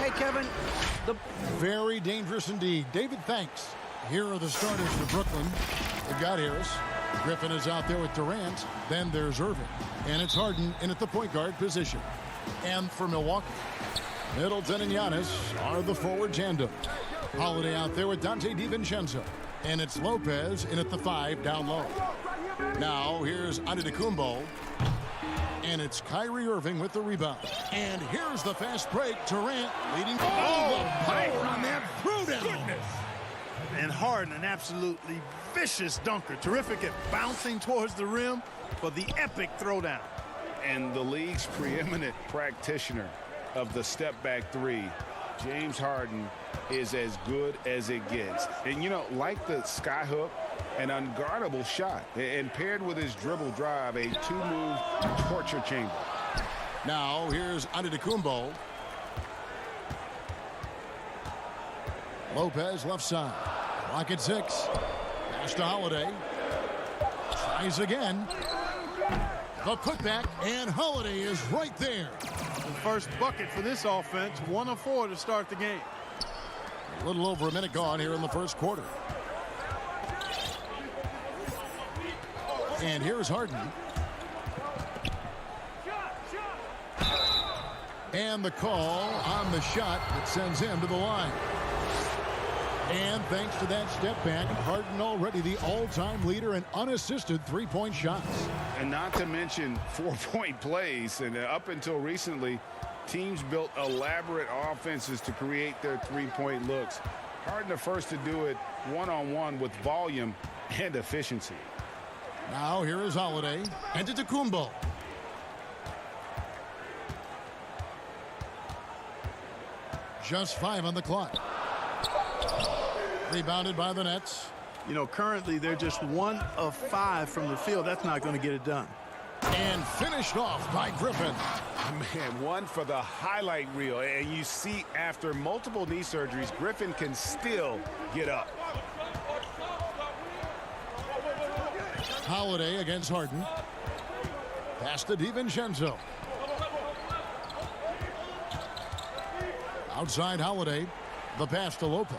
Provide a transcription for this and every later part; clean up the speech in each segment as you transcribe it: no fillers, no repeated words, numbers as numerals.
Hey, Kevin. Very dangerous indeed. David, thanks. Here are the starters for Brooklyn. They've got Harris. Griffin is out there with Durant. Then there's Irving. And it's Harden in at the point guard position. And for Milwaukee, Middleton and Giannis are the forward tandem. Holiday out there with Dante DiVincenzo. And it's Lopez in at the 5 down low. Now here's Antetokounmpo. And it's Kyrie Irving with the rebound. And here's the fast break. Durant leading. Oh, the power on that throwdown. And Harden, an absolutely vicious dunker. Terrific at bouncing towards the rim for the epic throwdown. And the league's preeminent practitioner of the step-back three, James Harden, is as good as it gets. And, you know, like the skyhook, an unguardable shot. And paired with his dribble drive, a two-move torture chamber. Now, here's Antetokounmpo. Lopez left side. Clock at 6. Pass to Holiday. Tries again. The putback, and Holiday is right there. The first bucket for this offense, 1 of 4 to start the game. A little over a minute gone here in the first quarter. And here's Harden. And the call on the shot that sends him to the line. And thanks to that step back, Harden already the all-time leader in unassisted three-point shots. And not to mention 4-point plays. And up until recently, teams built elaborate offenses to create their three-point looks. Harden the first to do it one-on-one with volume and efficiency. Now here is Holiday. And Antetokounmpo. Just 5 on the clock. Rebounded by the Nets. You know, currently they're just 1 of 5 from the field. That's not going to get it done. And finished off by Griffin. Man, one for the highlight reel. And you see after multiple knee surgeries, Griffin can still get up. Holiday against Harden. Pass to DiVincenzo. Outside Holiday. The pass to Lopez.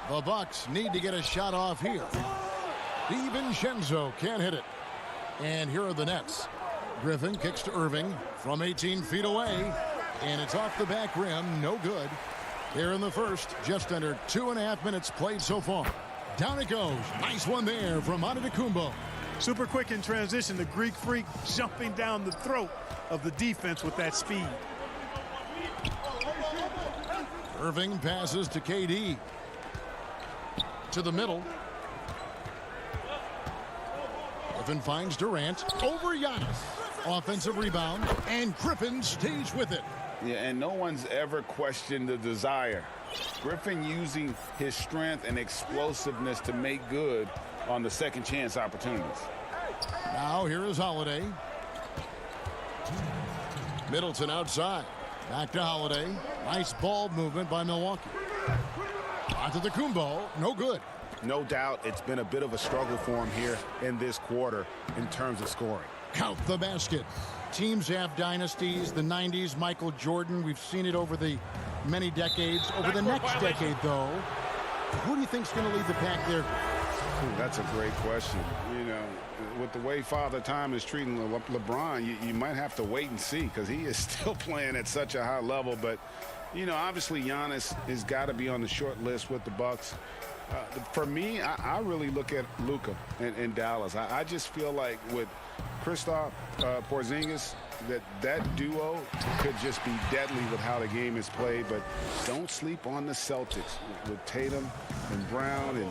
The Bucks need to get a shot off here. DiVincenzo can't hit it. And here are the Nets. Griffin kicks to Irving from 18 feet away. And it's off the back rim. No good. Here in the first, just under 2.5 minutes played so far. Down it goes. Nice one there from Antetokounmpo. Super quick in transition. The Greek freak jumping down the throat of the defense with that speed. Irving passes to KD. To the middle. Griffin finds Durant over Giannis. Offensive rebound, and Griffin stays with it. Yeah, and no one's ever questioned the desire. Griffin using his strength and explosiveness to make good on the second chance opportunities. Now here is Holiday. Middleton outside. Back to Holiday. Nice ball movement by Milwaukee. Antetokounmpo, no good. No doubt it's been a bit of a struggle for him here in this quarter in terms of scoring. Count the basket. Teams have dynasties. The 90s, Michael Jordan. We've seen it over the many decades. Over the next decade, though, who do you think's going to lead the pack there? Ooh, that's a great question. You know, with the way Father Time is treating LeBron, you might have to wait and see because he is still playing at such a high level. But, you know, obviously Giannis has got to be on the short list with the Bucks. For me, I really look at Luka in Dallas. I just feel like with Kristaps Porzingis, that duo could just be deadly with how the game is played. But don't sleep on the Celtics with Tatum and Brown and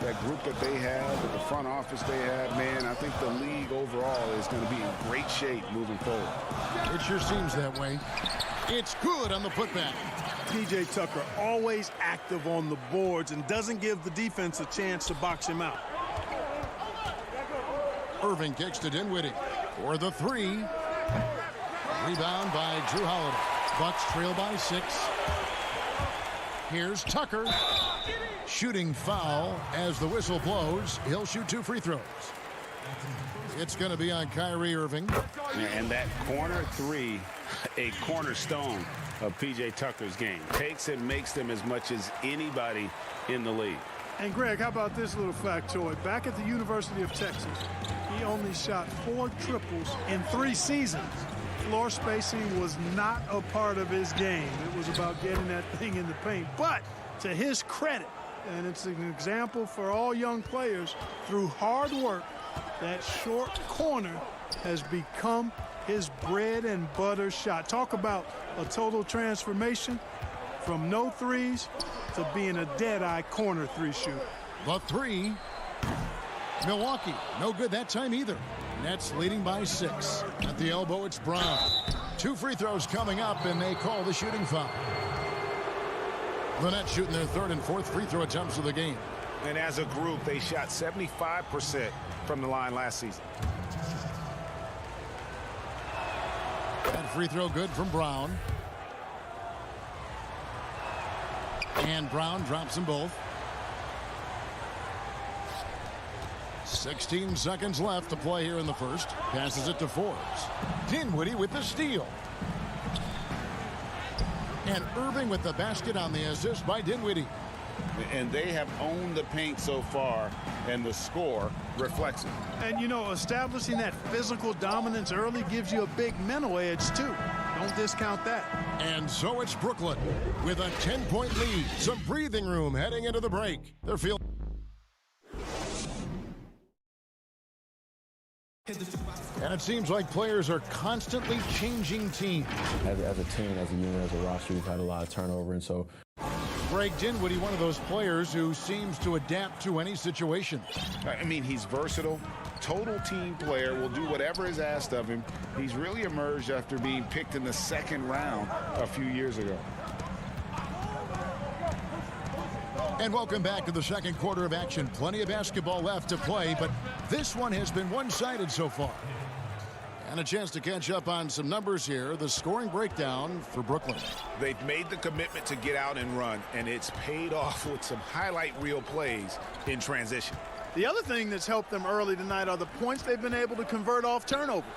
that group that they have, with the front office they have. Man, I think the league overall is going to be in great shape moving forward. It sure seems that way. It's good on the putback. P.J. Tucker always active on the boards and doesn't give the defense a chance to box him out. Irving kicks to Dinwiddie for the 3. Rebound by Drew Holiday. Bucks trail by 6. Here's Tucker. Shooting foul as the whistle blows. He'll shoot 2 free throws. It's going to be on Kyrie Irving. And that corner 3 a cornerstone of P.J. Tucker's game. Takes and makes them as much as anybody in the league. And Greg, how about this little factoid? Back at the University of Texas, he only shot 4 triples in 3 seasons. Floor spacing was not a part of his game. It was about getting that thing in the paint. But to his credit, and it's an example for all young players, through hard work, that short corner has become his bread and butter shot. Talk about a total transformation from no threes to being a dead-eye corner 3 shooter. The 3. Milwaukee, no good that time either. Nets leading by 6. At the elbow, it's Brown. 2 free throws coming up, and they call the shooting foul. The Nets shooting their 3rd and 4th free throw attempts of the game. And as a group, they shot 75% from the line last season. That free throw good from Brown. And Brown drops them both. 16 seconds left to play here in the first. Passes it to Forbes. Dinwiddie with the steal. And Irving with the basket on the assist by Dinwiddie. And they have owned the paint so far, and the score reflects it. And, you know, establishing that physical dominance early gives you a big mental edge, too. Don't discount that. And so it's Brooklyn with a 10-point lead. Some breathing room heading into the break. They're feeling. And it seems like players are constantly changing teams. As a team, as a unit, as a roster, we've had a lot of turnover, and so Greg Dinwiddie, one of those players who seems to adapt to any situation. I mean, he's versatile, total team player, will do whatever is asked of him. He's really emerged after being picked in the 2nd round a few years ago. And welcome back to the second quarter of action. Plenty of basketball left to play, but this one has been one-sided so far. And a chance to catch up on some numbers here. The scoring breakdown for Brooklyn. They've made the commitment to get out and run, and it's paid off with some highlight reel plays in transition. The other thing that's helped them early tonight are the points they've been able to convert off turnovers.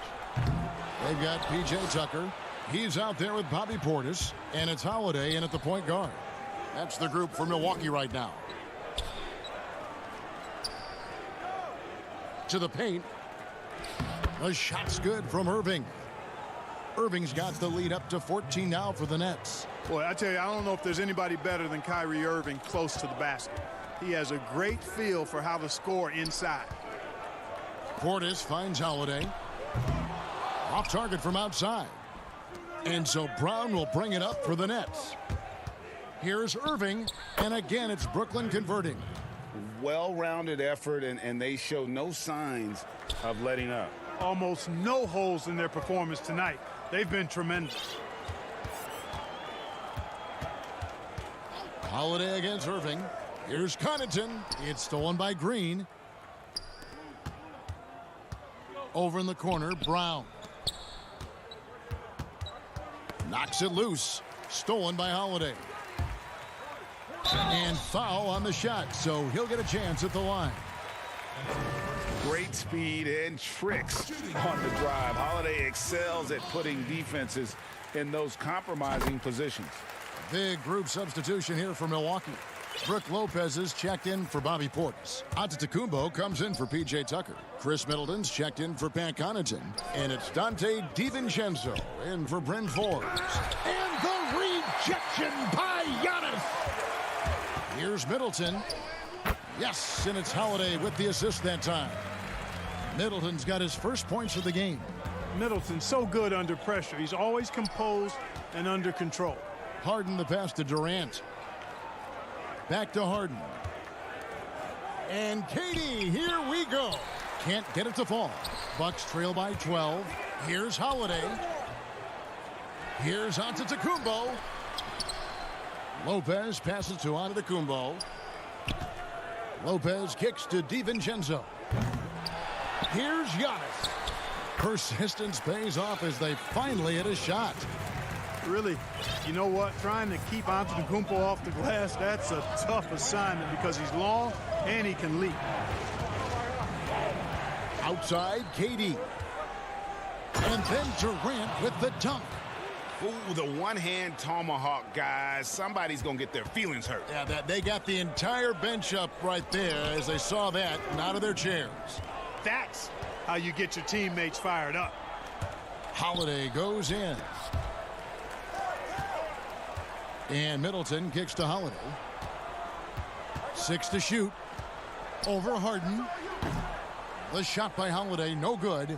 They've got P.J. Tucker. He's out there with Bobby Portis, and it's Holiday in at the point guard. That's the group for Milwaukee right now. To the paint. The shot's good from Irving. Irving's got the lead up to 14 now for the Nets. Boy, I tell you, I don't know if there's anybody better than Kyrie Irving close to the basket. He has a great feel for how to score inside. Portis finds Holiday. Off target from outside. And so Brown will bring it up for the Nets. Here's Irving, and again it's Brooklyn converting. Well-rounded effort, and they show no signs of letting up. Almost no holes in their performance tonight. They've been tremendous. Holiday against Irving. Here's Connaughton. It's stolen by Green. Over in the corner, Brown. Knocks it loose. Stolen by Holiday. And foul on the shot, so he'll get a chance at the line. Great speed and tricks on the drive. Holiday excels at putting defenses in those compromising positions. Big group substitution here for Milwaukee. Brook Lopez is checked in for Bobby Portis. Antetokounmpo comes in for P.J. Tucker. Chris Middleton's checked in for Pat Connaughton. And it's Dante DiVincenzo in for Bryn Forbes. And the rejection by Giannis. Here's Middleton. Yes, and it's Holiday with the assist that time. Middleton's got his first points of the game. Middleton's so good under pressure. He's always composed and under control. Harden the pass to Durant. Back to Harden. And KD, here we go. Can't get it to fall. Bucks trail by 12. Here's Holiday. Here's Antetokounmpo. Lopez passes to Antetokounmpo. Lopez kicks to DiVincenzo. Here's Giannis. Persistence pays off as they finally hit a shot. Really, you know what? Trying to keep Antetokounmpo off the glass, that's a tough assignment because he's long and he can leap. Outside, KD. And then Durant with the dunk. Ooh, the one-hand tomahawk, guys. Somebody's going to get their feelings hurt. Yeah, they got the entire bench up right there as they saw that and out of their chairs. That's how you get your teammates fired up. Holiday goes in. And Middleton kicks to Holiday. 6 to shoot. Over Harden. The shot by Holiday, no good.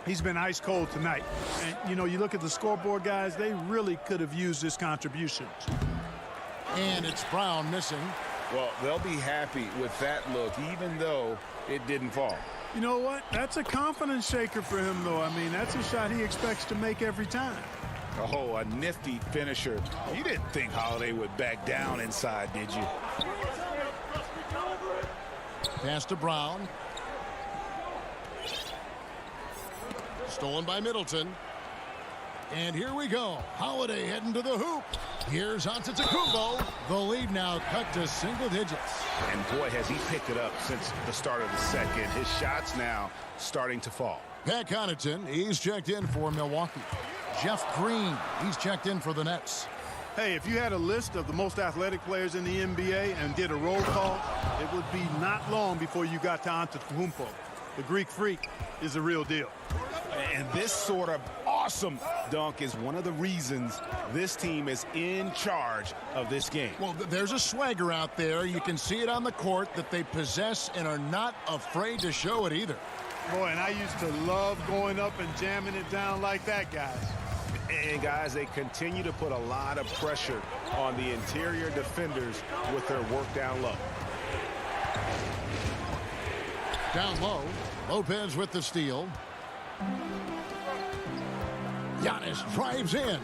He's been ice cold tonight. And, you know, you look at the scoreboard, guys, they really could have used his contributions. And it's Brown missing. Well, they'll be happy with that look, even though it didn't fall. You know what? That's a confidence shaker for him, though. I mean, that's a shot he expects to make every time. Oh, a nifty finisher. You didn't think Holiday would back down inside, did you? Pass to Brown. Stolen by Middleton. And here we go. Holiday heading to the hoop. Here's Antetokounmpo. The lead now cut to single digits. And boy, has he picked it up since the start of the second. His shots now starting to fall. Pat Connaughton, he's checked in for Milwaukee. Jeff Green, he's checked in for the Nets. Hey, if you had a list of the most athletic players in the NBA and did a roll call, it would be not long before you got to Antetokounmpo. The Greek Freak is the real deal. And this sort of awesome dunk is one of the reasons this team is in charge of this game. Well, there's a swagger out there. You can see it on the court that they possess and are not afraid to show it either. Boy, and I used to love going up and jamming it down like that, guys. And, guys, they continue to put a lot of pressure on the interior defenders with their work down low. Down low, Lopez with the steal. Giannis drives in.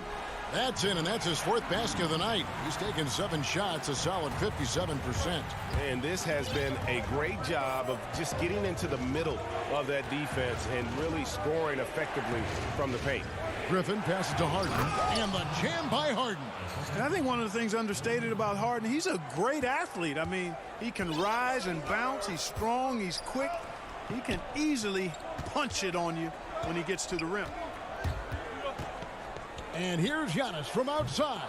That's in, and that's his 4th basket of the night. He's taken 7 shots, a solid 57%. And this has been a great job of just getting into the middle of that defense and really scoring effectively from the paint. Griffin passes to Harden, and the jam by Harden. And I think one of the things understated about Harden, he's a great athlete. I mean, he can rise and bounce. He's strong. He's quick. He can easily punch it on you when he gets to the rim. And here's Giannis from outside.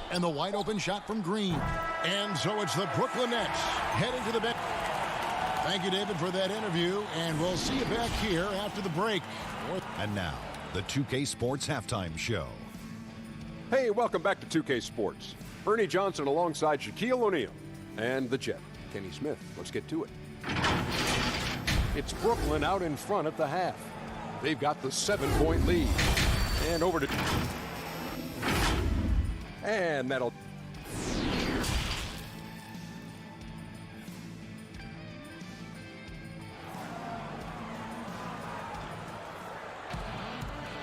And the wide open shot from Green. And so it's the Brooklyn Nets heading to the bench. Thank you, David, for that interview. And we'll see you back here after the break. And now, the 2K Sports Halftime Show. Hey, welcome back to 2K Sports. Ernie Johnson alongside Shaquille O'Neal and the Jet, Kenny Smith. Let's get to it. It's Brooklyn out in front at the half. They've got the 7-point lead. And over to... And that'll...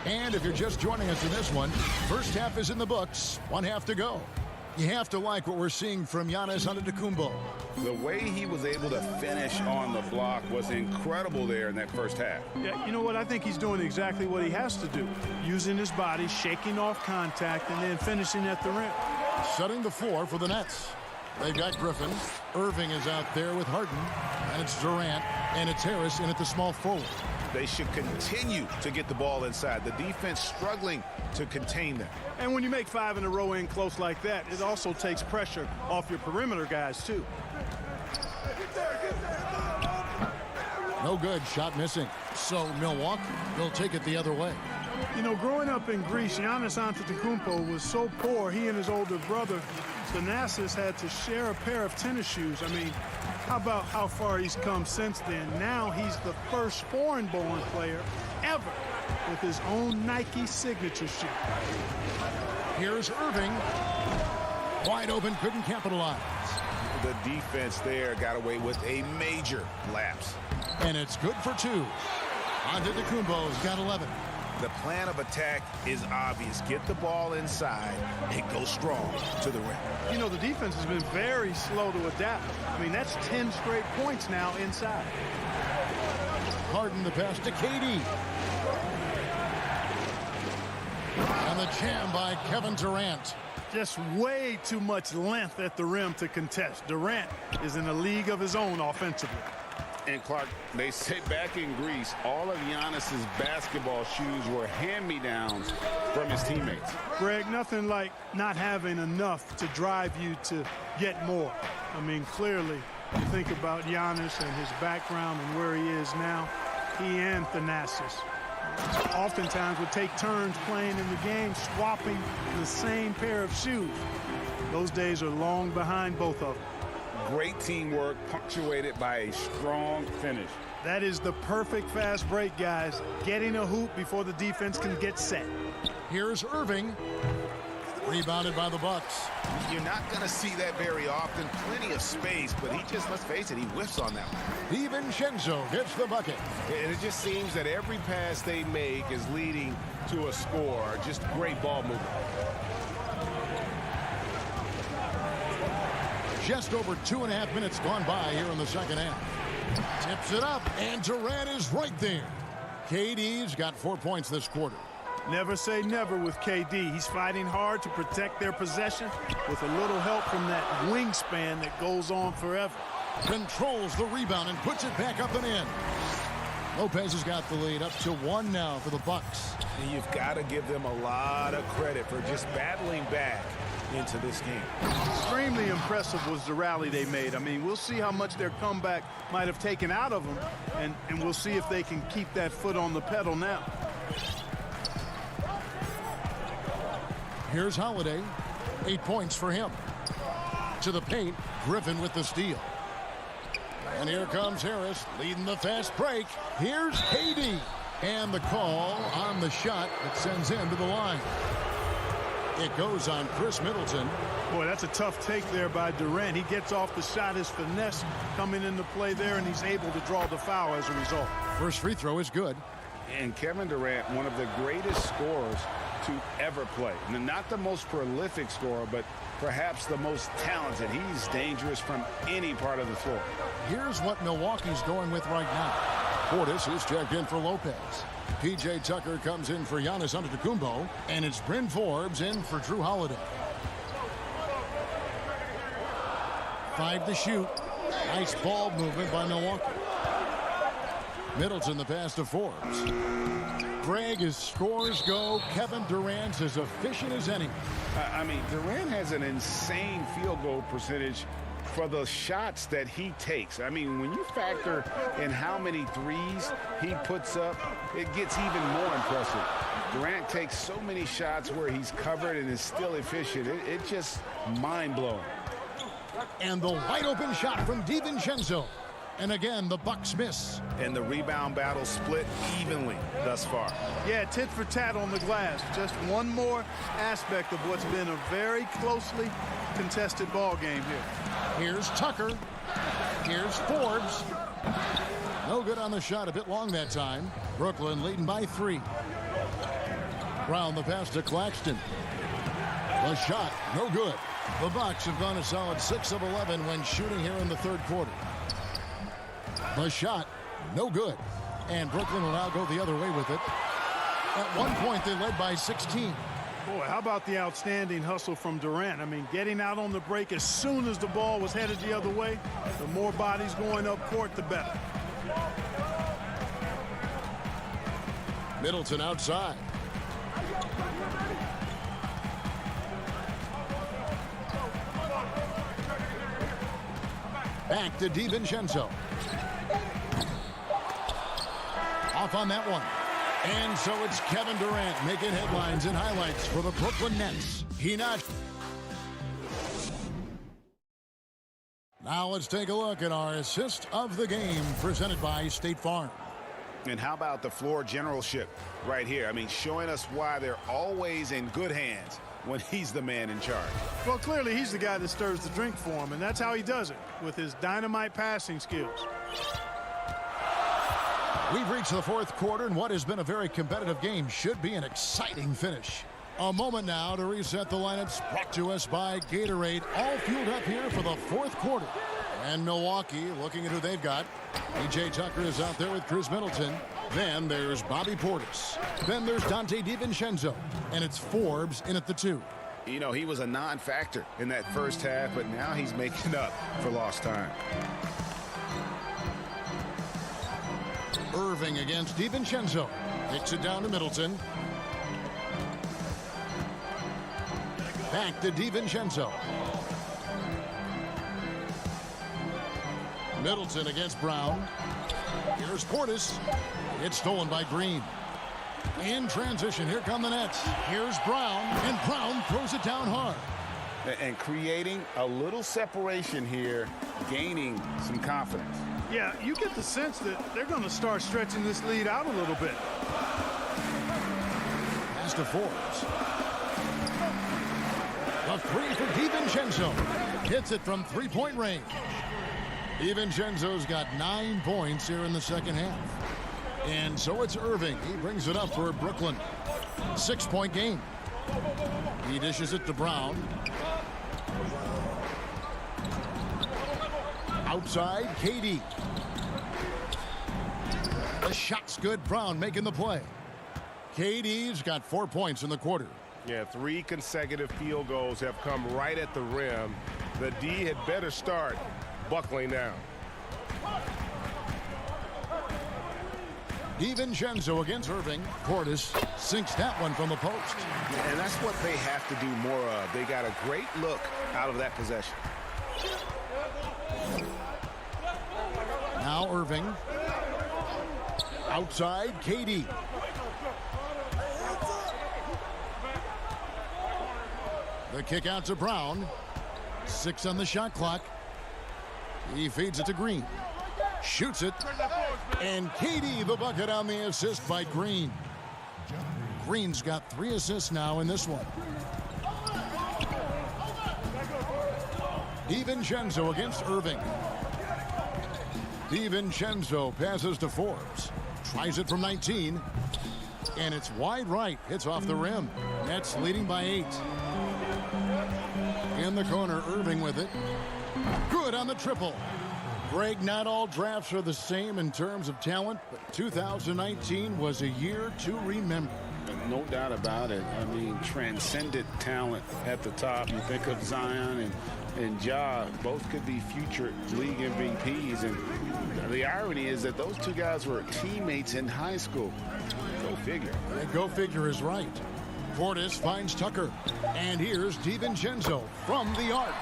And if you're just joining us in this one, first half is in the books. 1 half to go. You have to like what we're seeing from Giannis Antetokounmpo. The way he was able to finish on the block was incredible there in that first half. Yeah, you know what? I think he's doing exactly what he has to do. Using his body, shaking off contact, and then finishing at the rim. Setting the floor for the Nets. They've got Griffin. Irving is out there with Harden. And it's Durant. And it's Harris in at the small forward. They should continue to get the ball inside. The defense struggling to contain them. And when you make 5 in a row in close like that, it also takes pressure off your perimeter guys, too. No good. Shot missing. So Milwaukee will take it the other way. You know, growing up in Greece, Giannis Antetokounmpo was so poor, he and his older brother, Thanasis, had to share a pair of tennis shoes. I mean, how about how far he's come since then? Now he's the first foreign-born player ever with his own Nike signature shoe. Here's Irving. Wide open, couldn't capitalize. The defense there got away with a major lapse. And it's good for 2. Antetokounmpo's got 11. The plan of attack is obvious. Get the ball inside and go strong to the rim. You know, the defense has been very slow to adapt. I mean, that's 10 straight points now inside. Harden the pass to KD. And the jam by Kevin Durant. Just way too much length at the rim to contest. Durant is in a league of his own offensively. And Clark, they say back in Greece, all of Giannis's basketball shoes were hand-me-downs from his teammates. Greg, nothing like not having enough to drive you to get more. I mean, clearly, you think about Giannis and his background and where he is now. He and Thanasis oftentimes would take turns playing in the game, swapping the same pair of shoes. Those days are long behind both of them. Great teamwork punctuated by a strong finish. That is the perfect fast break, guys. Getting a hoop before the defense can get set. Here's Irving. Rebounded by the Bucks. You're not going to see that very often. Plenty of space, but he just, let's face it, he whiffs on that one. DiVincenzo gets the bucket. And it just seems that every pass they make is leading to a score. Just great ball movement. Just over 2.5 minutes gone by here in the second half. Tips it up, and Durant is right there. KD's got 4 points this quarter. Never say never with KD. He's fighting hard to protect their possession with a little help from that wingspan that goes on forever. Controls the rebound and puts it back up and in. Lopez has got the lead up to 1 now for the Bucks. And you've got to give them a lot of credit for just battling back into this game. Extremely impressive was the rally they made. I mean, we'll see how much their comeback might have taken out of them, and we'll see if they can keep that foot on the pedal now. Here's Holiday. 8 points for him. To the paint, Griffin with the steal. And here comes Harris leading the fast break. Here's KD. And the call on the shot that sends him to the line. It goes on Chris Middleton. Boy, that's a tough take there by Durant. He gets off the shot, his finesse coming into play there, and he's able to draw the foul as a result. First free throw is good. And Kevin Durant, one of the greatest scorers to ever play. Not the most prolific scorer, but perhaps the most talented. He's dangerous from any part of the floor. Here's what Milwaukee's going with right now. Portis is checked in for Lopez. P.J. Tucker comes in for Giannis Antetokounmpo, and it's Bryn Forbes in for Drew Holiday. 5 to shoot. Nice ball movement by Milwaukee. Middleton the pass to Forbes. Greg, as scores go, Kevin Durant's as efficient as any. I mean, Durant has an insane field goal percentage for the shots that he takes. I mean, when you factor in how many threes he puts up, it gets even more impressive. Durant takes so many shots where he's covered and is still efficient. It's just mind-blowing. And the wide open shot from DiVincenzo. And again, the Bucks miss. And the rebound battle split evenly thus far. Yeah, tit for tat on the glass. Just one more aspect of what's been a very closely contested ball game here. Here's Tucker. Here's Forbes. No good on the shot. A bit long that time. Brooklyn leading by 3. Brown the pass to Claxton. The shot, no good. The Bucks have gone a solid 6 of 11 when shooting here in the third quarter. The shot, no good. And Brooklyn will now go the other way with it. At one point, they led by 16. Boy, how about the outstanding hustle from Durant? I mean, getting out on the break as soon as the ball was headed the other way. The more bodies going up court, the better. Middleton outside. Back to DiVincenzo. Off on that one. And so it's Kevin Durant making headlines and highlights for the Brooklyn Nets. Now let's take a look at our assist of the game presented by State Farm. And how about the floor generalship right here? I mean, showing us why they're always in good hands when he's the man in charge. Well, clearly he's the guy that stirs the drink for him, and that's how he does it, with his dynamite passing skills. We've reached the fourth quarter, and what has been a very competitive game should be an exciting finish. A moment now to reset the lineups, brought to us by Gatorade, all fueled up here for the fourth quarter. And Milwaukee looking at who they've got. P.J. Tucker is out there with Chris Middleton. Then there's Bobby Portis. Then there's Dante DiVincenzo. And it's Forbes in at the 2. You know, he was a non-factor in that first half, but now he's making up for lost time. Irving against DiVincenzo. Kicks it down to Middleton. Back to DiVincenzo. Middleton against Brown. Here's Portis. It's stolen by Green. In transition, here come the Nets. Here's Brown, and Brown throws it down hard. And creating a little separation here, gaining some confidence. Yeah, you get the sense that they're going to start stretching this lead out a little bit. Pass to Forbes. A three for DiVincenzo. Hits it from three-point range. DiVincenzo's got 9 points here in the second half. And so it's Irving. He brings it up for Brooklyn. 6-point game. He dishes it to Brown. Outside, KD. The shot's good. Brown making the play. KD's got 4 points in the quarter. Yeah, 3 consecutive field goals have come right at the rim. The D had better start buckling down. DiVincenzo against Irving. Portis sinks that one from the post. And that's what they have to do more of. They got a great look out of that possession. Now Irving. Outside, KD. The kick out to Brown. 6 on the shot clock. He feeds it to Green. Shoots it. And KD the bucket on the assist by Green. Green's got 3 assists now in this one. DiVincenzo against Irving. DiVincenzo passes to Forbes. Tries it from 19. And it's wide right. Hits off the rim. Nets leading by 8. In the corner, Irving with it. Good on the triple. Greg, not all drafts are the same in terms of talent, but 2019 was a year to remember. No doubt about it. I mean, transcendent talent at the top. You think of Zion and Ja, both could be future league MVPs. And the irony is that those two guys were teammates in high school. Go figure. And go figure is right. Portis finds Tucker. And here's DiVincenzo from the arc.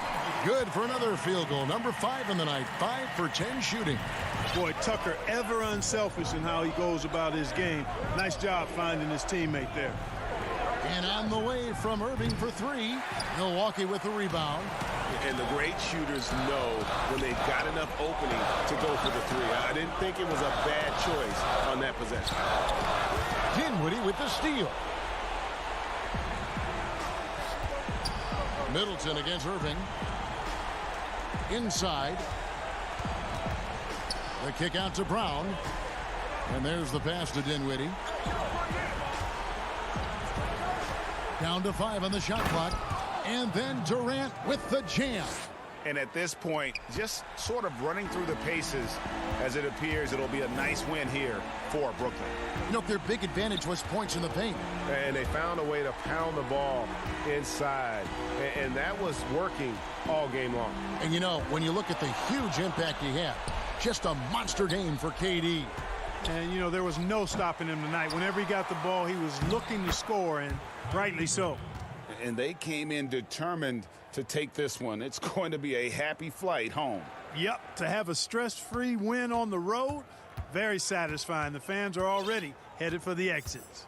Good for another field goal. Number 5 in the night. 5 for 10 shooting. Boy, Tucker ever unselfish in how he goes about his game. Nice job finding his teammate there. And on the way from Irving for 3. Milwaukee with the rebound. And the great shooters know when they've got enough opening to go for the 3. I didn't think it was a bad choice on that possession. Dinwiddie with the steal. Middleton against Irving. Inside. The kick out to Brown. And there's the pass to Dinwiddie. Down to 5 on the shot clock. And then Durant with the jam. And at this point, just sort of running through the paces, as it appears it'll be a nice win here for Brooklyn. You know, their big advantage was points in the paint. And they found a way to pound the ball inside. And that was working all game long. And you know, when you look at the huge impact he had, just a monster game for KD. And, you know, there was no stopping him tonight. Whenever he got the ball, he was looking to score, and rightly so. And they came in determined to take this one. It's going to be a happy flight home. Yep, to have a stress-free win on the road, very satisfying. The fans are already headed for the exits.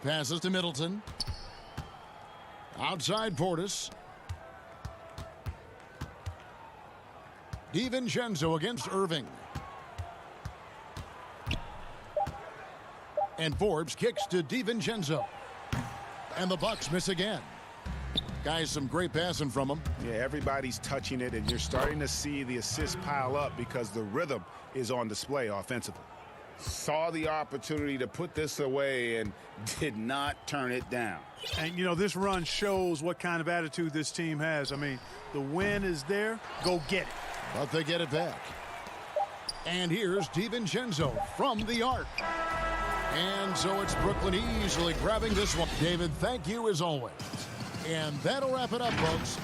Passes to Middleton. Outside Portis. DiVincenzo against Irving. And Forbes kicks to DiVincenzo. And the Bucks miss again. Guys, some great passing from him. Yeah, everybody's touching it, and you're starting to see the assists pile up because the rhythm is on display offensively. Saw the opportunity to put this away and did not turn it down. And, you know, this run shows what kind of attitude this team has. I mean, the win is there. Go get it. But they get it back. And here's DiVincenzo from the arc. And so it's Brooklyn easily grabbing this one. David, thank you as always. And that'll wrap it up, folks.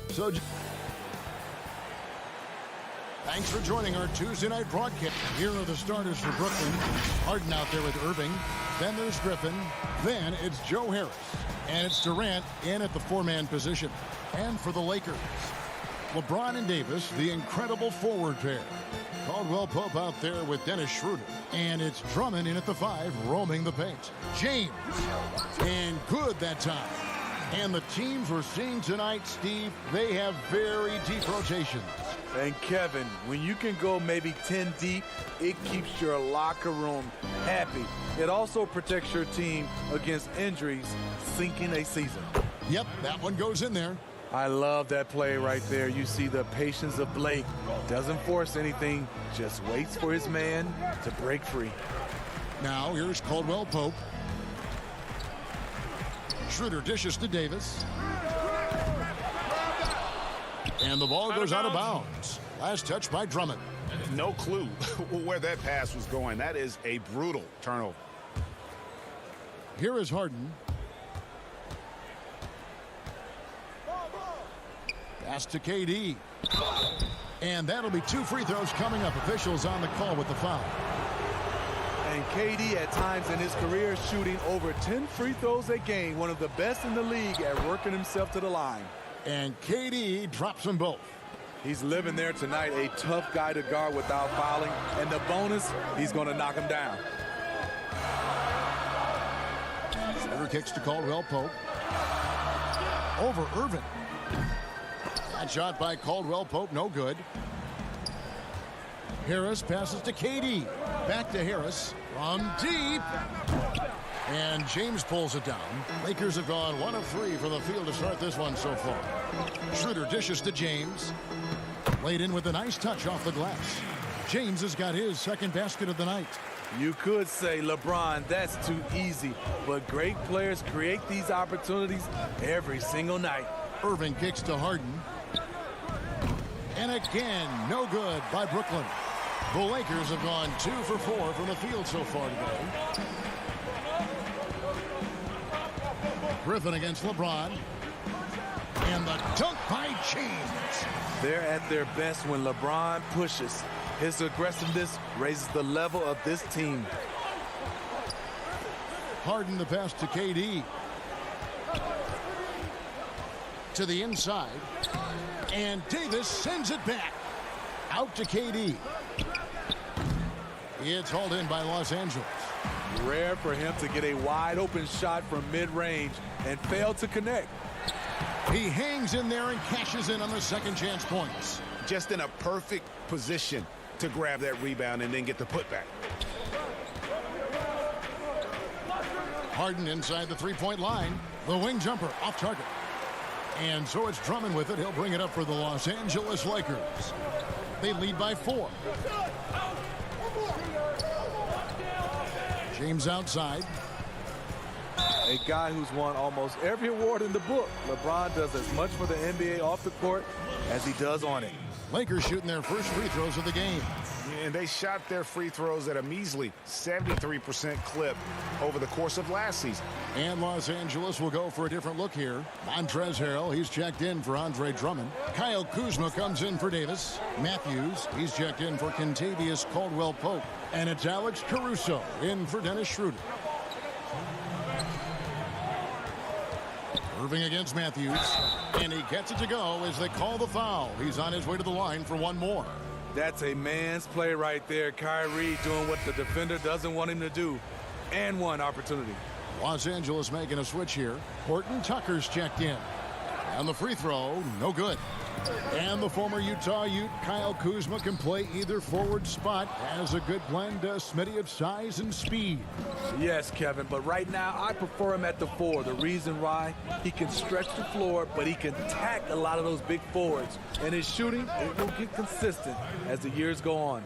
So, thanks for joining our Tuesday night broadcast. Here are the starters for Brooklyn. Harden out there with Irving. Then there's Griffin. Then it's Joe Harris. And it's Durant in at the four-man position. And for the Lakers, LeBron and Davis, the incredible forward pair. Caldwell Pope out there with Dennis Schroeder. And it's Drummond in at the 5, roaming the paint. James. And good that time. And the teams we're seeing tonight, Steve, they have very deep rotations. And Kevin, when you can go maybe 10 deep, it keeps your locker room happy. It also protects your team against injuries sinking a season. Yep, that one goes in there. I love that play right there. You see the patience of Blake. Doesn't force anything, just waits for his man to break free. Now here's Caldwell Pope. Schroeder dishes to Davis. And the ball goes out of bounds. Last touch by Drummond. No clue where that pass was going. That is a brutal turnover. Here is Harden. Pass to KD. And that'll be 2 free throws coming up. Officials on the call with the foul. And KD at times in his career shooting over 10 free throws a game. One of the best in the league at working himself to the line. And KD drops them both. He's living there tonight, a tough guy to guard without fouling. And the bonus, he's going to knock him down. Schroeder kicks to Caldwell Pope. Over Irving. That shot by Caldwell Pope, no good. Harris passes to KD. Back to Harris from deep. And James pulls it down. Lakers have gone 1 of 3 from the field to start this one so far. Schroeder dishes to James. Laid in with a nice touch off the glass. James has got his second basket of the night. You could say, LeBron, that's too easy. But great players create these opportunities every single night. Irving kicks to Harden. And again, no good by Brooklyn. The Lakers have gone 2 for 4 from the field so far today. Griffin against LeBron. And the dunk by James. They're at their best when LeBron pushes. His aggressiveness raises the level of this team. Harden the pass to KD. To the inside. And Davis sends it back. Out to KD. It's hauled in by Los Angeles. Rare for him to get a wide open shot from mid-range and fail to connect. He hangs in there and cashes in on the second chance points. Just in a perfect position to grab that rebound and then get the putback. Harden inside the three-point line. The wing jumper off target. And so it's Drummond with it. He'll bring it up for the Los Angeles Lakers. They lead by 4. James outside. A guy who's won almost every award in the book. LeBron does as much for the NBA off the court as he does on it. Lakers shooting their first free throws of the game. And they shot their free throws at a measly 73% clip over the course of last season. And Los Angeles will go for a different look here. Montrezl Harrell, he's checked in for Andre Drummond. Kyle Kuzma comes in for Davis. Matthews, he's checked in for Kentavious Caldwell-Pope. And it's Alex Caruso in for Dennis Schroeder. Irving against Matthews. And he gets it to go as they call the foul. He's on his way to the line for one more. That's a man's play right there. Kyrie doing what the defender doesn't want him to do. And one opportunity. Los Angeles making a switch here. Horton Tucker's checked in. And the free throw, no good. And the former Utah Ute, Kyle Kuzma, can play either forward spot. Has a good blend, Smitty, of size and speed. Yes, Kevin, but right now I prefer him at the 4. The reason why, he can stretch the floor, but he can tack a lot of those big forwards. And his shooting, it will get consistent as the years go on.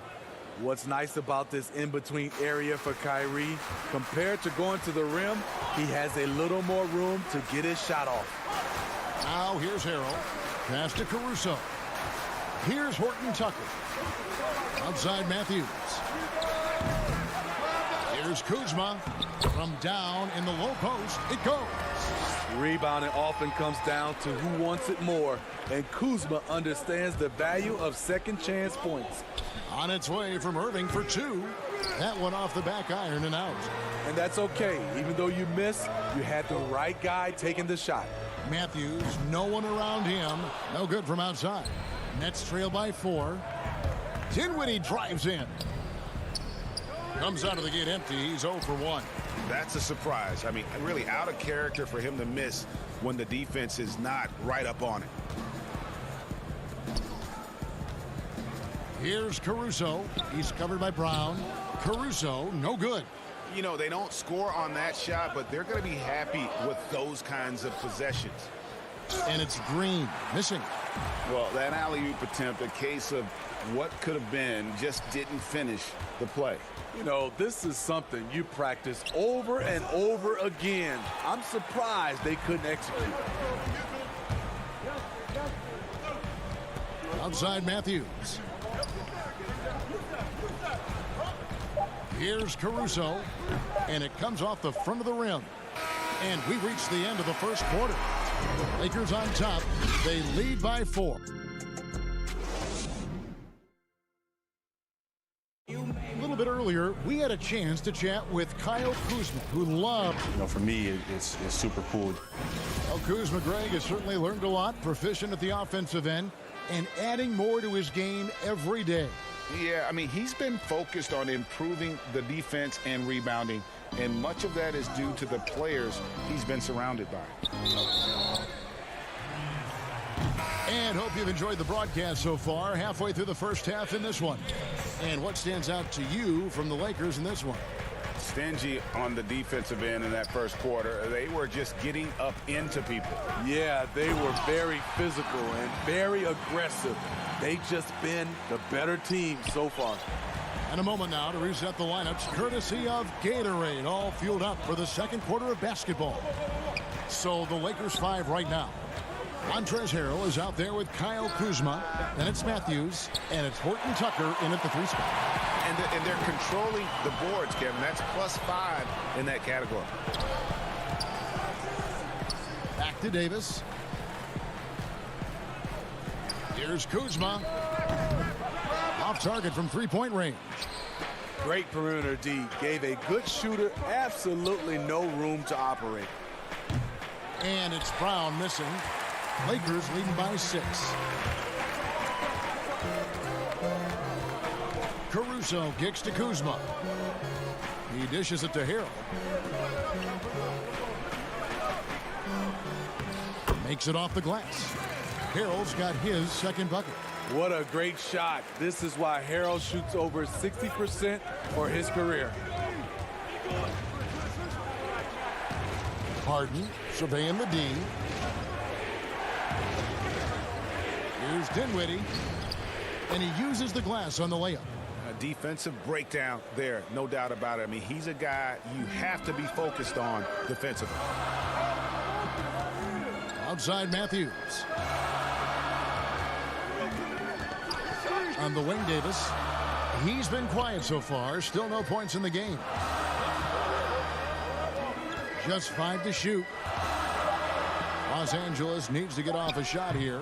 What's nice about this in-between area for Kyrie, compared to going to the rim, he has a little more room to get his shot off. Now here's Harrell. Pass to Caruso. Here's Horton Tucker. Outside Matthews. Here's Kuzma. From down in the low post, it goes. Rebounding often comes down to who wants it more, and Kuzma understands the value of second chance points. On its way from Irving for 2. That one off the back iron and out. And that's okay. Even though you miss, you had the right guy taking the shot. Matthews, no one around him. No good from outside. Nets trail by 4. Dinwiddie drives in. Comes out of the gate empty. He's 0 for 1. That's a surprise. I mean, really out of character for him to miss when the defense is not right up on it. Here's Caruso. He's covered by Brown. Caruso, no good. You know, they don't score on that shot, but they're going to be happy with those kinds of possessions. And it's Green missing. Well, that alley-oop attempt, a case of what could have been, just didn't finish the play. You know, this is something you practice over and over again. I'm surprised they couldn't execute. Outside Matthews. Here's Caruso, and it comes off the front of the rim. And we reach the end of the first quarter. Lakers on top. They lead by 4. A little bit earlier, we had a chance to chat with Kyle Kuzma, who loved. You know, for me, it's super cool. Well, Kuzma, Greg, has certainly learned a lot, proficient at the offensive end, and adding more to his game every day. Yeah, I mean, he's been focused on improving the defense and rebounding, and much of that is due to the players he's been surrounded by. And hope you've enjoyed the broadcast so far, halfway through the first half in this one. And what stands out to you from the Lakers in this one? stingy on the defensive end in that first quarter. They were just getting up into people. Yeah, they were very physical and very aggressive. They've just been the better team so far. And a moment now to reset the lineups, courtesy of Gatorade, all fueled up for the second quarter of basketball. So the Lakers 5 right now. Montrezl Harrell is out there with Kyle Kuzma. Then it's Matthews, and it's Horton Tucker in at the 3 spot. And they're controlling the boards, Kevin. That's +5 in that category. Back to Davis. Here's Kuzma. Off target from 3-point range. Great perimeter D. Gave a good shooter absolutely no room to operate. And it's Brown missing. Lakers leading by 6. Caruso kicks to Kuzma. He dishes it to Harrell. Makes it off the glass. Harrell's got his second bucket. What a great shot. This is why Harrell shoots over 60% for his career. Harden surveying the D. Here's Dinwiddie. And he uses the glass on the layup. A defensive breakdown there, no doubt about it. I mean, he's a guy you have to be focused on defensively. Outside Matthews. On the wing, Davis. He's been quiet so far. Still no points in the game. Just 5 to shoot. Los Angeles needs to get off a shot here.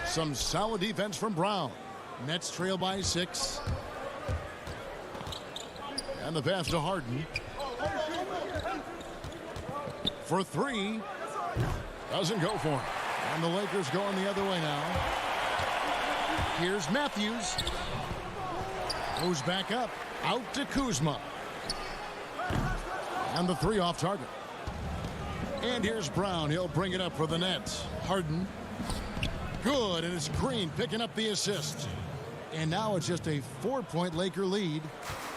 Some solid defense from Brown. Nets trail by 6. And the pass to Harden. For 3. Doesn't go for it. And the Lakers going the other way now. Here's Matthews. Goes back up. Out to Kuzma. And the 3 off target. And here's Brown. He'll bring it up for the Nets. Harden. Good, and it's Green picking up the assist. And now it's just a 4-point Laker lead.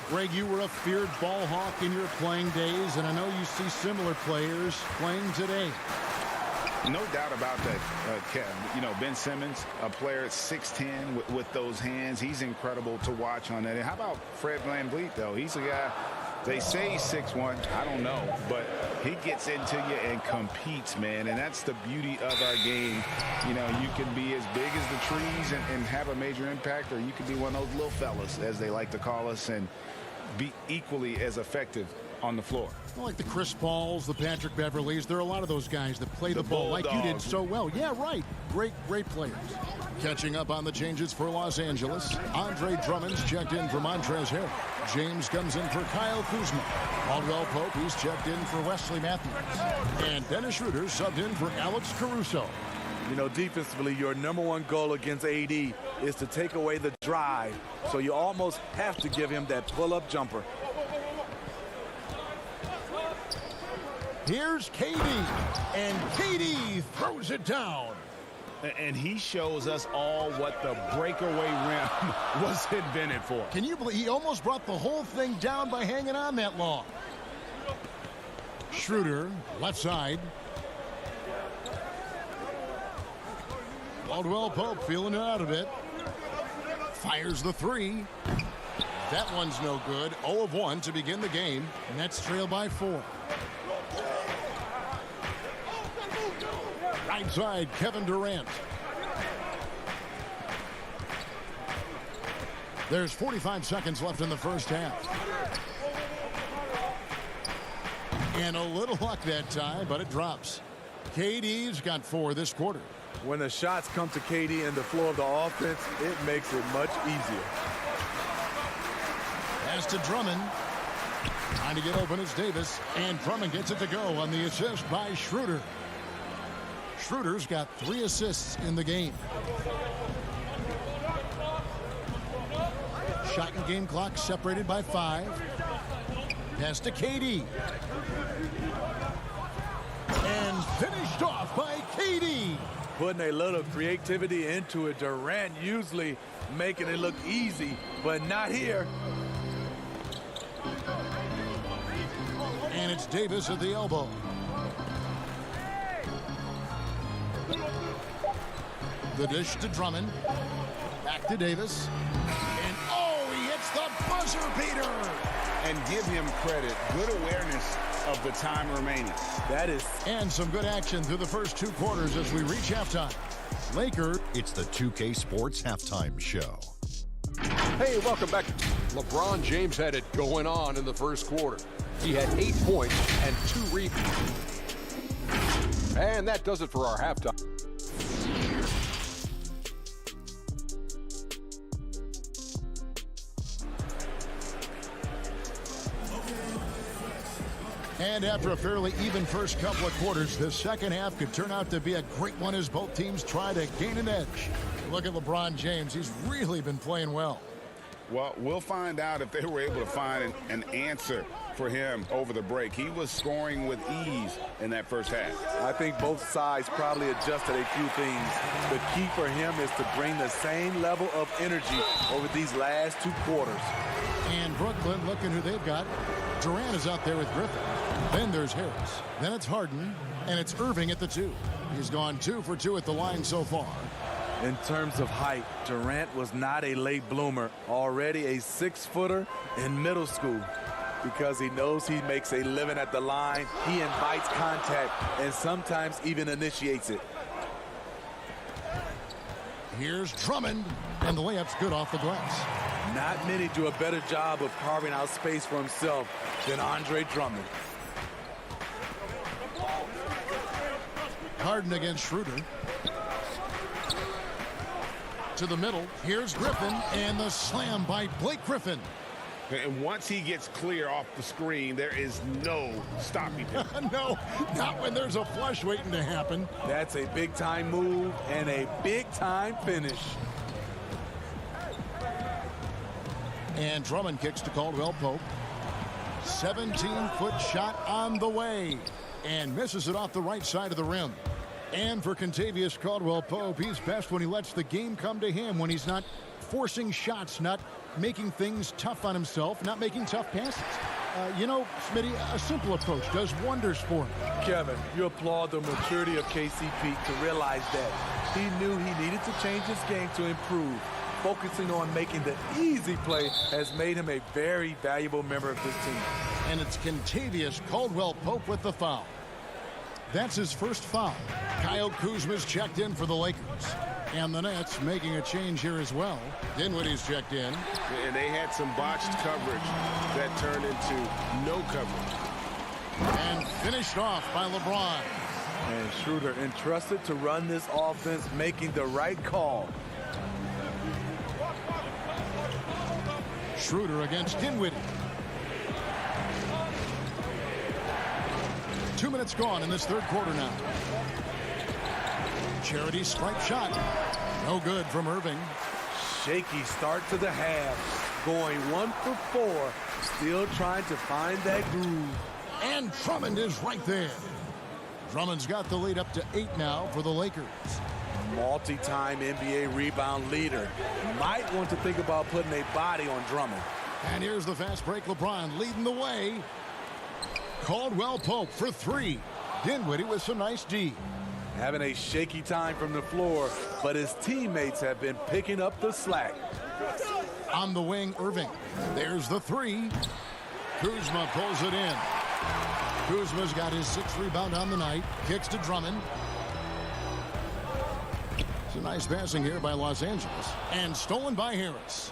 Greg, you were a feared ball hawk in your playing days, and I know you see similar players playing today. No doubt about that, Kev. You know, Ben Simmons, a player at 6'10" with those hands. He's incredible to watch on that. And how about Fred VanVleet, though? He's a guy, they say he's 6'1". I don't know. But he gets into you and competes, man. And that's the beauty of our game. You know, you can be as big as the trees and have a major impact, or you can be one of those little fellas, as they like to call us, and be equally as effective on the floor. Like the Chris Pauls, the Patrick Beverleys, there are a lot of those guys that play the ball like you did so well. Yeah, right. Great players. Catching up on the changes for Los Angeles. Andre Drummond's checked in for Montrezl Harrell. James comes in for Kyle Kuzma. Caldwell Pope, he's checked in for Wesley Matthews. And Dennis Schroeder subbed in for Alex Caruso. You know, defensively, your #1 goal against AD is to take away the drive. So you almost have to give him that pull-up jumper. Here's KD, and KD throws it down. And he shows us all what the breakaway rim was invented for. Can you believe he almost brought the whole thing down by hanging on that long? Schroeder, left side. Caldwell Pope feeling it out a bit. Fires the 3. That one's no good. 0 of 1 to begin the game. Nets trail by 4. Right side, Kevin Durant. There's 45 seconds left in the first half. And a little luck that time, but it drops. KD's got 4 this quarter. When the shots come to KD and the flow of the offense, it makes it much easier. Pass to Drummond. Trying to get open is Davis. And Drummond gets it to go on the assist by Schroeder. Schroeder's got 3 assists in the game. Shot and game clock separated by 5. Pass to KD. And finished off by KD. Putting a little creativity into it. Durant usually making it look easy, but not here. It's Davis at the elbow. The dish to Drummond. Back to Davis. And oh, he hits the buzzer beater. And give him credit. Good awareness of the time remaining. That is. And some good action through the first 2 quarters as we reach halftime. Lakers. It's the 2K Sports Halftime Show. Hey, welcome back. LeBron James had it going on in the first quarter. He had 8 points and 2 rebounds. And that does it for our halftime. And after a fairly even first couple of quarters, the second half could turn out to be a great one as both teams try to gain an edge. Look at LeBron James. He's really been playing well. Well, we'll find out if they were able to find an answer for him over the break. He was scoring with ease in that first half. I think both sides probably adjusted a few things. The key for him is to bring the same level of energy over these last 2 quarters. And Brooklyn, looking who they've got. Durant is out there with Griffin. Then there's Harris. Then it's Harden. And it's Irving at the 2. He's gone 2 for 2 at the line so far. In terms of height, Durant was not a late bloomer. Already a 6-footer in middle school. Because he knows he makes a living at the line, he invites contact and sometimes even initiates it. Here's Drummond. And the layup's good off the glass. Not many do a better job of carving out space for himself than Andre Drummond. Harden against Schroeder. To the middle. Here's Griffin. And the slam by Blake Griffin. And once he gets clear off the screen, there is no stopping him. No, not when there's a flush waiting to happen. That's a big-time move and a big-time finish. And Drummond kicks to Caldwell Pope. 17-foot shot on the way. And misses it off the right side of the rim. And for Kentavious Caldwell-Pope, he's best when he lets the game come to him, when he's not forcing shots, not making things tough on himself, not making tough passes. You know, Smitty, a simple approach does wonders for him. Kevin, you applaud the maturity of KCP to realize that he knew he needed to change his game to improve. Focusing on making the easy play has made him a very valuable member of this team. And it's Kentavious Caldwell-Pope with the foul. That's his first foul. Kyle Kuzma's checked in for the Lakers. And the Nets making a change here as well. Dinwiddie's checked in. And they had some botched coverage that turned into no coverage. And finished off by LeBron. And Schroeder entrusted to run this offense, making the right call. Schroeder against Dinwiddie. 2 minutes gone in this third quarter now. Charity stripe shot. No good from Irving. Shaky start to the half. Going 1 for 4. Still trying to find that groove. And Drummond is right there. Drummond's got the lead up to 8 now for the Lakers. Multi-time NBA rebound leader. Might want to think about putting a body on Drummond. And here's the fast break. LeBron leading the way. Caldwell-Pope for 3. Dinwiddie with some nice D. Having a shaky time from the floor, but his teammates have been picking up the slack. On the wing, Irving. There's the 3. Kuzma pulls it in. Kuzma's got his 6th rebound on the night. Kicks to Drummond. It's a nice passing here by Los Angeles. And stolen by Harris.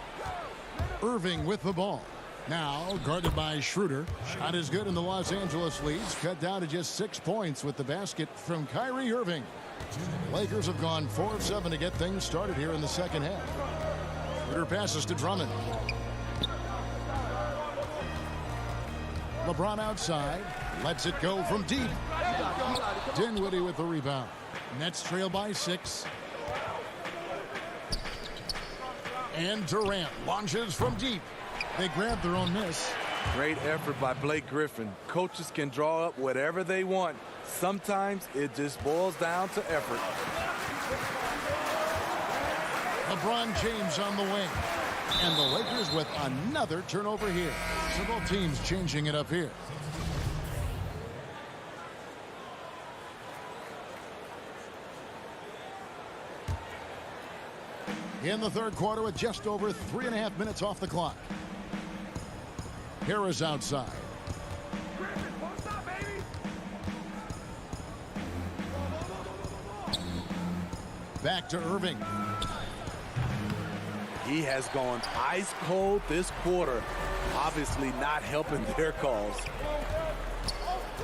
Irving with the ball. Now guarded by Schroeder. Shot is good, and the Los Angeles leads cut down to just 6 points with the basket from Kyrie Irving. The Lakers have gone 4 of 7 to get things started here in the second half. Schroeder passes to Drummond. LeBron outside. Lets it go from deep. Dinwiddie with the rebound. Nets trail by 6. And Durant launches from deep. They grab their own miss. Great effort by Blake Griffin. Coaches can draw up whatever they want. Sometimes it just boils down to effort. LeBron James on the wing. And the Lakers with another turnover here. So both teams changing it up here. in the third quarter with just over 3.5 minutes off the clock. Harris outside. Back to Irving. He has gone ice cold this quarter. Obviously not helping their cause.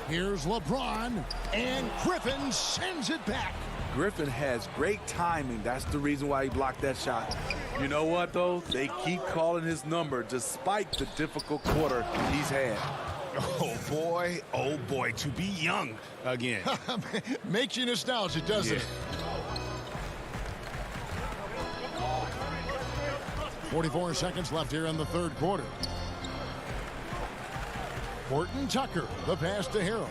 Here's LeBron, and Griffin sends it back. Griffin has great timing. That's the reason why he blocked that shot. You know what, though? They keep calling his number despite the difficult quarter he's had. Oh boy, to be young again. Makes you nostalgic, doesn't it? 44 seconds left here in the third quarter. Horton Tucker, the pass to Harrell.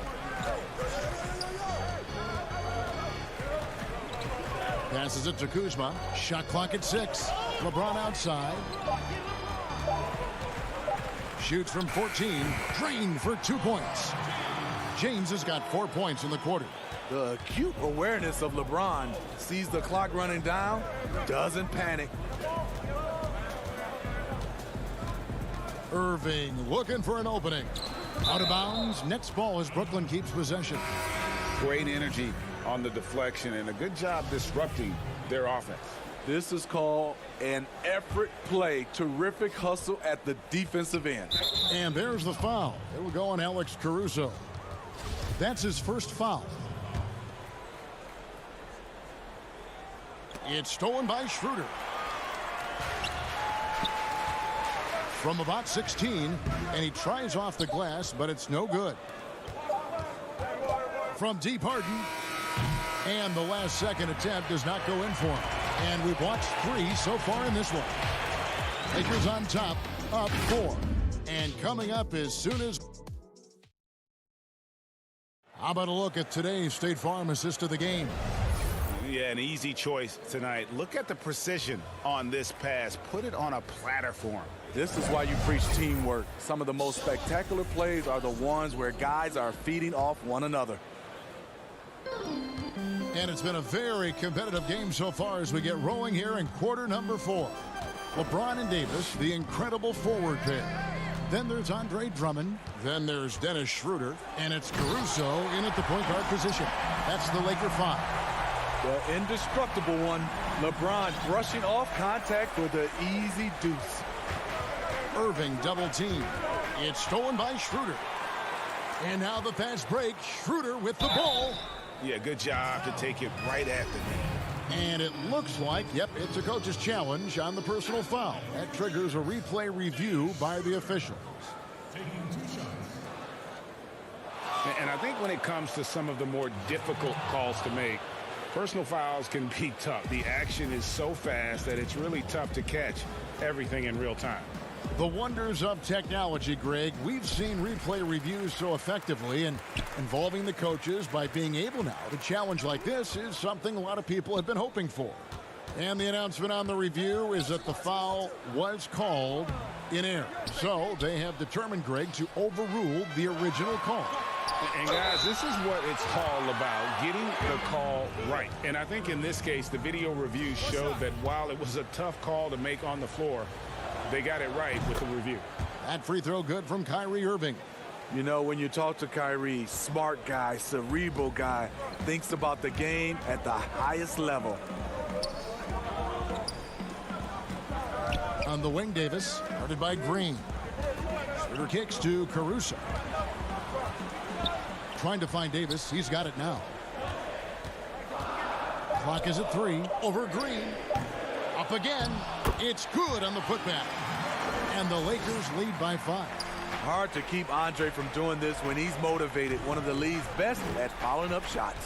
Passes it to Kuzma. Shot clock at 6. LeBron outside. Shoots from 14. Drained for 2 points. James has got 4 points in the quarter. The acute awareness of LeBron. Sees the clock running down. Doesn't panic. Irving looking for an opening. Out of bounds. Next ball as Brooklyn keeps possession. Great energy on the deflection and a good job disrupting their offense. This is called an effort play. Terrific hustle at the defensive end. And there's the foul. It will go on Alex Caruso. That's his first foul. It's stolen by Schroeder. From about 16, and he tries off the glass, but it's no good. From deep, Harden, and the last second attempt does not go in for him. And we've watched 3 so far in this one. Lakers on top, up 4. And coming up as soon as... How about a look at today's State Farm assist of the game? Yeah, an easy choice tonight. Look at the precision on this pass. Put it on a platter for him. This is why you preach teamwork. Some of the most spectacular plays are the ones where guys are feeding off one another. And it's been a very competitive game so far as we get rolling here in quarter number 4. LeBron and Davis, the incredible forward pair. Then there's Andre Drummond. Then there's Dennis Schroeder. And it's Caruso in at the point guard position. That's the Laker 5. The indestructible one. LeBron brushing off contact for the easy deuce. Irving double team. It's stolen by Schroeder. And now the fast break. Schroeder with the ball. Yeah, good job to take it right at the knee. And it looks like, yep, it's a coach's challenge on the personal foul. That triggers a replay review by the official. And I think when it comes to some of the more difficult calls to make, personal fouls can be tough. The action is so fast that it's really tough to catch everything in real time. The wonders of technology, Greg. We've seen replay reviews so effectively, and involving the coaches by being able now to challenge like this is something a lot of people have been hoping for. And the announcement on the review is that the foul was called in error. So they have determined, Greg, to overrule the original call. And guys, this is what it's all about, getting the call right. And I think in this case, the video review showed that while it was a tough call to make on the floor, they got it right with the review. That free throw good from Kyrie Irving. You know, when you talk to Kyrie, smart guy, cerebral guy, thinks about the game at the highest level. On the wing, Davis, guarded by Green. Schroeder kicks to Caruso. Trying to find Davis. He's got it now. Clock is at 3. Over Green. Up again. It's good on the putback. And the Lakers lead by 5. Hard to keep Andre from doing this when he's motivated. One of the league's best at following up shots.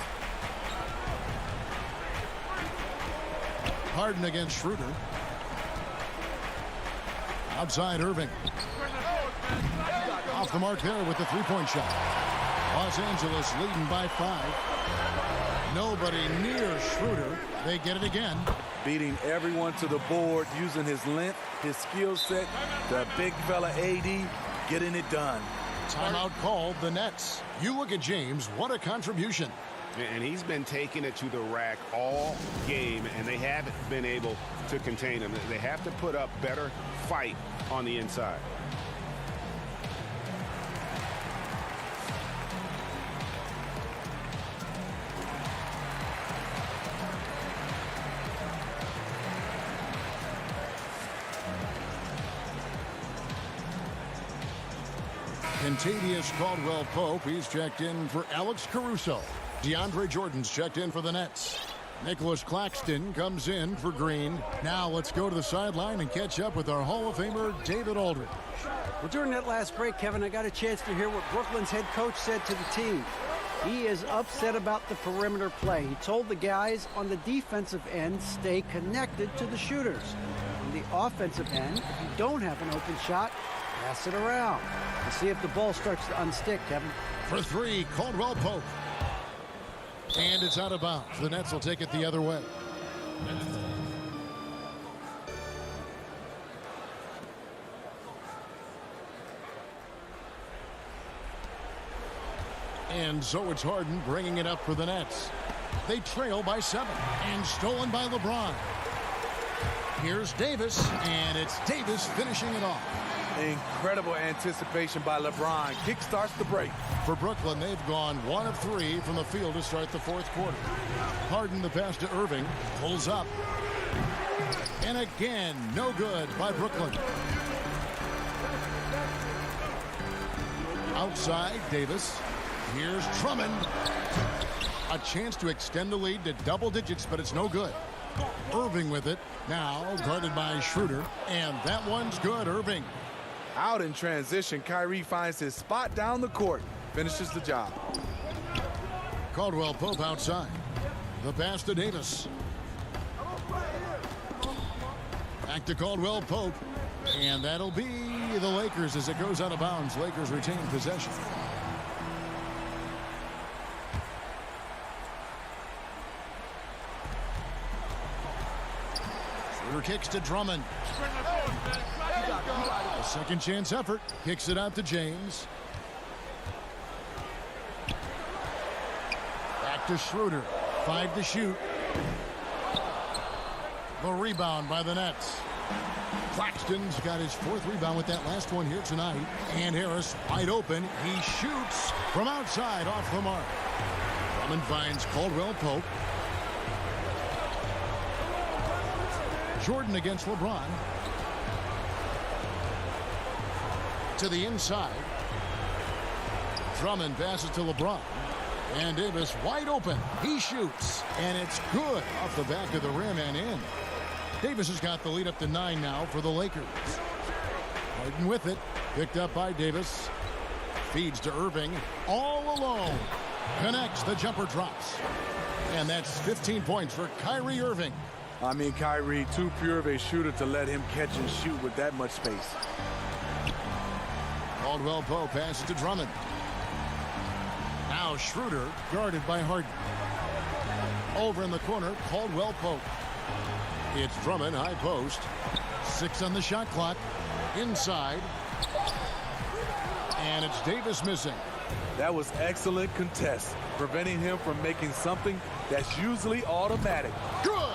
Harden against Schroeder. Outside Irving. Off the mark there with the three-point shot. Los Angeles leading by 5. Nobody near Schroeder. They get it again. Beating everyone to the board, using his length, his skill set. The big fella AD getting it done. Timeout called the Nets. You look at James, what a contribution. And he's been taking it to the rack all game, and they haven't been able to contain him. They have to put up better fight on the inside. Contavious Caldwell-Pope, he's checked in for Alex Caruso. DeAndre Jordan's checked in for the Nets. Nicholas Claxton comes in for Green. Now let's go to the sideline and catch up with our Hall of Famer, David Aldridge. Well, during that last break, Kevin, I got a chance to hear what Brooklyn's head coach said to the team. He is upset about the perimeter play. He told the guys on the defensive end, stay connected to the shooters. On the offensive end, if you don't have an open shot, pass it around. And see if the ball starts to unstick, Kevin. For three, Caldwell-Pope. And it's out of bounds. The Nets will take it the other way. And so it's Harden bringing it up for the Nets. They trail by 7 and stolen by LeBron. Here's Davis, and it's Davis finishing it off. Incredible anticipation by LeBron. Kickstarts the break. For Brooklyn, they've gone 1 of 3 from the field to start the fourth quarter. Harden the pass to Irving. Pulls up. And again, no good by Brooklyn. Outside, Davis. Here's Drummond. A chance to extend the lead to double digits, but it's no good. Irving with it. Now guarded by Schroeder. And that one's good, Irving. Out in transition, Kyrie finds his spot down the court. Finishes the job. Caldwell-Pope outside. The pass to Davis. Back to Caldwell-Pope. And that'll be the Lakers as it goes out of bounds. Lakers retain possession. Schroeder kicks to Drummond. A second chance effort. Kicks it out to James. Back to Schroeder. 5 to shoot. The rebound by the Nets. Claxton's got his 4th rebound with that last one here tonight. And Harris wide open. He shoots from outside off the mark. Drummond finds Caldwell-Pope. Jordan against LeBron. To the inside. Drummond passes to LeBron. And Davis wide open. He shoots. And it's good off the back of the rim and in. Davis has got the lead up to 9 now for the Lakers. Harden with it. Picked up by Davis. Feeds to Irving. All alone. Connects. The jumper drops. And that's 15 points for Kyrie Irving. I mean, Kyrie, too pure of a shooter to let him catch and shoot with that much space. Caldwell-Pope passes to Drummond. Now Schroeder guarded by Harden. Over in the corner, Caldwell-Pope. It's Drummond, high post. 6 on the shot clock. Inside. And it's Davis missing. That was excellent contest, preventing him from making something that's usually automatic. Good!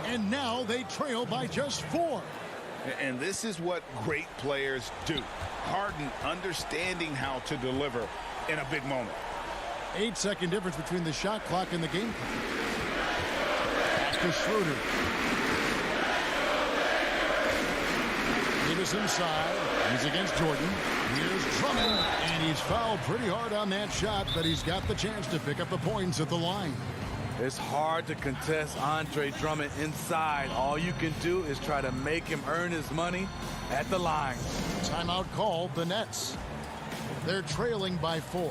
And now they trail by just 4. And this is what great players do. Harden understanding how to deliver in a big moment. 8-second difference between the shot clock and the game clock. Back to Schroeder. Davis inside. He's against Jordan. Here's Drummond. And he's fouled pretty hard on that shot, but he's got the chance to pick up the points at the line. It's hard to contest Andre Drummond inside. All you can do is try to make him earn his money at the line. Timeout called, the Nets. They're trailing by 4.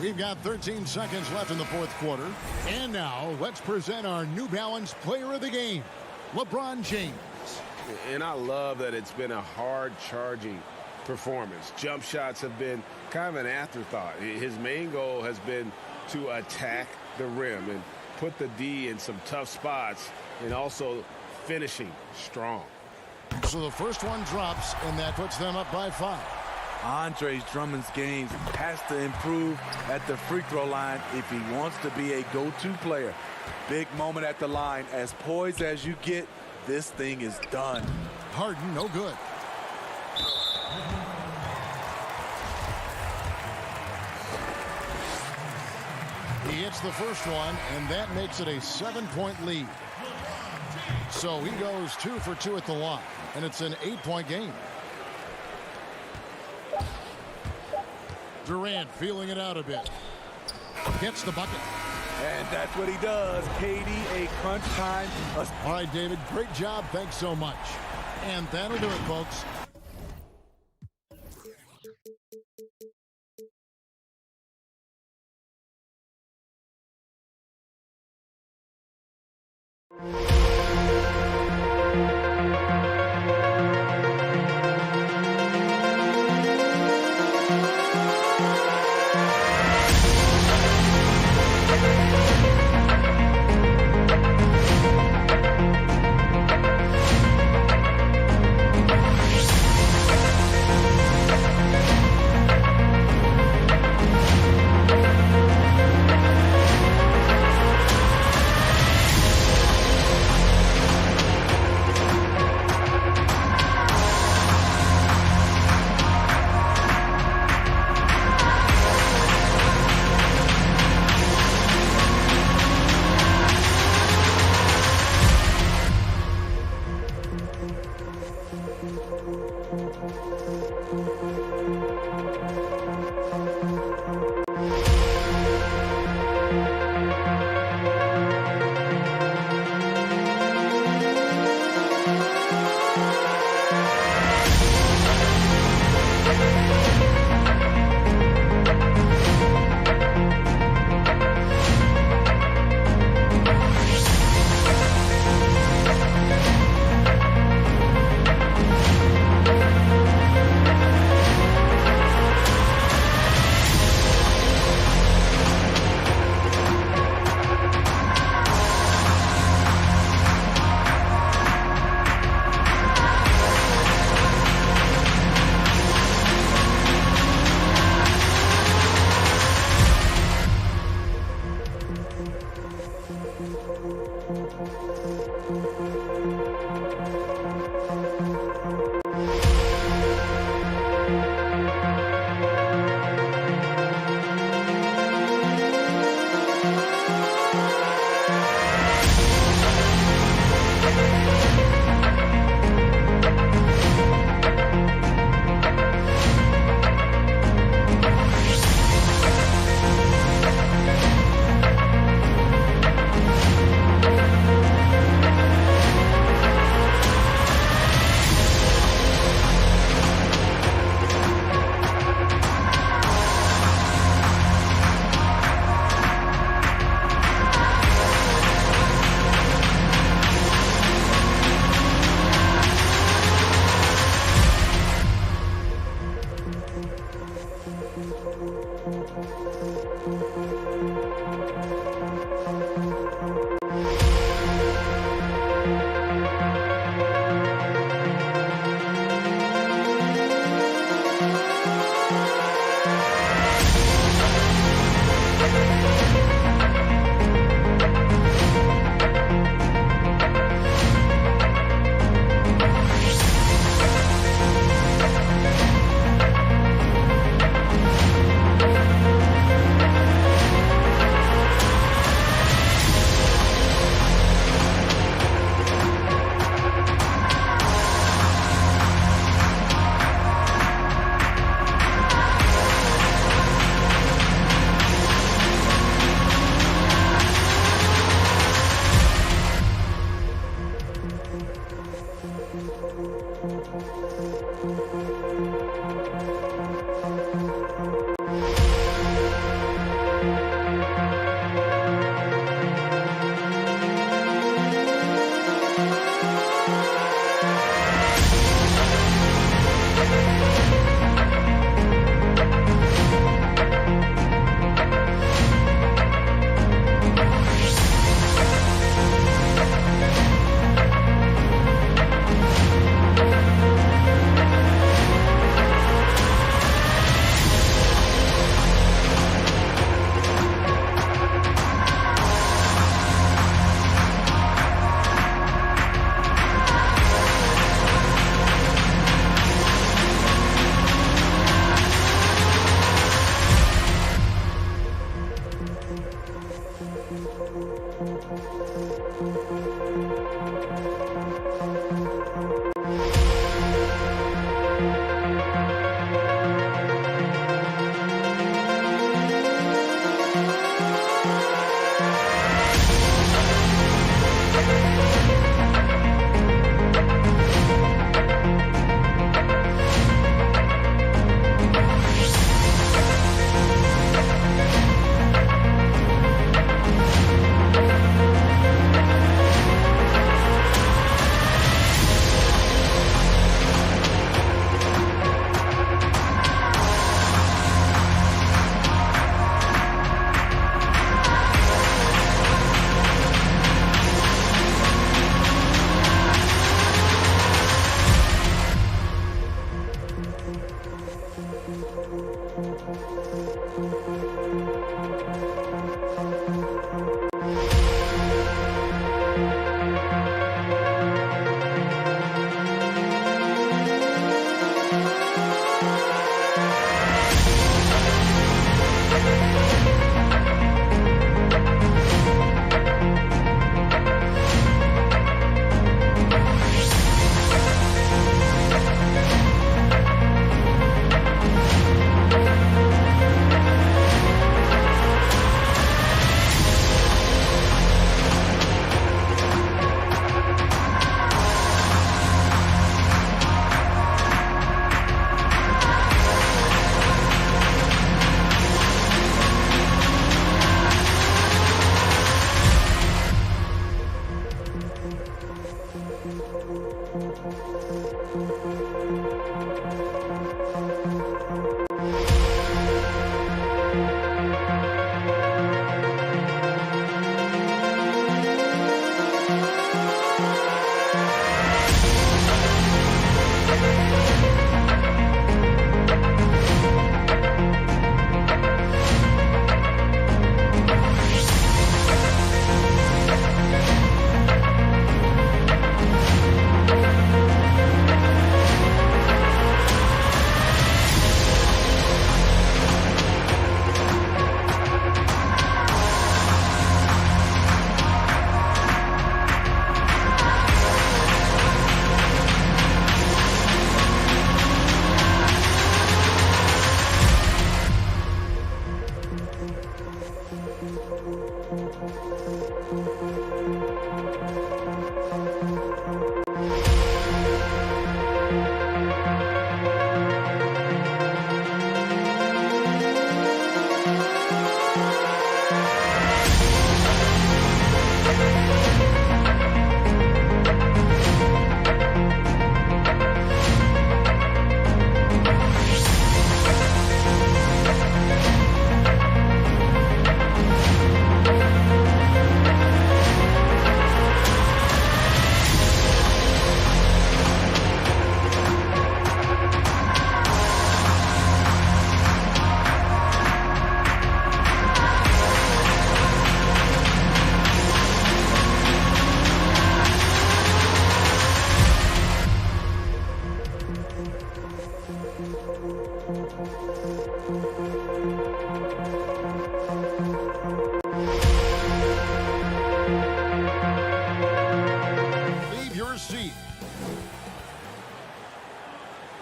We've got 13 seconds left in the fourth quarter. And now, let's present our New Balance player of the game, LeBron James. And I love that it's been a hard-charging performance. Jump shots have been kind of an afterthought. His main goal has been to attack the rim and put the D in some tough spots and also finishing strong. So the first one drops, and that puts them up by 5. Andre Drummond's game has to improve at the free throw line if he wants to be a go-to player. Big moment at the line. As poised as you get, this thing is done. Harden, no good. He hits the first one, and that makes it a 7-point lead. So he goes 2 for 2 at the line, and it's an 8-point game. Durant feeling it out a bit. Gets the bucket. And that's what he does. KD, a crunch time. All right, David, great job. Thanks so much. And that'll do it, folks.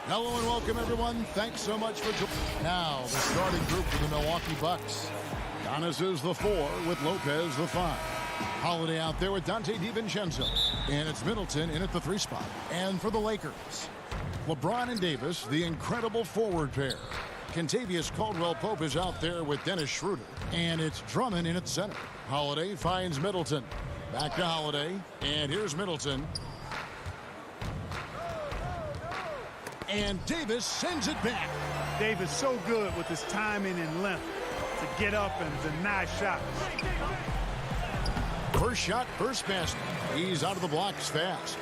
Hello and welcome, everyone. Thanks so much for joining. Now, the starting group for the Milwaukee Bucks. Giannis is the 4 with Lopez the 5. Holiday out there with Dante DiVincenzo. And it's Middleton in at the 3 spot. And for the Lakers, LeBron and Davis, the incredible forward pair. Kentavious Caldwell-Pope is out there with Dennis Schroeder. And it's Drummond in at center. Holiday finds Middleton. Back to Holiday. And here's Middleton. And Davis sends it back. Davis so good with his timing and length to get up and deny shots. First shot, first basket. He's out of the blocks fast.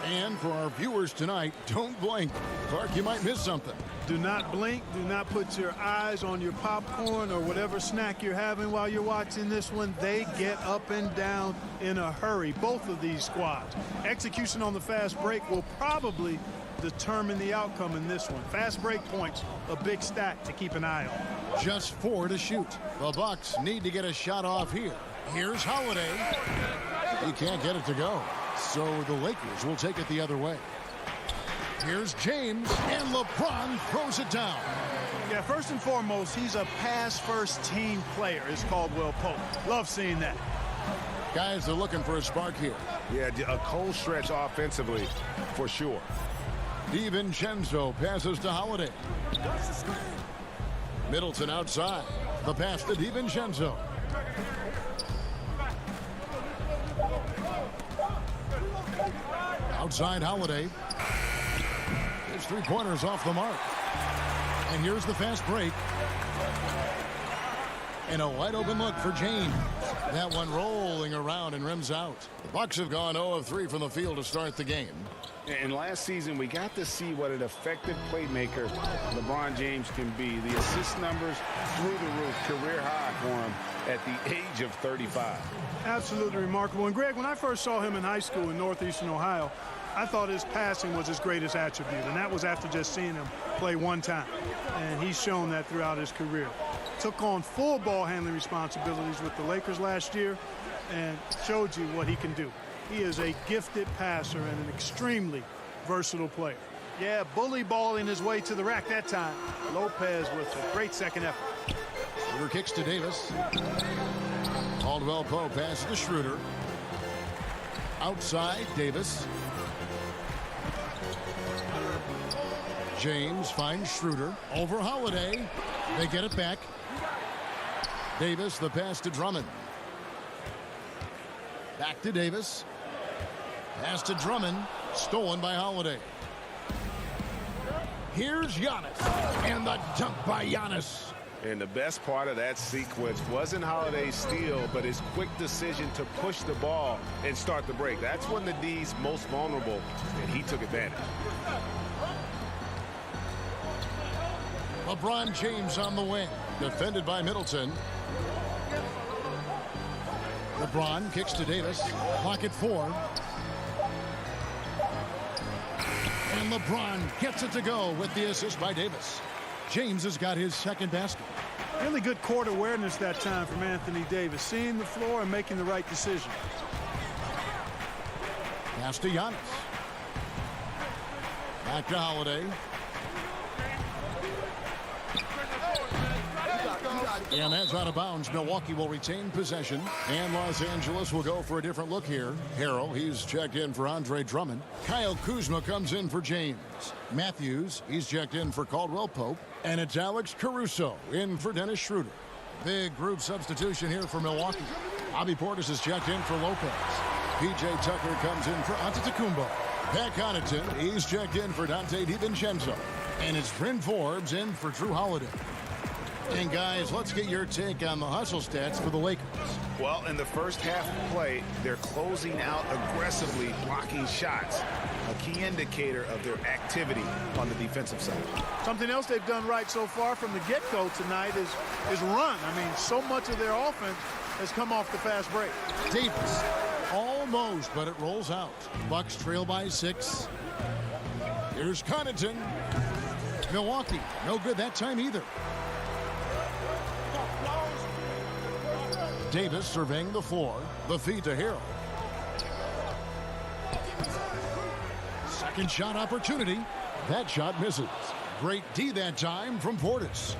And for our viewers tonight, don't blink. Clark, you might miss something. Do not blink. Do not put your eyes on your popcorn or whatever snack you're having while you're watching this one. They get up and down in a hurry, both of these squads. Execution on the fast break will probably determine the outcome in this one. Fast break points, a big stat to keep an eye on. Just 4 to shoot. The Bucks need to get a shot off here. Here's Holiday. He can't get it to go. So the Lakers will take it the other way. Here's James, and LeBron throws it down. Yeah, first and foremost, he's a pass-first team player, is Caldwell-Pope. Love seeing that. Guys, they're looking for a spark here. Yeah, a cold stretch offensively, for sure. DiVincenzo passes to Holiday. Middleton outside. The pass to DiVincenzo. Outside Holiday. His 3-pointers off the mark. And here's the fast break. And a wide open look for James. That one rolling around and rims out. The Bucks have gone 0 of 3 from the field to start the game. And last season, we got to see what an effective playmaker LeBron James can be. The assist numbers through the roof, career high for him at the age of 35. Absolutely remarkable. And Greg, when I first saw him in high school in northeastern Ohio, I thought his passing was his greatest attribute, and that was after just seeing him play one time. And he's shown that throughout his career. Took on full ball handling responsibilities with the Lakers last year and showed you what he can do. He is a gifted passer and an extremely versatile player. Yeah, bully balling his way to the rack that time. Lopez with a great second effort. Schroeder kicks to Davis. Caldwell Pope passes to Schroeder. Outside, Davis. James finds Schroeder. Over Holiday. They get it back. Davis, the pass to Drummond. Back to Davis. Pass to Drummond. Stolen by Holiday. Here's Giannis. And the dunk by Giannis. And the best part of that sequence wasn't Holiday's steal, but his quick decision to push the ball and start the break. That's when the D's most vulnerable, and he took advantage. LeBron James on the wing. Defended by Middleton. LeBron kicks to Davis. Clock at 4. And LeBron gets it to go with the assist by Davis. James has got his second basket. Really good court awareness that time from Anthony Davis. Seeing the floor and making the right decision. Pass to Giannis. Back to Holiday. And that's out of bounds. Milwaukee will retain possession. And Los Angeles will go for a different look here. Harrell, he's checked in for Andre Drummond. Kyle Kuzma comes in for James. Matthews, he's checked in for Caldwell Pope. And it's Alex Caruso in for Dennis Schroeder. Big group substitution here for Milwaukee. Bobby Portis is checked in for Lopez. P.J. Tucker comes in for Antetokounmpo. Pat Connaughton, he's checked in for Dante DiVincenzo. And it's Bryn Forbes in for Drew Holiday. And guys, let's get your take on the hustle stats for the Lakers. Well, in the first half of play, they're closing out aggressively, blocking shots. A key indicator of their activity on the defensive side. Something else they've done right so far from the get-go tonight is run. I mean, so much of their offense has come off the fast break. Davis, almost, but it rolls out. Bucks trail by 6. Here's Connaughton. Milwaukee, no good that time either. Davis surveying the floor. The feed to Harrell. Second shot opportunity. That shot misses. Great D that time from Portis.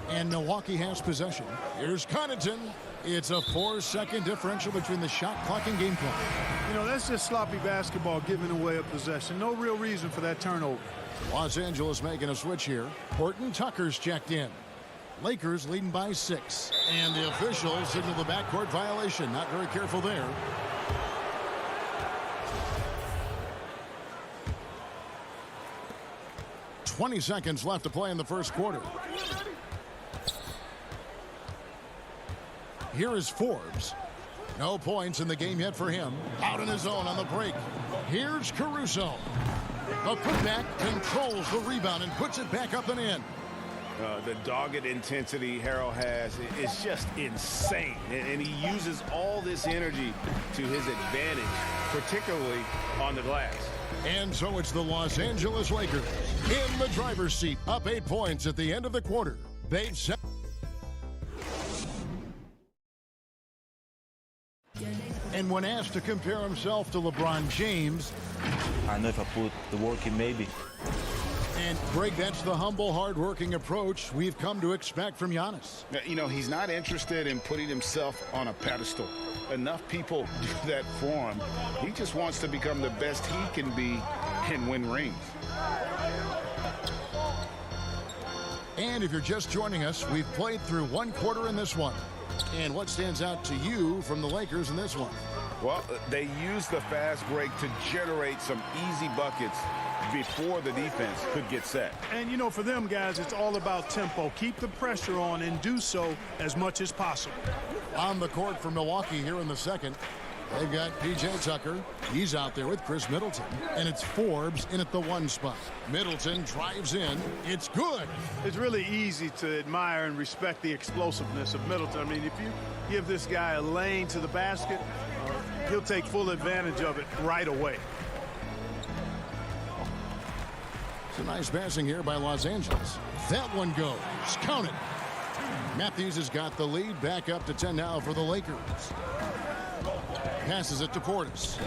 And Milwaukee has possession. Here's Connaughton. It's a 4-second differential between the shot clock and game clock. You know, that's just sloppy basketball giving away a possession. No real reason for that turnover. Los Angeles making a switch here. Horton Tucker's checked in. Lakers leading by 6. And the officials signal the backcourt violation. Not very careful there. .20 seconds left to play in the first quarter. Here is Forbes. No points in the game yet for him. Out in his own on the break. Here's Caruso. The putback controls the rebound and puts it back up and in. The dogged intensity Harrell has is just insane. And he uses all this energy to his advantage, particularly on the glass. And so it's the Los Angeles Lakers in the driver's seat, up 8 points at the end of the quarter. They've set. And when asked to compare himself to LeBron James, I know if I put the work in, maybe. And Greg, that's the humble, hard-working approach we've come to expect from Giannis. You know, he's not interested in putting himself on a pedestal. Enough people do that for him. He just wants to become the best he can be and win rings. And if you're just joining us, we've played through one quarter in this one. And what stands out to you from the Lakers in this one? Well, they used the fast break to generate some easy buckets. before the defense could get set. And, you know, for them guys, it's all about tempo. Keep the pressure on and do so as much as possible. On the court for Milwaukee here in the second, they've got P.J. Tucker. He's out there with Chris Middleton. And it's Forbes in at the 1 spot. Middleton drives in. It's good. It's really easy to admire and respect the explosiveness of Middleton. I mean, if you give this guy a lane to the basket, he'll take full advantage of it right away. It's a nice passing here by Los Angeles. That one goes. Count it. Matthews has got the lead. Back up to 10 now for the Lakers. Passes it to Portis.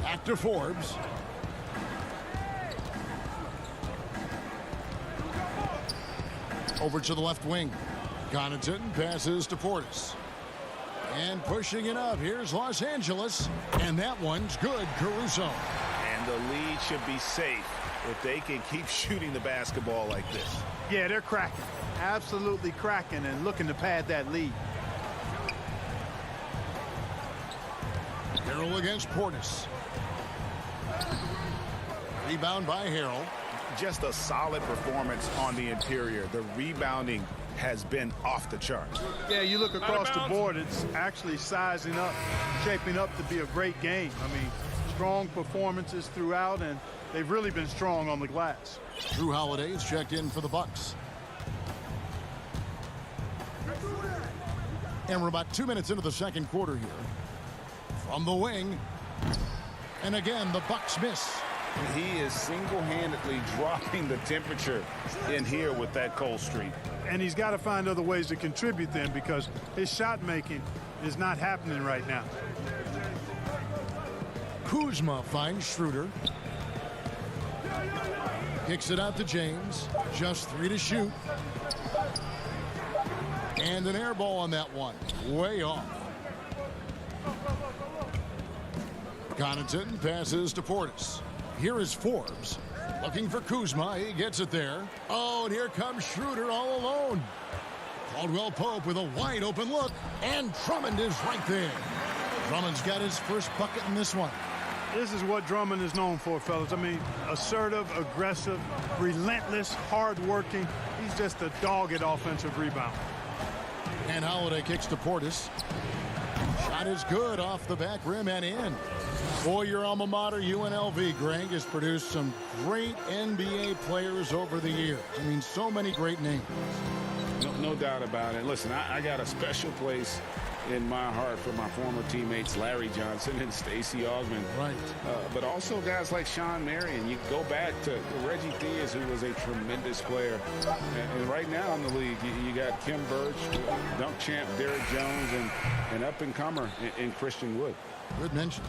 Back to Forbes. Over to the left wing. Connaughton passes to Portis. And pushing it up. Here's Los Angeles. And that one's good. Caruso. And the lead should be safe if they can keep shooting the basketball like this. Yeah, they're cracking. Absolutely cracking and looking to pad that lead. Harrell against Portis. Rebound by Harrell. Just a solid performance on the interior. The rebounding has been off the charts. Yeah, you look across the board, it's actually sizing up, shaping up to be a great game. I mean, strong performances throughout, and they've really been strong on the glass. Drew Holiday is checked in for the Bucks. And we're about 2 minutes into the second quarter here. From the wing. And again, the Bucks miss. He is single-handedly dropping the temperature in here with that cold streak. And he's got to find other ways to contribute then, because his shot making is not happening right now. Kuzma finds Schroeder. Kicks it out to James. Just 3 to shoot. And an air ball on that one. Way off. Connaughton passes to Portis. Here is Forbes. Looking for Kuzma. He gets it there. Oh, and here comes Schroeder all alone. Caldwell Pope with a wide open look. And Drummond is right there. Drummond's got his first bucket in this one. This is what Drummond is known for, fellas. I mean, assertive, aggressive, relentless, hard-working. He's just a dogged offensive rebounder. And Holiday kicks to Portis. Shot is good off the back rim and in. Boy, your alma mater, UNLV, Greg, has produced some great NBA players over the years. I mean, so many great names. No doubt about it. Listen, I got a special place in my heart for my former teammates Larry Johnson and Stacey Augmon. Right. But also guys like Sean Marion. You go back to Reggie Theus, who was a tremendous player. And right now in the league, you got Kim Birch, dunk champ Derrick Jones, and up-and-comer in Christian Wood. Good mentions.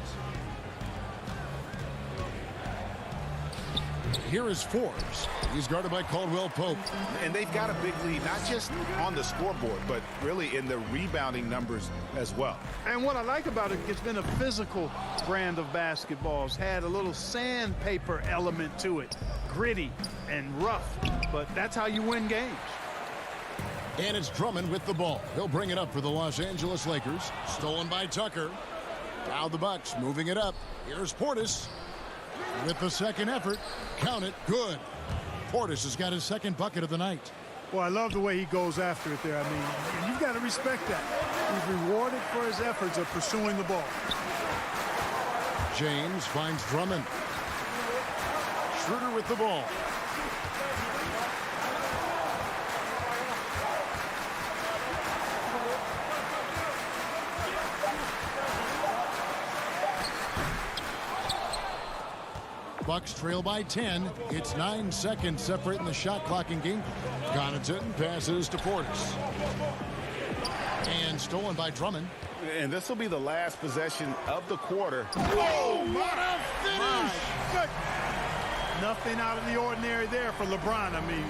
Here is Forbes. He's guarded by Caldwell Pope. And they've got a big lead, not just on the scoreboard, but really in the rebounding numbers as well. And what I like about it, it's been a physical brand of basketball. It's had a little sandpaper element to it. Gritty and rough, but that's how you win games. And it's Drummond with the ball. He'll bring it up for the Los Angeles Lakers. Stolen by Tucker. Now the Bucks moving it up. Here's Portis. With the second effort, count it, good. Portis has got his second bucket of the night. Well, I love the way he goes after it there. I mean, you've got to respect that. He's rewarded for his efforts of pursuing the ball. James finds Drummond. Schroeder with the ball. Bucks trail by 10. It's 9 seconds separating the shot clock in game. Connaughton passes to Portis. And stolen by Drummond. And this will be the last possession of the quarter. Oh, what a finish! Good. Nothing out of the ordinary there for LeBron. I mean,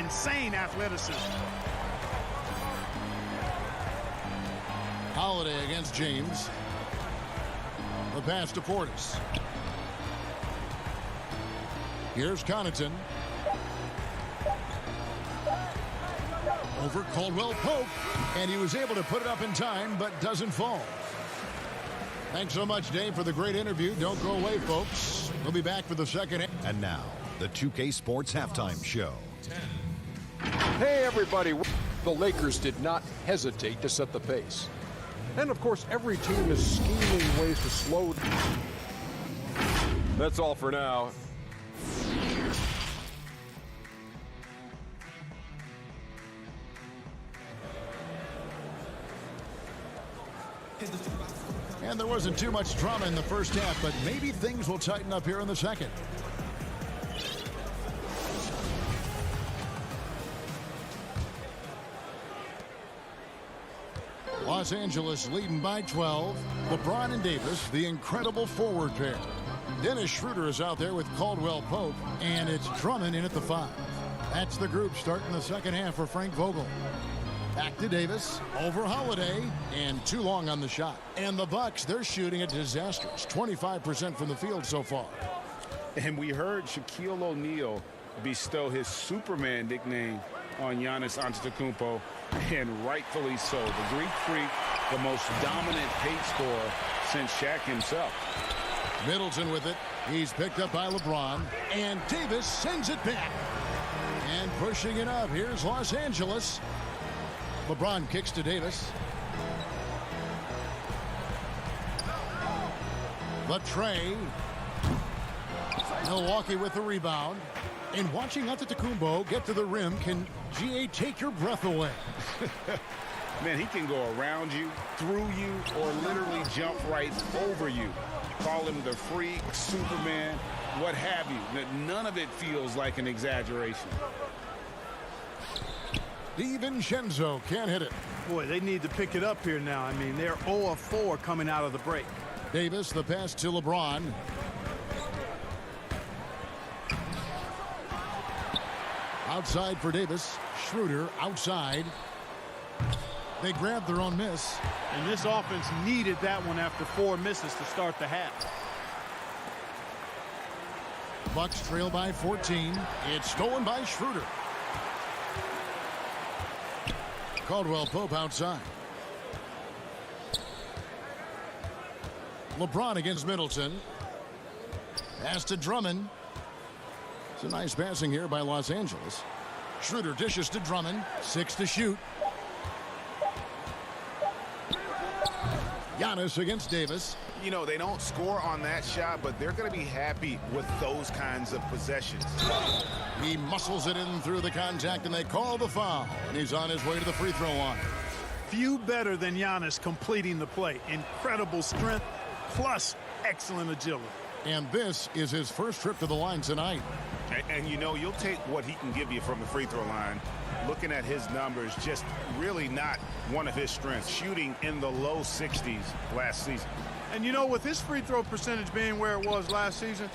insane athleticism. Holiday against James. The pass to Portis. Here's Connaughton. Over Caldwell Pope. And he was able to put it up in time, but doesn't fall. Thanks so much, Dave, for the great interview. Don't go away, folks. We'll be back for the second. And now, the 2K Sports Halftime Show. Hey, everybody. The Lakers did not hesitate to set the pace. And, of course, every team is scheming ways to slow. That's all for now. And there wasn't too much drama in the first half, but maybe things will tighten up here in the second. Los Angeles leading by 12. LeBron and Davis, the incredible forward pair. Dennis Schroeder is out there with Caldwell Pope, and it's Drummond in at the 5. That's the group starting the second half for Frank Vogel. Back to Davis, over Holiday, and too long on the shot. And the Bucks, they're shooting a disastrous 25% from the field so far. And we heard Shaquille O'Neal bestow his Superman nickname on Giannis Antetokounmpo, and rightfully so. The Greek Freak, the most dominant paint scorer since Shaq himself. Middleton with it. He's picked up by LeBron, and Davis sends it back. And pushing it up, here's Los Angeles. LeBron kicks to Davis. The tray. Milwaukee with the rebound. And watching Antetokounmpo get to the rim can, GA, take your breath away. Man, he can go around you, through you, or literally jump right over you. Call him the Freak, Superman, what have you. None of it feels like an exaggeration. DiVincenzo can't hit it. Boy, they need to pick it up here now. I mean, they're 0 of 4 coming out of the break. Davis, the pass to LeBron. Outside for Davis. Schroeder outside. They grabbed their own miss. And this offense needed that one after 4 misses to start the half. Bucks trail by 14. It's stolen by Schroeder. Caldwell Pope outside. LeBron against Middleton. Pass to Drummond. It's a nice passing here by Los Angeles. Schroeder dishes to Drummond. 6 to shoot. Giannis against Davis. You know, they don't score on that shot, but they're going to be happy with those kinds of possessions. He muscles it in through the contact, and they call the foul. And he's on his way to the free throw line. Few better than Giannis completing the play. Incredible strength, plus excellent agility. And this is his first trip to the line tonight. And you know, you'll take what he can give you from the free throw line. Looking at his numbers, just really not one of his strengths. Shooting in the low 60s last season. And you know, with his free throw percentage being where it was last season,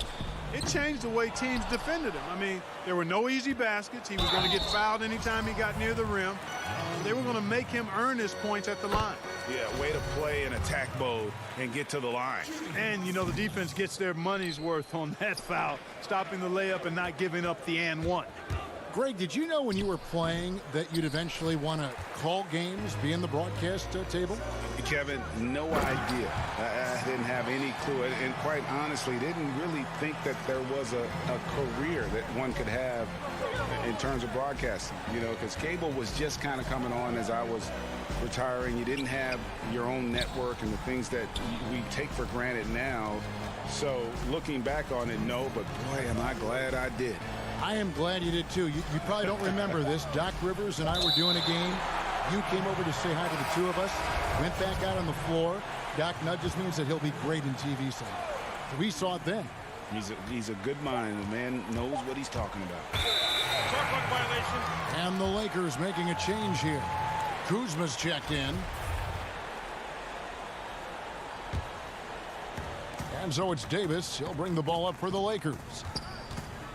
it changed the way teams defended him. I mean, there were no easy baskets. He was going to get fouled anytime he got near the rim. They were going to make him earn his points at the line. Yeah, way to play in attack mode and get to the line. And, you know, the defense gets their money's worth on that foul, stopping the layup and not giving up the and one. Greg, did you know when you were playing that you'd eventually want to call games, be in the broadcast table? Kevin, no idea. I didn't have any clue. And quite honestly, didn't really think that there was a career that one could have in terms of broadcasting. You know, because cable was just kind of coming on as I was retiring. You didn't have your own network and the things that we take for granted now. So looking back on it, no, but boy, am I glad I did. I am glad you did too. You probably don't remember this. Doc Rivers and I were doing a game. You came over to say hi to the two of us. Went back out on the floor. Doc nudges me and said he'll be great in TV someday. So we saw it then. He's a good mind. The man knows what he's talking about. Shot clock violation. And the Lakers making a change here. Kuzma's checked in. And so it's Davis. He'll bring the ball up for the Lakers.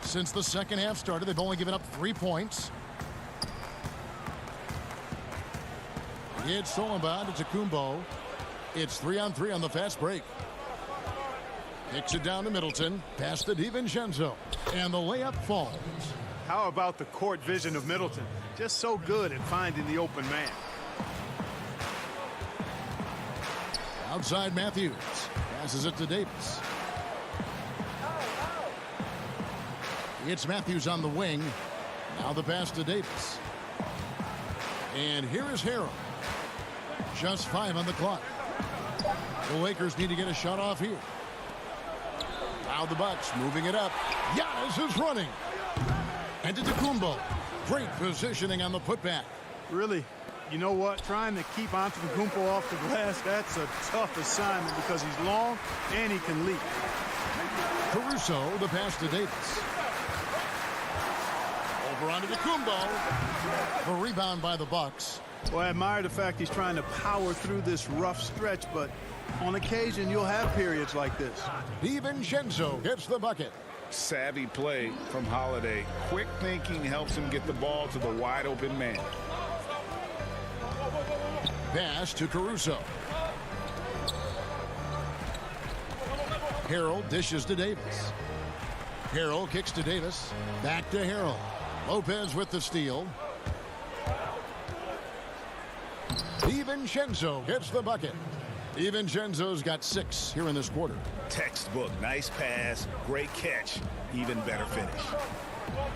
Since the second half started, they've only given up 3 points. It's stolen by Antetokounmpo. It's 3-on-3 on the fast break. Kicks it down to Middleton. Pass to DiVincenzo. And the layup falls. How about the court vision of Middleton? Just so good at finding the open man. Outside Matthews. Passes it to Davis. It's Matthews on the wing. Now the pass to Davis. And here is Harrell. Just 5 on the clock. The Lakers need to get a shot off here. Now the Bucks moving it up. Giannis is running. And to Antetokounmpo. Great positioning on the putback. Really, you know what? Trying to keep Antetokounmpo off the glass, that's a tough assignment because he's long and he can leap. Caruso, the pass to Davis. Over onto Antetokounmpo. The rebound by the Bucks. Well, I admire the fact he's trying to power through this rough stretch, but on occasion you'll have periods like this. DiVincenzo gets the bucket. Savvy play from Holiday. Quick thinking helps him get the ball to the wide open man. Pass to Caruso. Harrell dishes to Davis. Harrell kicks to Davis. Back to Harrell. Lopez with the steal. DiVincenzo gets the bucket. DiVincenzo's got 6 here in this quarter. Textbook. Nice pass. Great catch. Even better finish.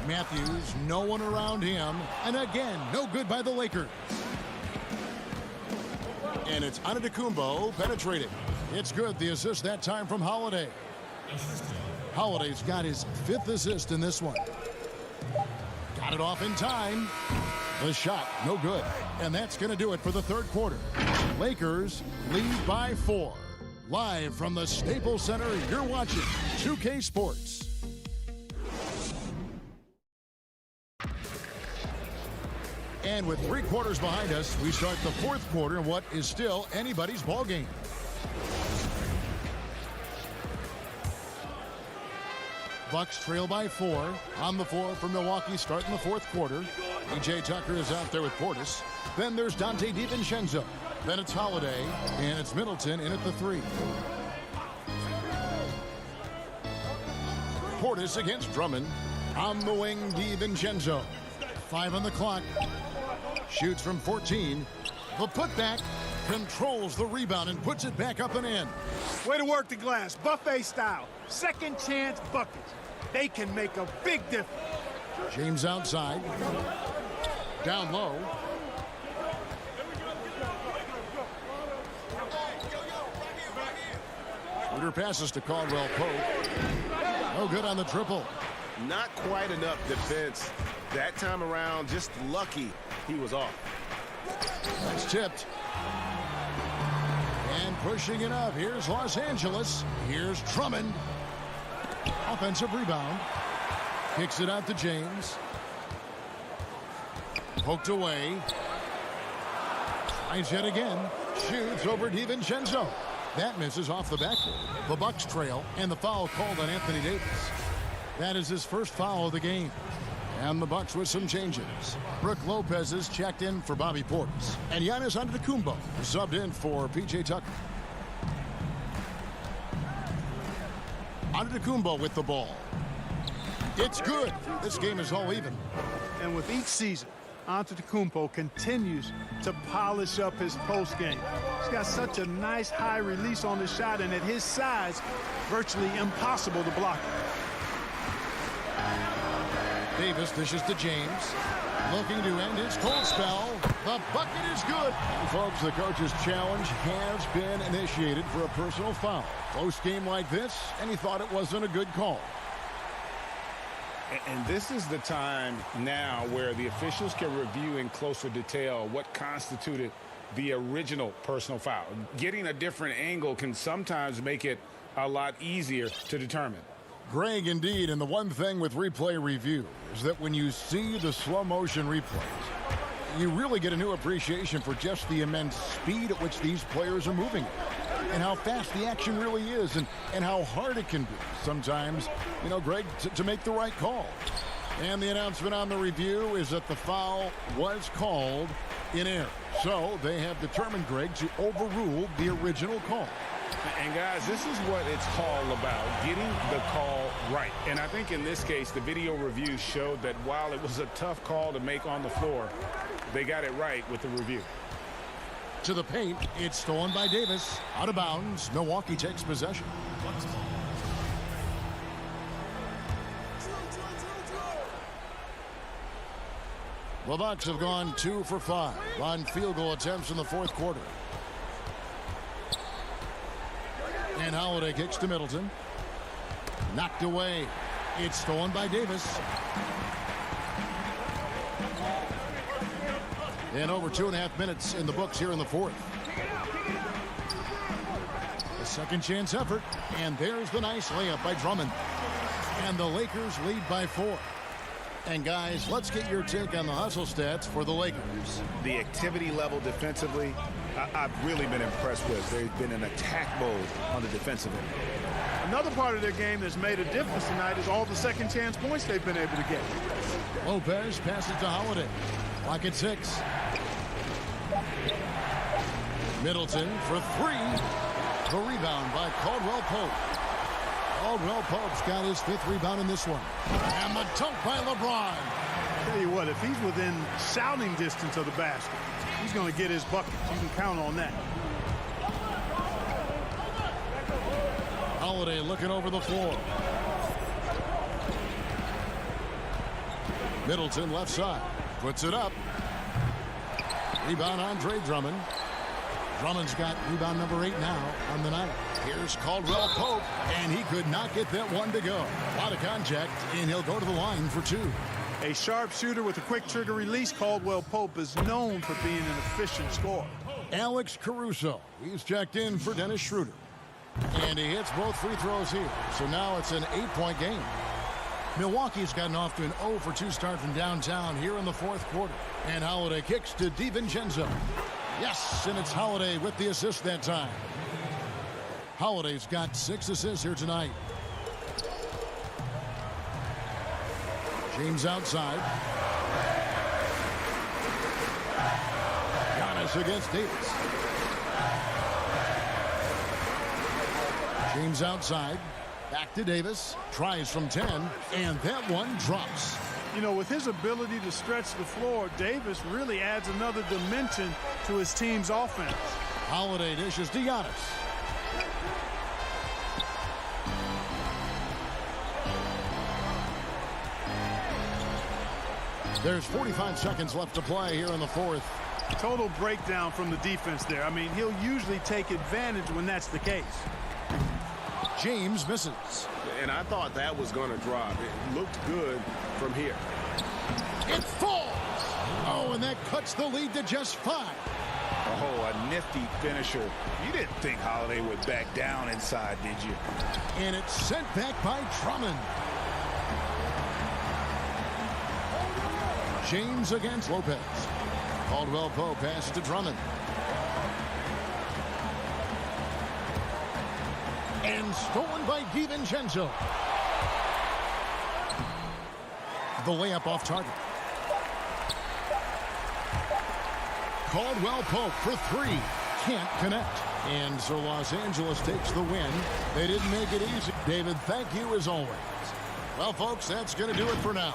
Matthews, no one around him. And again, no good by the Lakers. And it's Antetokounmpo penetrating. It's good. The assist that time from Holiday. Holiday's got his 5th assist in this one. Got it off in time. The shot, no good. And that's going to do it for the third quarter. Lakers lead by 4. Live from the Staples Center, you're watching 2K Sports. And with 3 quarters behind us, we start the 4th quarter in what is still anybody's ball game. Bucks trail by 4. On the floor for Milwaukee starting the 4th quarter. PJ Tucker is out there with Portis. Then there's Dante DiVincenzo. Then it's Holiday. And it's Middleton in at the 3. Portis against Drummond. On the wing, DiVincenzo. 5 on the clock. Shoots from 14. The putback. Controls the rebound and puts it back up and in. Way to work the glass, buffet style. Second chance buckets. They can make a big difference. James outside. Down low. Shooter passes to Caldwell Pope. No good on the triple. Not quite enough defense. That time around, just lucky he was off. That's tipped. And pushing it up. Here's Los Angeles. Here's Drummond. Offensive rebound. Kicks it out to James. Poked away. Tries yet again. Shoots over DiVincenzo. That misses off the backboard. The Bucks trail, and the foul called on Anthony Davis. That is his first foul of the game. And the Bucks with some changes. Brook Lopez is checked in for Bobby Portis. And Giannis Antetokounmpo subbed in for PJ Tucker. Antetokounmpo with the ball. It's good. This game is all even. And with each season, Antetokounmpo continues to polish up his post game. He's got such a nice high release on the shot, and at his size, virtually impossible to block it. Davis dishes to James. Looking to end his cold spell. The bucket is good. And folks, the coach's challenge has been initiated for a personal foul. Close game like this, and he thought it wasn't a good call. And this is the time now where the officials can review in closer detail what constituted the original personal foul. Getting a different angle can sometimes make it a lot easier to determine. Greg, indeed, and the one thing with replay review is that when you see the slow motion replays, you really get a new appreciation for just the immense speed at which these players are moving and how fast the action really is and how hard it can be sometimes, you know, Greg, to make the right call. And the announcement on the review is that the foul was called in error. So they have determined, Greg, to overrule the original call. And guys, this is what it's all about, getting the call right. And I think in this case, the video review showed that while it was a tough call to make on the floor, they got it right with the review. To the paint. It's stolen by Davis. Out of bounds. Milwaukee takes possession. The Bucks have gone 2 for 5 on field goal attempts in the fourth quarter. And Holiday kicks to Middleton. Knocked away. It's stolen by Davis. And over 2.5 minutes in the books here in the fourth. A second chance effort. And there's the nice layup by Drummond. And the Lakers lead by 4. And guys, let's get your take on the hustle stats for the Lakers. The activity level defensively, I've really been impressed with. They've been in attack mode on the defensive end. Another part of their game that's made a difference tonight is all the second chance points they've been able to get. Lopez passes to Holiday. Clock at 6. Middleton for 3. The rebound by Caldwell Pope. Caldwell Pope's got his 5th rebound in this one. And the dunk by LeBron. Tell you what, if he's within shouting distance of the basket, he's going to get his buckets. You can count on that. Holiday looking over the floor. Middleton left side. Puts it up. Rebound Andre Drummond. Drummond's got rebound number 8 now on the night. Here's Caldwell Pope, and he could not get that one to go. A lot of contact, and he'll go to the line for 2. A sharp shooter with a quick trigger release, Caldwell Pope is known for being an efficient scorer. Alex Caruso, he's checked in for Dennis Schroeder. And he hits both free throws here. So now it's an 8-point game. Milwaukee's gotten off to an 0 for 2 start from downtown here in the fourth quarter. And Holiday kicks to DiVincenzo. Yes, and it's Holiday with the assist that time. Holiday's got 6 assists here tonight. James outside. Giannis against Davis. James outside. Back to Davis. Tries from 10, and that one drops. You know, with his ability to stretch the floor, Davis really adds another dimension to his team's offense. Holiday dishes to Giannis. There's 45 seconds left to play here in the fourth. Total breakdown from the defense there. I mean, he'll usually take advantage when that's the case. James misses. And I thought that was going to drop. It looked good from here. It falls. Oh, and that cuts the lead to just 5. Oh, a nifty finisher. You didn't think Holiday would back down inside, did you? And it's sent back by Drummond. James against Lopez. Caldwell Pope passes to Drummond. And stolen by DiVincenzo. The layup off target. Caldwell Pope for 3. Can't connect. And so Los Angeles takes the win. They didn't make it easy. David, thank you as always. Well, folks, that's going to do it for now.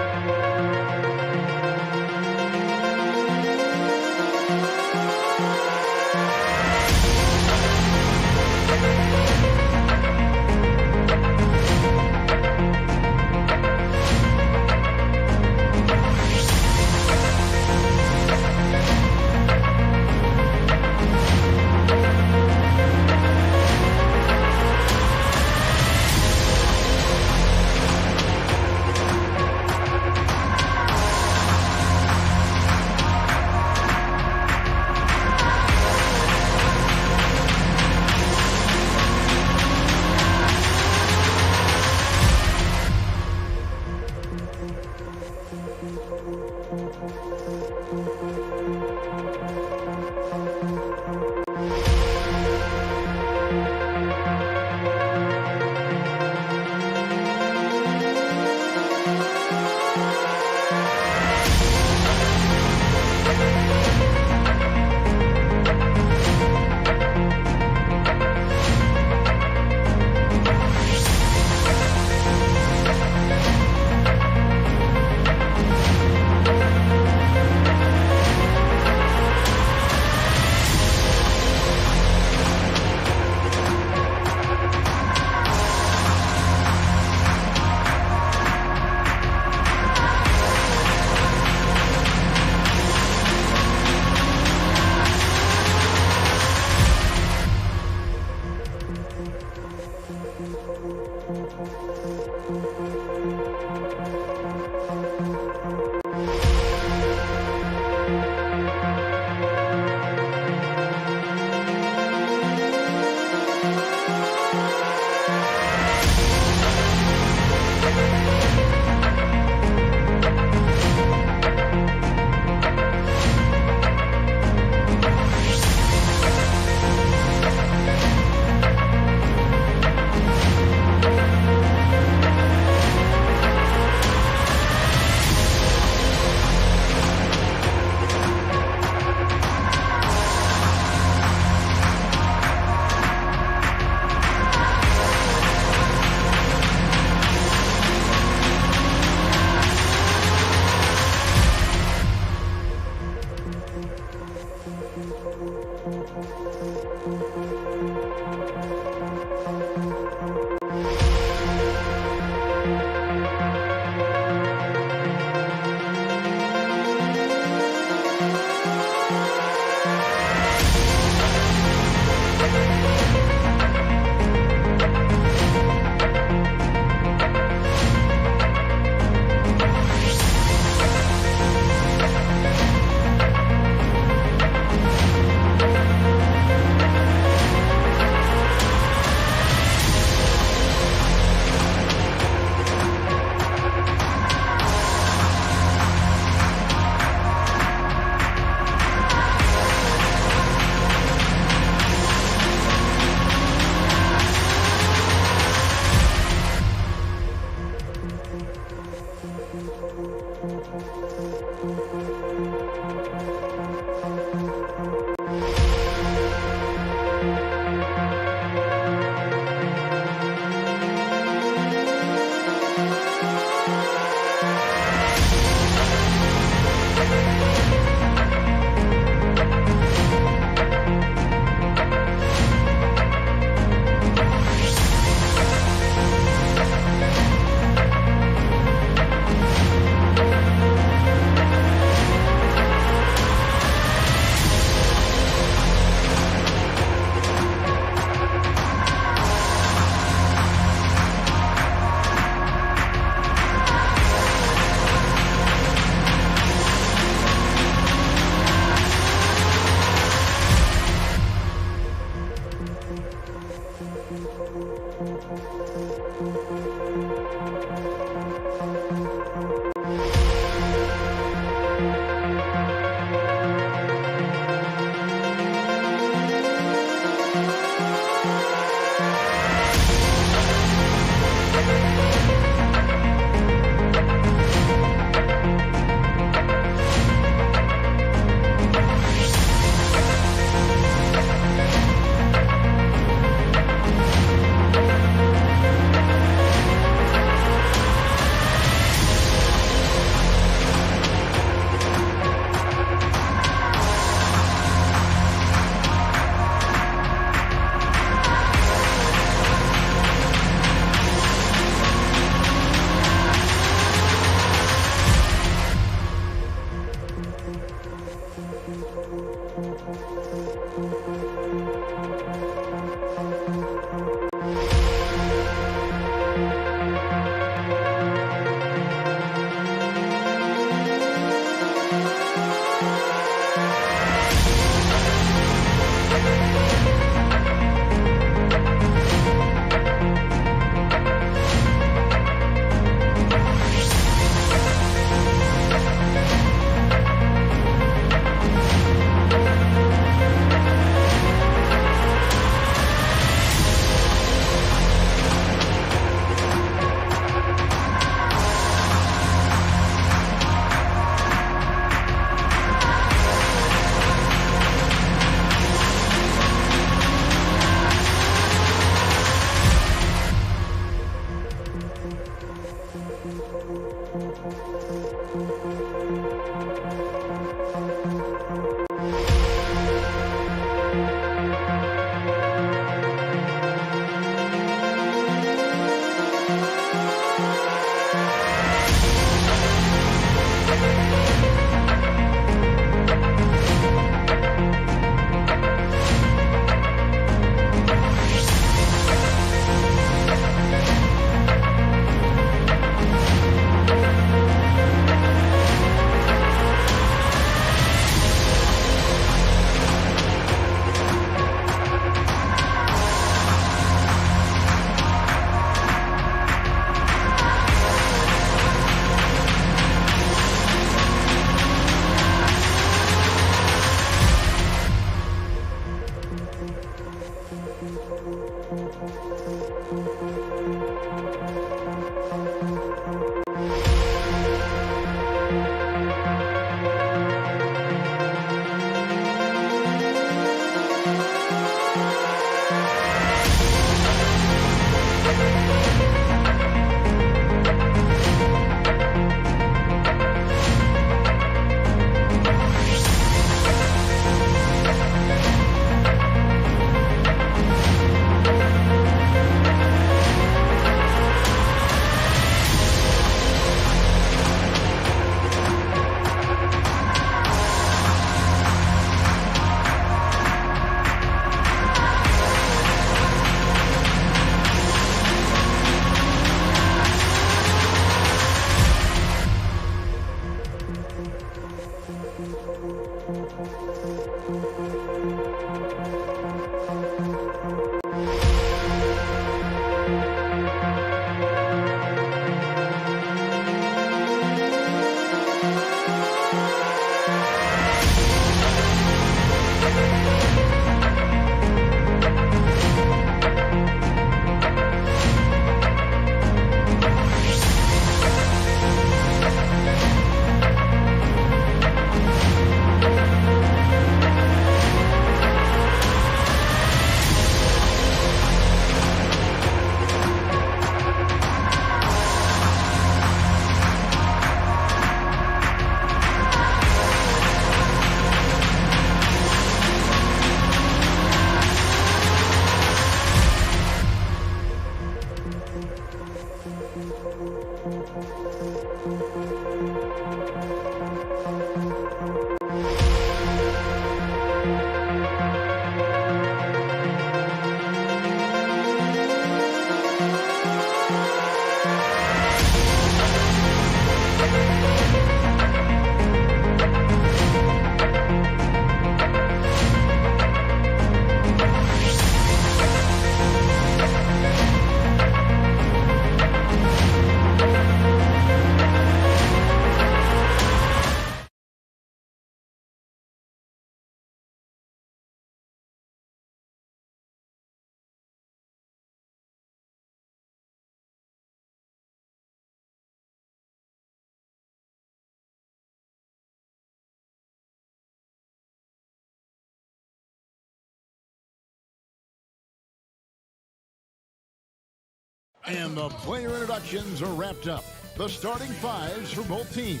And the player introductions are wrapped up. The starting fives for both teams.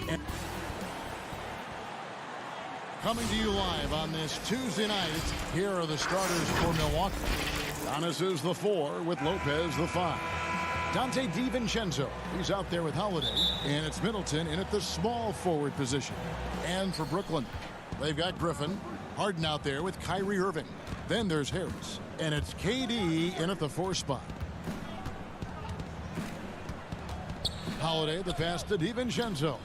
And coming to you live on this Tuesday night, here are the starters for Milwaukee. Giannis is the 4 with Lopez the 5. Dante DiVincenzo, he's out there with Holiday. And it's Middleton in at the small forward position. And for Brooklyn, they've got Griffin. Harden out there with Kyrie Irving. Then there's Harris. And it's KD in at the 4 spot. Holiday, the pass to DiVincenzo.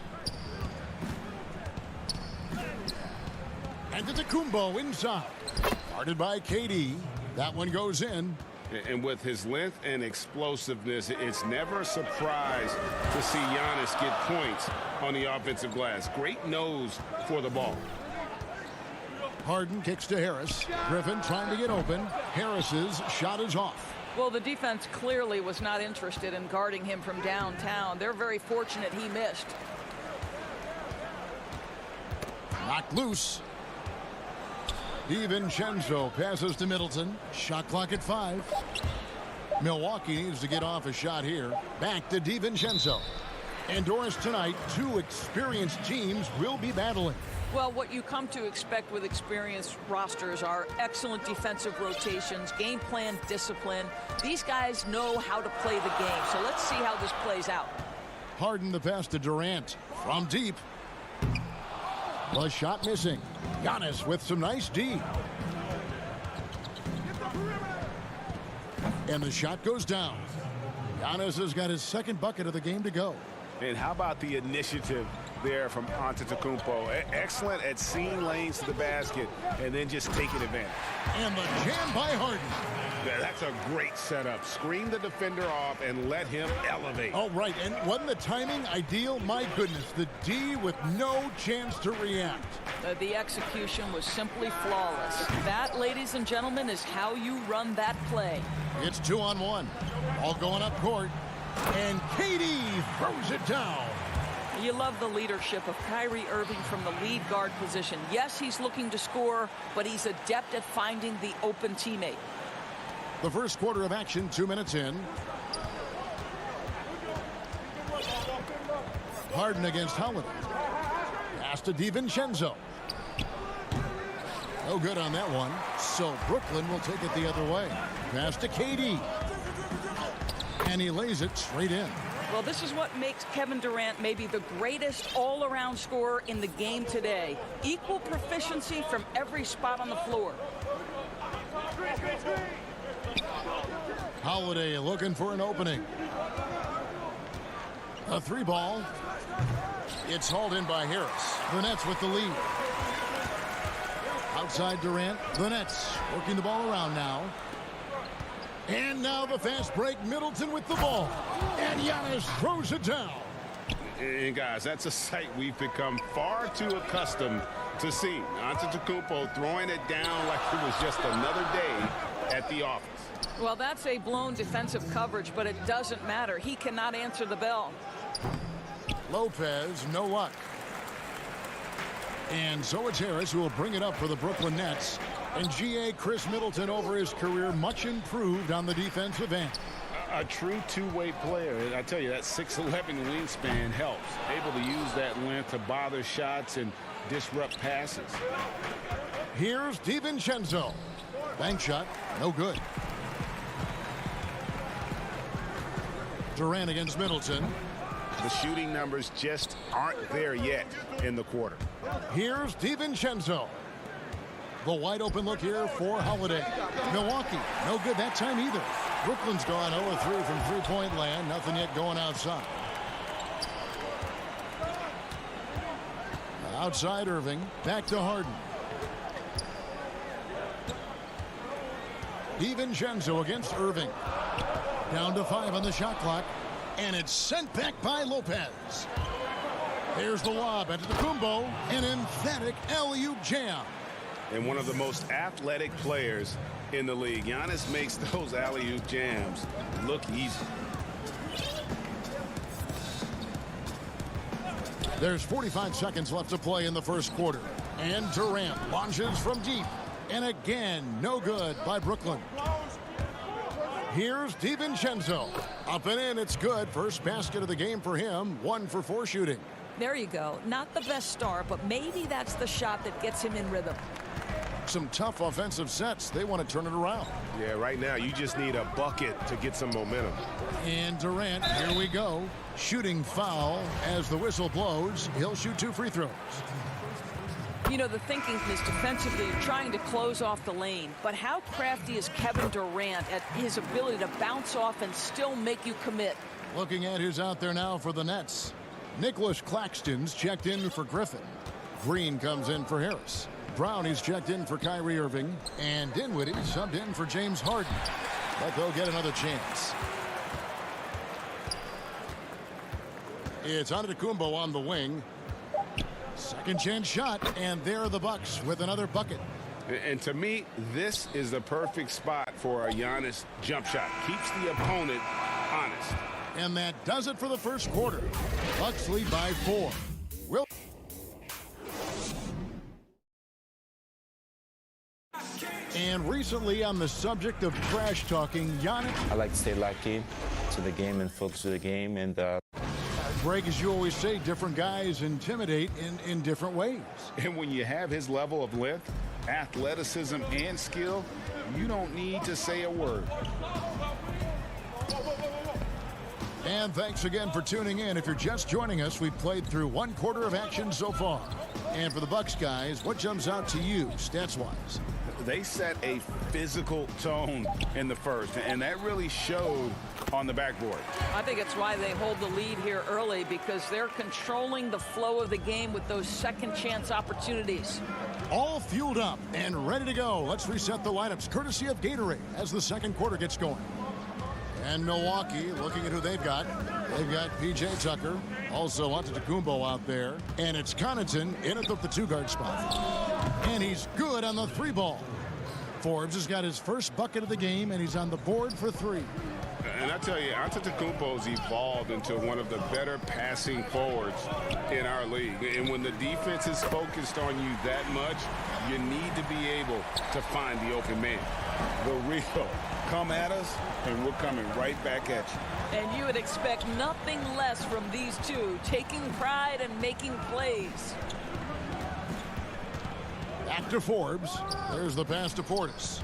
And to Kumbo inside. Guarded by KD. That one goes in. And with his length and explosiveness, it's never a surprise to see Giannis get points on the offensive glass. Great nose for the ball. Harden kicks to Harris. Griffin trying to get open. Harris's shot is off. Well, the defense clearly was not interested in guarding him from downtown. They're very fortunate he missed. Knocked loose. DiVincenzo passes to Middleton. Shot clock at 5. Milwaukee needs to get off a shot here. Back to DiVincenzo. Indoors tonight, 2 experienced teams will be battling. Well, what you come to expect with experienced rosters are excellent defensive rotations, game plan discipline. These guys know how to play the game, so let's see how this plays out. Harden the pass to Durant from deep. The shot missing. Giannis with some nice D. And the shot goes down. Giannis has got his second bucket of the game to go. And how about the initiative there from Antetokounmpo? Excellent at seeing lanes to the basket and then just taking advantage. And the jam by Harden. That's a great setup. Screen the defender off and let him elevate. All right, and wasn't the timing ideal? My goodness, the D with no chance to react. The execution was simply flawless. That, ladies and gentlemen, is how you run that play. It's 2-on-1. All going up court. And Katie throws it down. You love the leadership of Kyrie Irving from the lead guard position. Yes, he's looking to score, but he's adept at finding the open teammate. The first quarter of action, 2 minutes in. Harden against Holiday. Pass to DiVincenzo. No good on that one. So Brooklyn will take it the other way. Pass to KD. And he lays it straight in. Well, this is what makes Kevin Durant maybe the greatest all-around scorer in the game today. Equal proficiency from every spot on the floor. Holiday looking for an opening. A 3-ball. It's hauled in by Harris. The Nets with the lead. Outside Durant. The Nets working the ball around now. And now the fast break. Middleton with the ball. And Giannis throws it down. And guys, that's a sight we've become far too accustomed to seeing. Antetokounmpo throwing it down like it was just another day at the office. Well, that's a blown defensive coverage, but it doesn't matter. He cannot answer the bell. Lopez, no luck. And so it's Harris who will bring it up for the Brooklyn Nets. And G.A. Chris Middleton over his career, much improved on the defensive end. A true two-way player. I tell you, that 6'11" wingspan helps. Able to use that length to bother shots and disrupt passes. Here's DiVincenzo. Bank shot, no good. Durant against Middleton. The shooting numbers just aren't there yet in the quarter. Here's DiVincenzo. The wide open look here for Holiday. Milwaukee, no good that time either. Brooklyn's gone 0-3 from three-point land. Nothing yet going outside. Outside Irving. Back to Harden. DiVincenzo against Irving. Down to 5 on the shot clock. And it's sent back by Lopez. There's the lob into the Kumbo. An emphatic alley-oop jam. And one of the most athletic players in the league. Giannis makes those alley-oop jams look easy. There's 45 seconds left to play in the first quarter. And Durant launches from deep. And again, no good by Brooklyn. Here's DiVincenzo. Up and in, it's good. First basket of the game for him. 1 for 4 shooting. There you go. Not the best start, but maybe that's the shot that gets him in rhythm. Some tough offensive sets. They want to turn it around. Yeah, right now you just need a bucket to get some momentum. And Durant, here we go. Shooting foul as the whistle blows. He'll shoot 2 free throws. You know, the thinking is defensively trying to close off the lane. But how crafty is Kevin Durant at his ability to bounce off and still make you commit? Looking at who's out there now for the Nets. Nicholas Claxton's checked in for Griffin. Green comes in for Harris. Brownie's checked in for Kyrie Irving. And Dinwiddie subbed in for James Harden. But they'll get another chance. It's Antetokounmpo on the wing. Second chance shot, and there are the Bucks with another bucket. And to me, this is the perfect spot for a Giannis jump shot. Keeps the opponent honest. And that does it for the first quarter. Bucks lead by 4. And recently, on the subject of trash talking, Giannis. I like to stay locked in to the game and focus on the game. And Greg, as you always say, different guys intimidate in different ways. And when you have his level of length, athleticism, and skill, you don't need to say a word. And thanks again for tuning in. If you're just joining us, we've played through 1 quarter of action so far. And for the Bucks guys, what jumps out to you stats-wise? They set a physical tone in the first, and that really showed on the backboard. I think it's why they hold the lead here early, because they're controlling the flow of the game with those second chance opportunities. all fueled up and ready to go. Let's reset the lineups courtesy of Gatorade as the second quarter gets going. And Milwaukee looking at who they've got. They've got P.J. Tucker, also Antetokounmpo out there. And it's Connaughton in at the 2-guard spot. And he's good on the 3-ball. Forbes has got his first bucket of the game, and he's on the board for 3. And I tell you, Antetokounmpo's evolved into one of the better passing forwards in our league. And when the defense is focused on you that much, you need to be able to find the open man. The real come at us, and we're coming right back at you. And you would expect nothing less from these two, taking pride and making plays. Back to Forbes. There's the pass to Portis.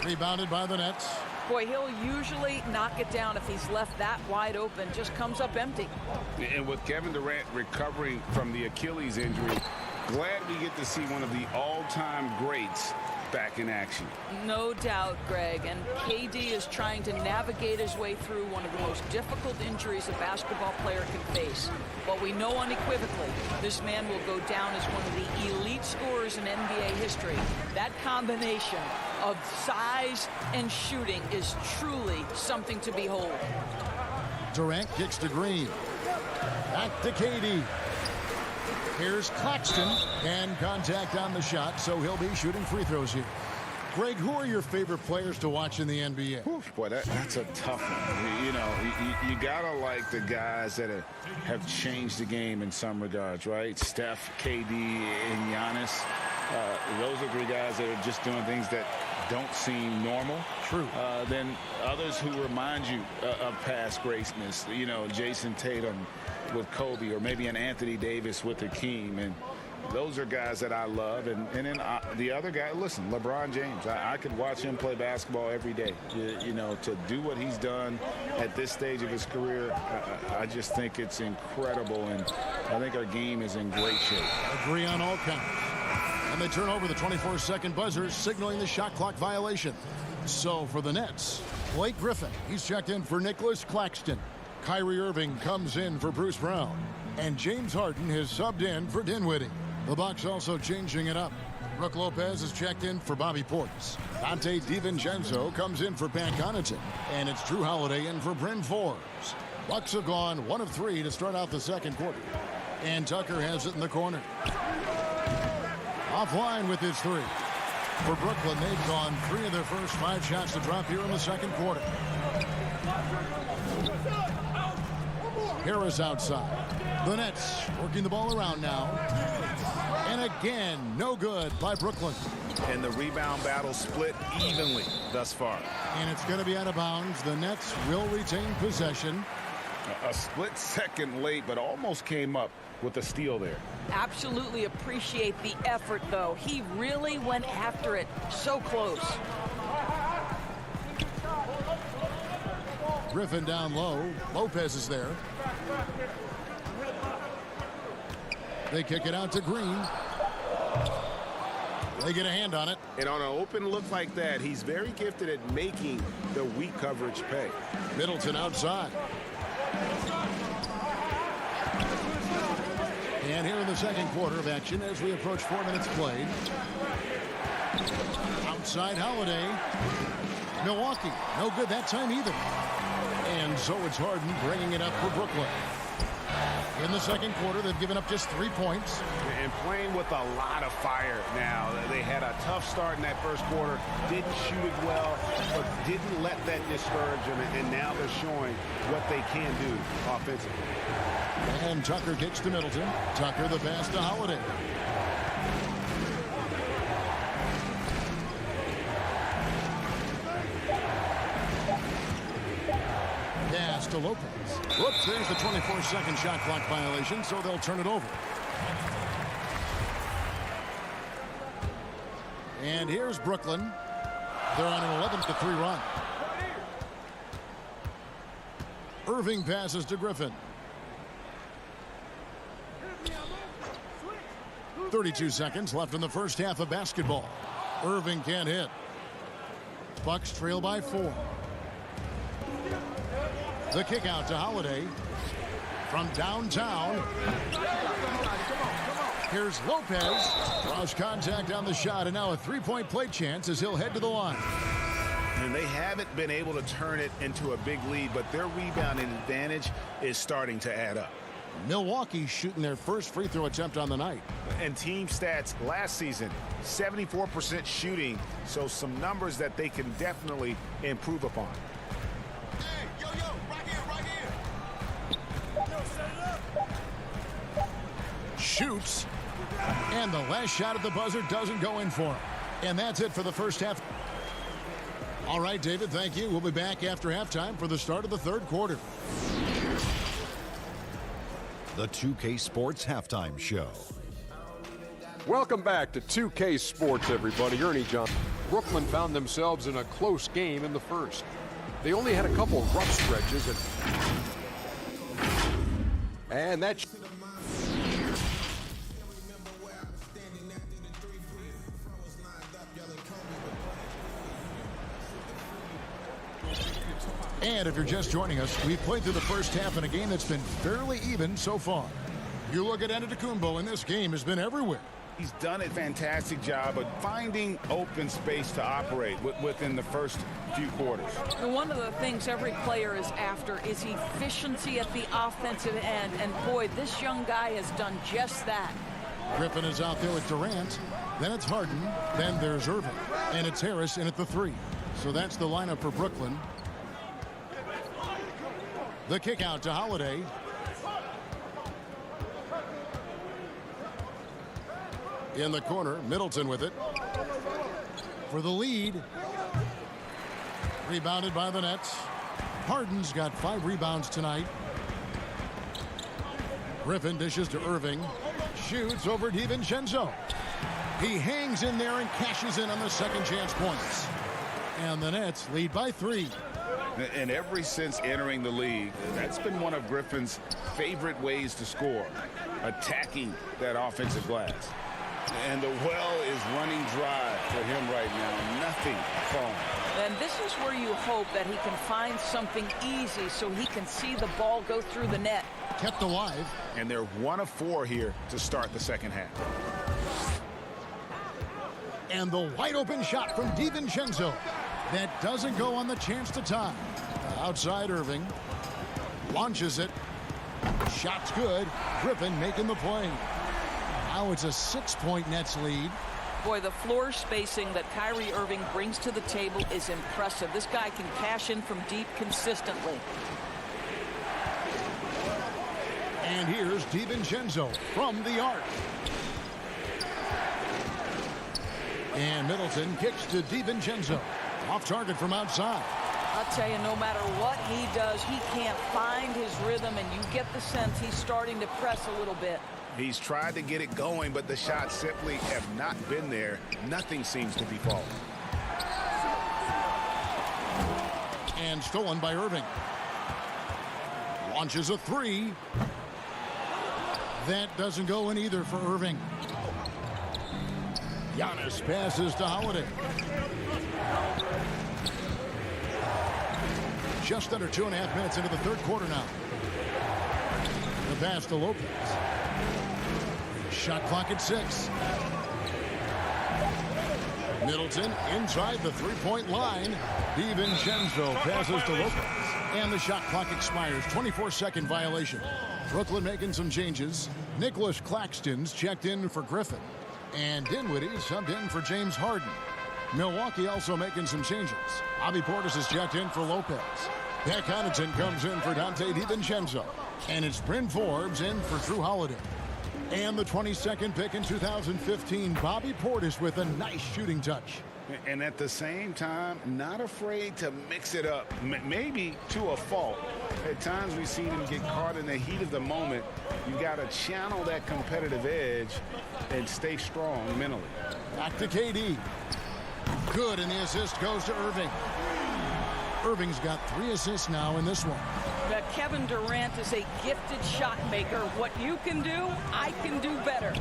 Rebounded by the Nets. Boy, he'll usually knock it down if he's left that wide open. Just comes up empty. And with Kevin Durant recovering from the Achilles injury, glad we get to see one of the all-time greats back in action. No doubt, Greg. And KD is trying to navigate his way through one of the most difficult injuries a basketball player can face. But we know unequivocally this man will go down as one of the elite scorers in NBA history. That combination of size and shooting is truly something to behold. Durant kicks to Green. Back to KD. Here's Claxton, and contact on the shot, so he'll be shooting free throws here. Greg, who are your favorite players to watch in the NBA? Oof, boy, that's a tough one. You know, you gotta like the guys that have changed the game in some regards, right? Steph, KD, and Giannis. Those are 3 guys that are just doing things that don't seem normal. True. Then others who remind you of past greatness. You know, Jason Tatum with Kobe, or maybe an Anthony Davis with Hakeem. And those are guys that I love. And then the other guy, listen, LeBron James. I could watch him play basketball every day. You know, to do what he's done at this stage of his career, I just think it's incredible. And I think our game is in great shape. Agree on all counts. And they turn over the 24-second buzzer, signaling the shot clock violation. So for the Nets, Blake Griffin, he's checked in for Nicholas Claxton. Kyrie Irving comes in for Bruce Brown. And James Harden has subbed in for Dinwiddie. The Bucks also changing it up. Brook Lopez is checked in for Bobby Portis. Dante DiVincenzo comes in for Pat Connaughton. And it's Drew Holiday in for Bryn Forbes. Bucks have gone 1 of 3 to start out the second quarter. And Tucker has it in the corner. Offline with his 3. For Brooklyn, they've gone 3 of their first 5 shots to drop here in the second quarter. Harris outside. The Nets working the ball around now. And again, no good by Brooklyn. And the rebound battle split evenly thus far. And it's going to be out of bounds. The Nets will retain possession. A split second late, but almost came up with a steal there. Absolutely appreciate the effort, though. He really went after it. So close. Griffin down low. Lopez is there. They kick it out to Green. They get a hand on it. And on an open look like that, he's very gifted at making the weak coverage pay. Middleton outside. And here in the second quarter of action as we approach 4 minutes played. Outside Holiday. Milwaukee, no good that time either. And so it's Harden bringing it up for Brooklyn. In the second quarter, they've given up just 3 points. And playing with a lot of fire now. They had a tough start in that first quarter. Didn't shoot it well, but didn't let that discourage them. And now they're showing what they can do offensively. And Tucker kicks to Middleton. Tucker the pass to Holiday. Pass to Lopez. Whoops, there's the 24-second shot clock violation, so they'll turn it over. And here's Brooklyn. They're on an 11-3 run. Irving passes to Griffin. 32 seconds left in the first half of basketball. Irving can't hit. Bucks trail by 4. The kick out to Holiday from downtown. Here's Lopez. Draws contact on the shot, and now a three-point play chance as he'll head to the line. And they haven't been able to turn it into a big lead, but their rebounding advantage is starting to add up. Milwaukee shooting their first free throw attempt on the night. And team stats last season, 74% shooting, so some numbers that they can definitely improve upon. Hey, yo, right here. Yo, set it up. Shoots. And the last shot at the buzzer doesn't go in for him. And that's it for the first half. All right, David, thank you. We'll be back after halftime for the start of the third quarter. The 2K Sports Halftime Show. Welcome back to 2K Sports, everybody. Ernie Johnson. Brooklyn found themselves in a close game in the first. They only had a couple of rough stretches, and that. And if you're just joining us, we've played through the first half in a game that's been fairly even so far. You look at Antetokounmpo, and this game has been everywhere. He's done a fantastic job of finding open space to operate within the first few quarters. One of the things every player is after is efficiency at the offensive end. And boy, this young guy has done just that. Griffin is out there with Durant. Then it's Harden. Then there's Irving. And it's Harris in at the three. So that's the lineup for Brooklyn. The kick out to Holiday. In the corner, Middleton with it. For the lead. Rebounded by the Nets. Harden's got 5 rebounds tonight. Griffin dishes to Irving. Shoots over DiVincenzo. He hangs in there and cashes in on the second chance points. And the Nets lead by 3. And ever since entering the league, that's been one of Griffin's favorite ways to score, attacking that offensive glass. And the well is running dry for him right now. Nothing falling. And this is where you hope that he can find something easy so he can see the ball go through the net. Kept alive. And they're 1 of 4 here to start the second half. And the wide open shot from DiVincenzo. That doesn't go on the chance to tie. Outside Irving. Launches it. Shot's good. Griffin making the play. Now it's a 6-point Nets lead. Boy, the floor spacing that Kyrie Irving brings to the table is impressive. This guy can cash in from deep consistently. And here's DiVincenzo from the arc. And Middleton kicks to DiVincenzo. Off target from outside. I'll tell you, no matter what he does, he can't find his rhythm, and you get the sense he's starting to press a little bit. He's tried to get it going, but the shots simply have not been there. Nothing seems to be falling. And stolen by Irving. Launches a 3. That doesn't go in either for Irving. Giannis passes to Holiday. Just under 2.5 minutes into the third quarter now. The pass to Lopez. Shot clock at 6. Middleton inside the three-point line. DiVincenzo passes to Lopez. And the shot clock expires. 24-second violation. Brooklyn making some changes. Nicholas Claxton's checked in for Griffin. And Dinwiddie subbed in for James Harden. Milwaukee also making some changes. Bobby Portis is checked in for Lopez. Pat Connaughton comes in for Dante DiVincenzo. And it's Bryn Forbes in for Drew Holiday. And the 22nd pick in 2015, Bobby Portis with a nice shooting touch. And at the same time, not afraid to mix it up, maybe to a fault. At times we've seen him get caught in the heat of the moment. You got to channel that competitive edge and stay strong mentally. Back to KD. Good, and the assist goes to Irving. Irving's got 3 assists now in this one. That Kevin Durant is a gifted shot maker. What you can do, I can do better.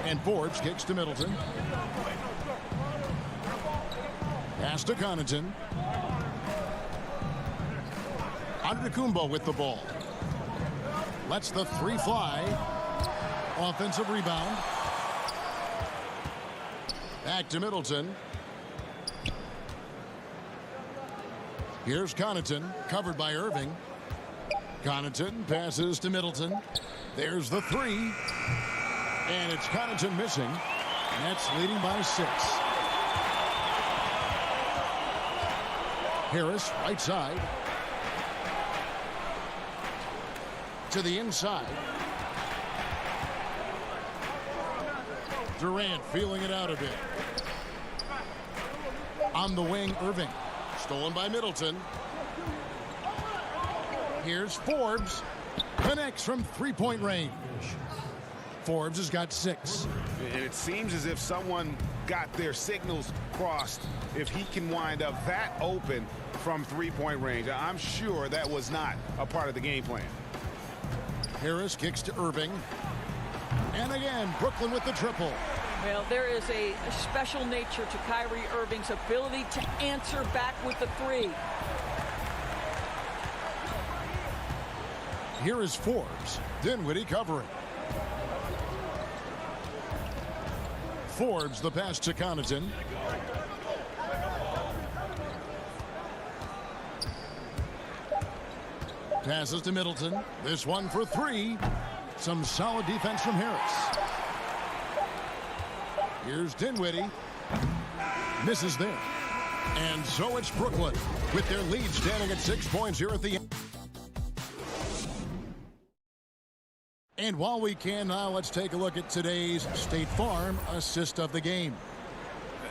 And Forbes kicks to Middleton. Pass to Connaughton. Antetokounmpo with the ball. Lets the 3 fly. Offensive rebound. Back to Middleton. Here's Connaughton, covered by Irving. Connaughton passes to Middleton. There's the three. And it's Connaughton missing. Nets leading by 6. Harris, right side. To the inside. Durant feeling it out a bit. On the wing, Irving. Stolen by Middleton. Here's Forbes. Connects from three-point range. Forbes has got 6. And it seems as if someone got their signals crossed. If he can wind up that open from three-point range, I'm sure that was not a part of the game plan. Harris kicks to Irving. And again, Brooklyn with the triple. Well, there is a special nature to Kyrie Irving's ability to answer back with the three. Here is Forbes. Dinwiddie covering. Forbes the pass to Connaughton. Passes to Middleton. This one for 3. Some solid defense from Harris. Here's Dinwiddie. Misses there. And so it's Brooklyn with their lead standing at 6 points here at the end. And while we can now, let's take a look at today's State Farm assist of the game.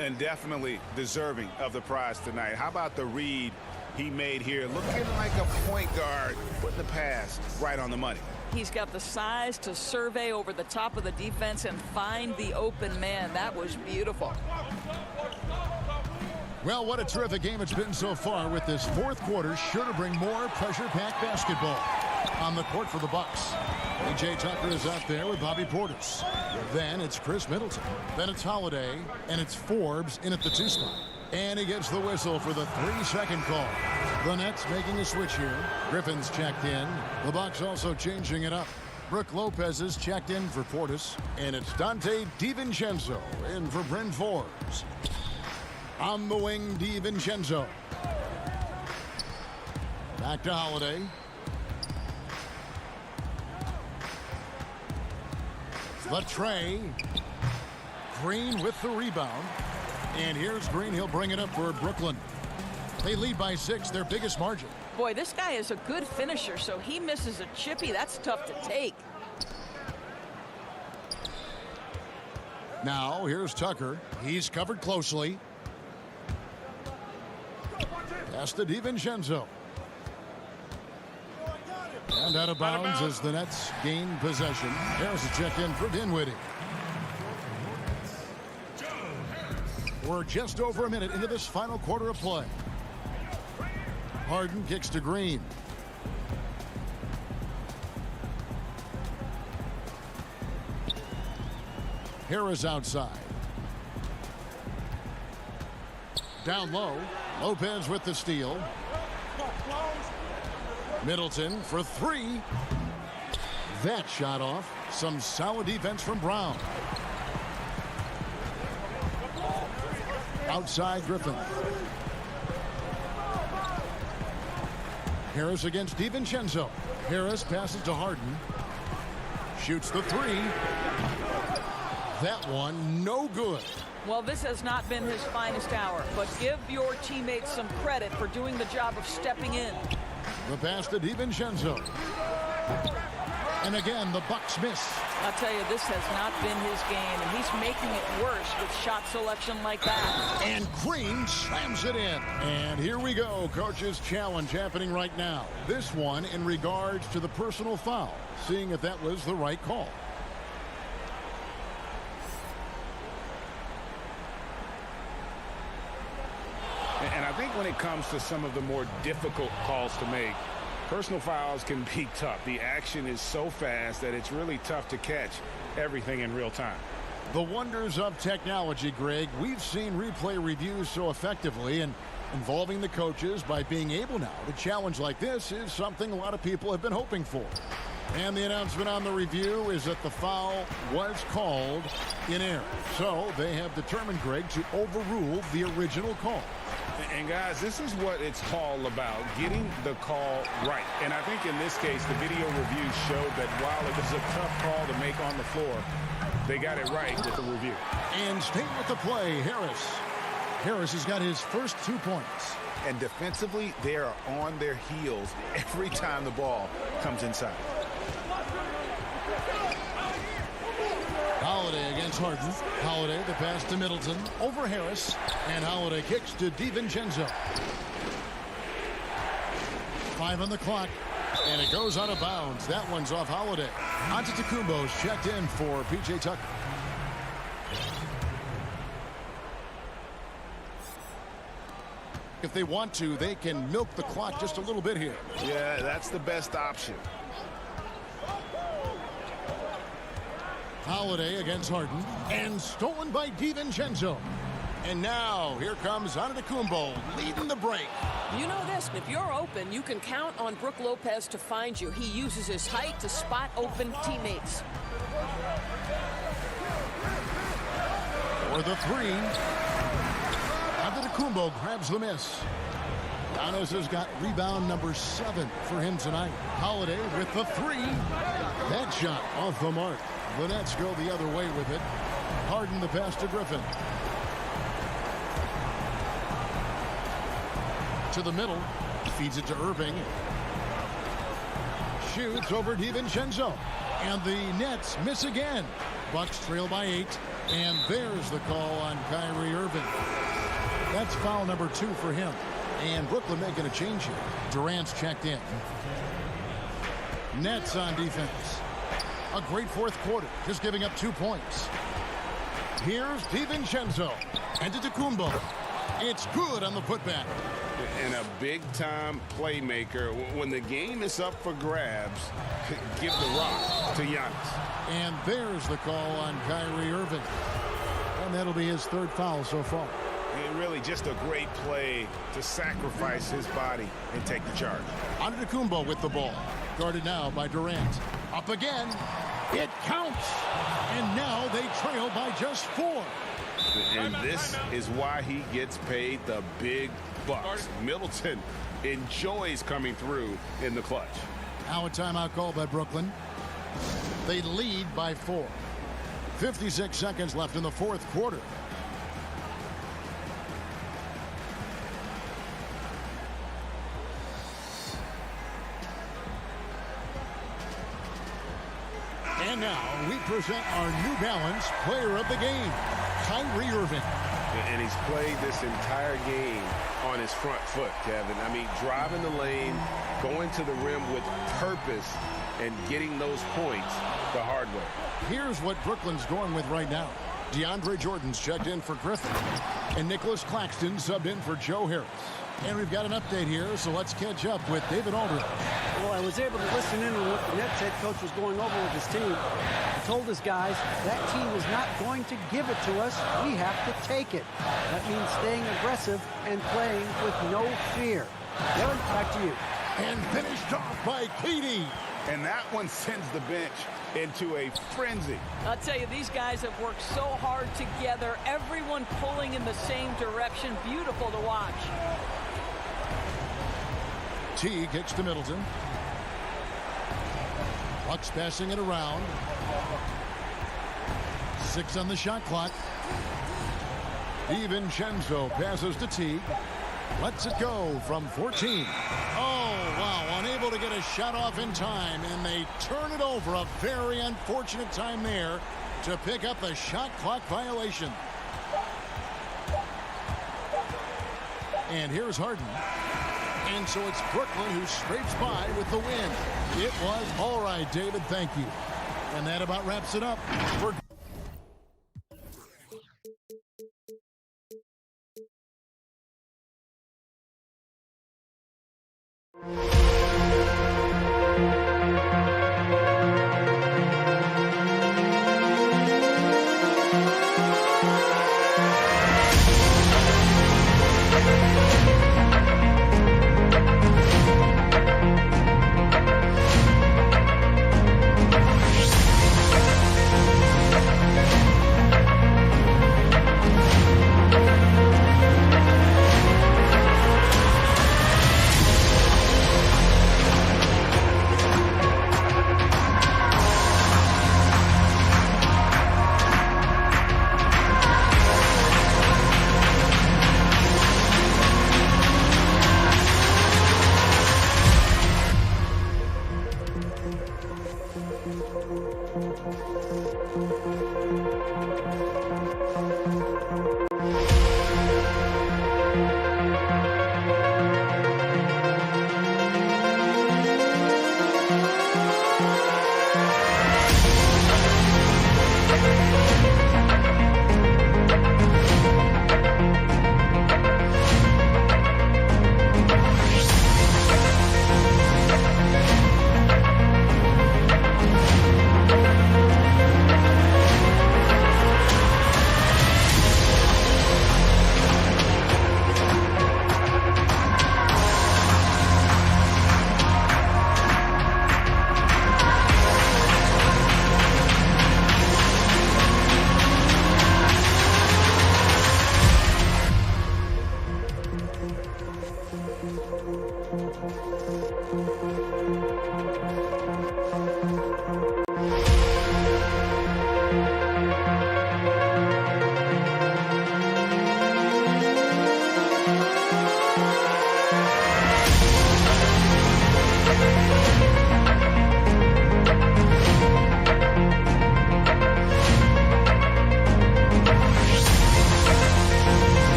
And definitely deserving of the prize tonight. How about the read he made here? Looking like a point guard, putting the pass right on the money. He's got the size to survey over the top of the defense and find the open man. That was beautiful. Well, what a terrific game it's been so far, with this fourth quarter sure to bring more pressure-packed basketball on the court for the Bucks. A.J. Tucker is out there with Bobby Portis. Then it's Chris Middleton. Then it's Holiday, and it's Forbes in at the 2 spot. And he gets the whistle for the 3-second call. The Nets making a switch here. Griffin's checked in. The Bucks also changing it up. Brook Lopez is checked in for Portis. And it's Dante DiVincenzo in for Bryn Forbes. On the wing, DiVincenzo. Back to Holiday. The tray. Green with the rebound. And here's Green. He'll bring it up for Brooklyn. They lead by 6, their biggest margin. Boy, this guy is a good finisher, so he misses a chippy. That's tough to take. Now, here's Tucker. He's covered closely. Pass to DiVincenzo. And out of bounds as the Nets gain possession. There's a check in for Dinwiddie. We're just over a minute into this final quarter of play. Harden kicks to Green. Harris outside. Down low. Lopez with the steal. Middleton for 3. That shot off. Some solid defense from Brown. Outside Griffin. Harris against DiVincenzo. Harris passes to Harden. Shoots the 3. That one no good. Well, this has not been his finest hour, but give your teammates some credit for doing the job of stepping in. The pass to DiVincenzo. And again, the Bucks miss. I'll tell you, this has not been his game, and he's making it worse with shot selection like that. And Green slams it in. And here we go. Coach's challenge happening right now. This one in regards to the personal foul. Seeing if that was the right call. And I think when it comes to some of the more difficult calls to make, personal fouls can be tough. The action is so fast that it's really tough to catch everything in real time. The wonders of technology, Greg. We've seen replay reviews so effectively, and involving the coaches by being able now to challenge like this is something a lot of people have been hoping for. And the announcement on the review is that the foul was called in error. So they have determined, Greg, to overrule the original call. And guys, this is what it's all about, getting the call right. And I think in this case, the video review showed that while it was a tough call to make on the floor, they got it right with the review. And staying with the play, Harris. Harris has got his first 2 points. And defensively, they are on their heels every time the ball comes inside. Holiday against Harden. Holiday, the pass to Middleton. Over Harris. And Holiday kicks to DiVincenzo. 5 on the clock. And it goes out of bounds. That one's off Holiday. Antetokounmpo's checked in for P.J. Tucker. If they want to, they can milk the clock just a little bit here. Yeah, that's the best option. Holiday against Harden. And stolen by DiVincenzo. And now, here comes Antetokounmpo leading the break. You know this, if you're open, you can count on Brook Lopez to find you. He uses his height to spot open teammates. For the three. Antetokounmpo grabs the miss. Giannis has got rebound number 7 for him tonight. Holiday with the 3. That shot off the mark. The Nets go the other way with it. Harden the pass to Griffin. To the middle. Feeds it to Irving. Shoots over DiVincenzo. And the Nets miss again. Bucks trail by 8. And there's the call on Kyrie Irving. That's foul number 2 for him. And Brooklyn making a change here. Durant's checked in. Nets on defense. A great fourth quarter, just giving up 2 points. Here's DiVincenzo. Antetokounmpo. It's good on the putback. And a big-time playmaker. When the game is up for grabs, give the rock to Giannis. And there's the call on Kyrie Irving. And that'll be his 3rd foul so far. Really just a great play to sacrifice his body and take the charge. Antetokounmpo with the ball. Guarded now by Durant. Up again. It counts. And now they trail by just 4. And this is why he gets paid the big bucks. Middleton enjoys coming through in the clutch. Now a timeout call by Brooklyn. They lead by 4. 56 seconds left in the 4th quarter. And now we present our New Balance player of the game, Kyrie Irving. And he's played this entire game on his front foot, Kevin. I mean, driving the lane, going to the rim with purpose, and getting those points the hard way. Here's what Brooklyn's going with right now. DeAndre Jordan's checked in for Griffin. And Nicholas Claxton subbed in for Joe Harris. And we've got an update here, so let's catch up with David Aldridge. Well, I was able to listen in on what the Nets head coach was going over with his team. He told his guys, that team is not going to give it to us. We have to take it. That means staying aggressive and playing with no fear. Kevin, back to you. And finished off by KD. And that one sends the bench into a frenzy. I'll tell you, these guys have worked so hard together. Everyone pulling in the same direction. Beautiful to watch. T kicks to Middleton. Bucks passing it around. 6 on the shot clock. DiVincenzo passes to T. Lets it go from 14. Oh, wow. Unable to get a shot off in time, and they turn it over. A very unfortunate time there to pick up the shot clock violation. And here's Harden. And so it's Brooklyn who scrapes by with the win. It was all right, David. Thank you. And that about wraps it up for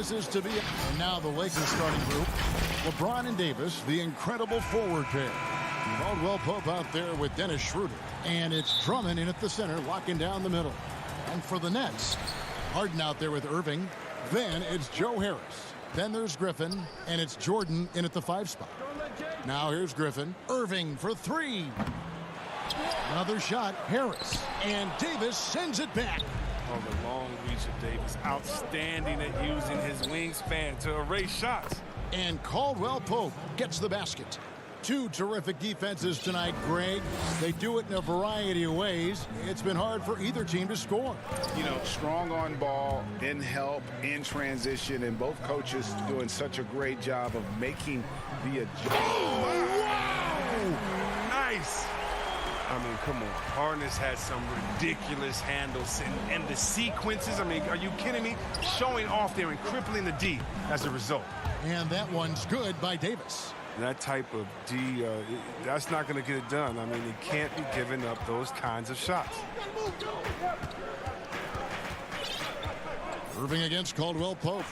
promises to be. And now the Lakers starting group. LeBron and Davis, the incredible forward pair. Caldwell Pope out there with Dennis Schroeder. And it's Drummond in at the center, locking down the middle. And for the Nets, Harden out there with Irving. Then it's Joe Harris. Then there's Griffin, and it's Jordan in at the 5 spot. Now here's Griffin. Irving for 3. Another shot, Harris. And Davis sends it back. Oh, the long reach of Davis. Outstanding at using his wingspan to erase shots. And Caldwell Pope gets the basket. 2 terrific defenses tonight, Greg. They do it in a variety of ways. It's been hard for either team to score. You know, strong on ball, in help, in transition, and both coaches doing such a great job of making the adjustment. Oh, wow! Nice! I mean, come on. Harden has had some ridiculous handles and the sequences. I mean, are you kidding me? Showing off there and crippling the D as a result. And that one's good by Davis. That type of D, that's not going to get it done. I mean, he can't be giving up those kinds of shots. Irving against Caldwell Pope.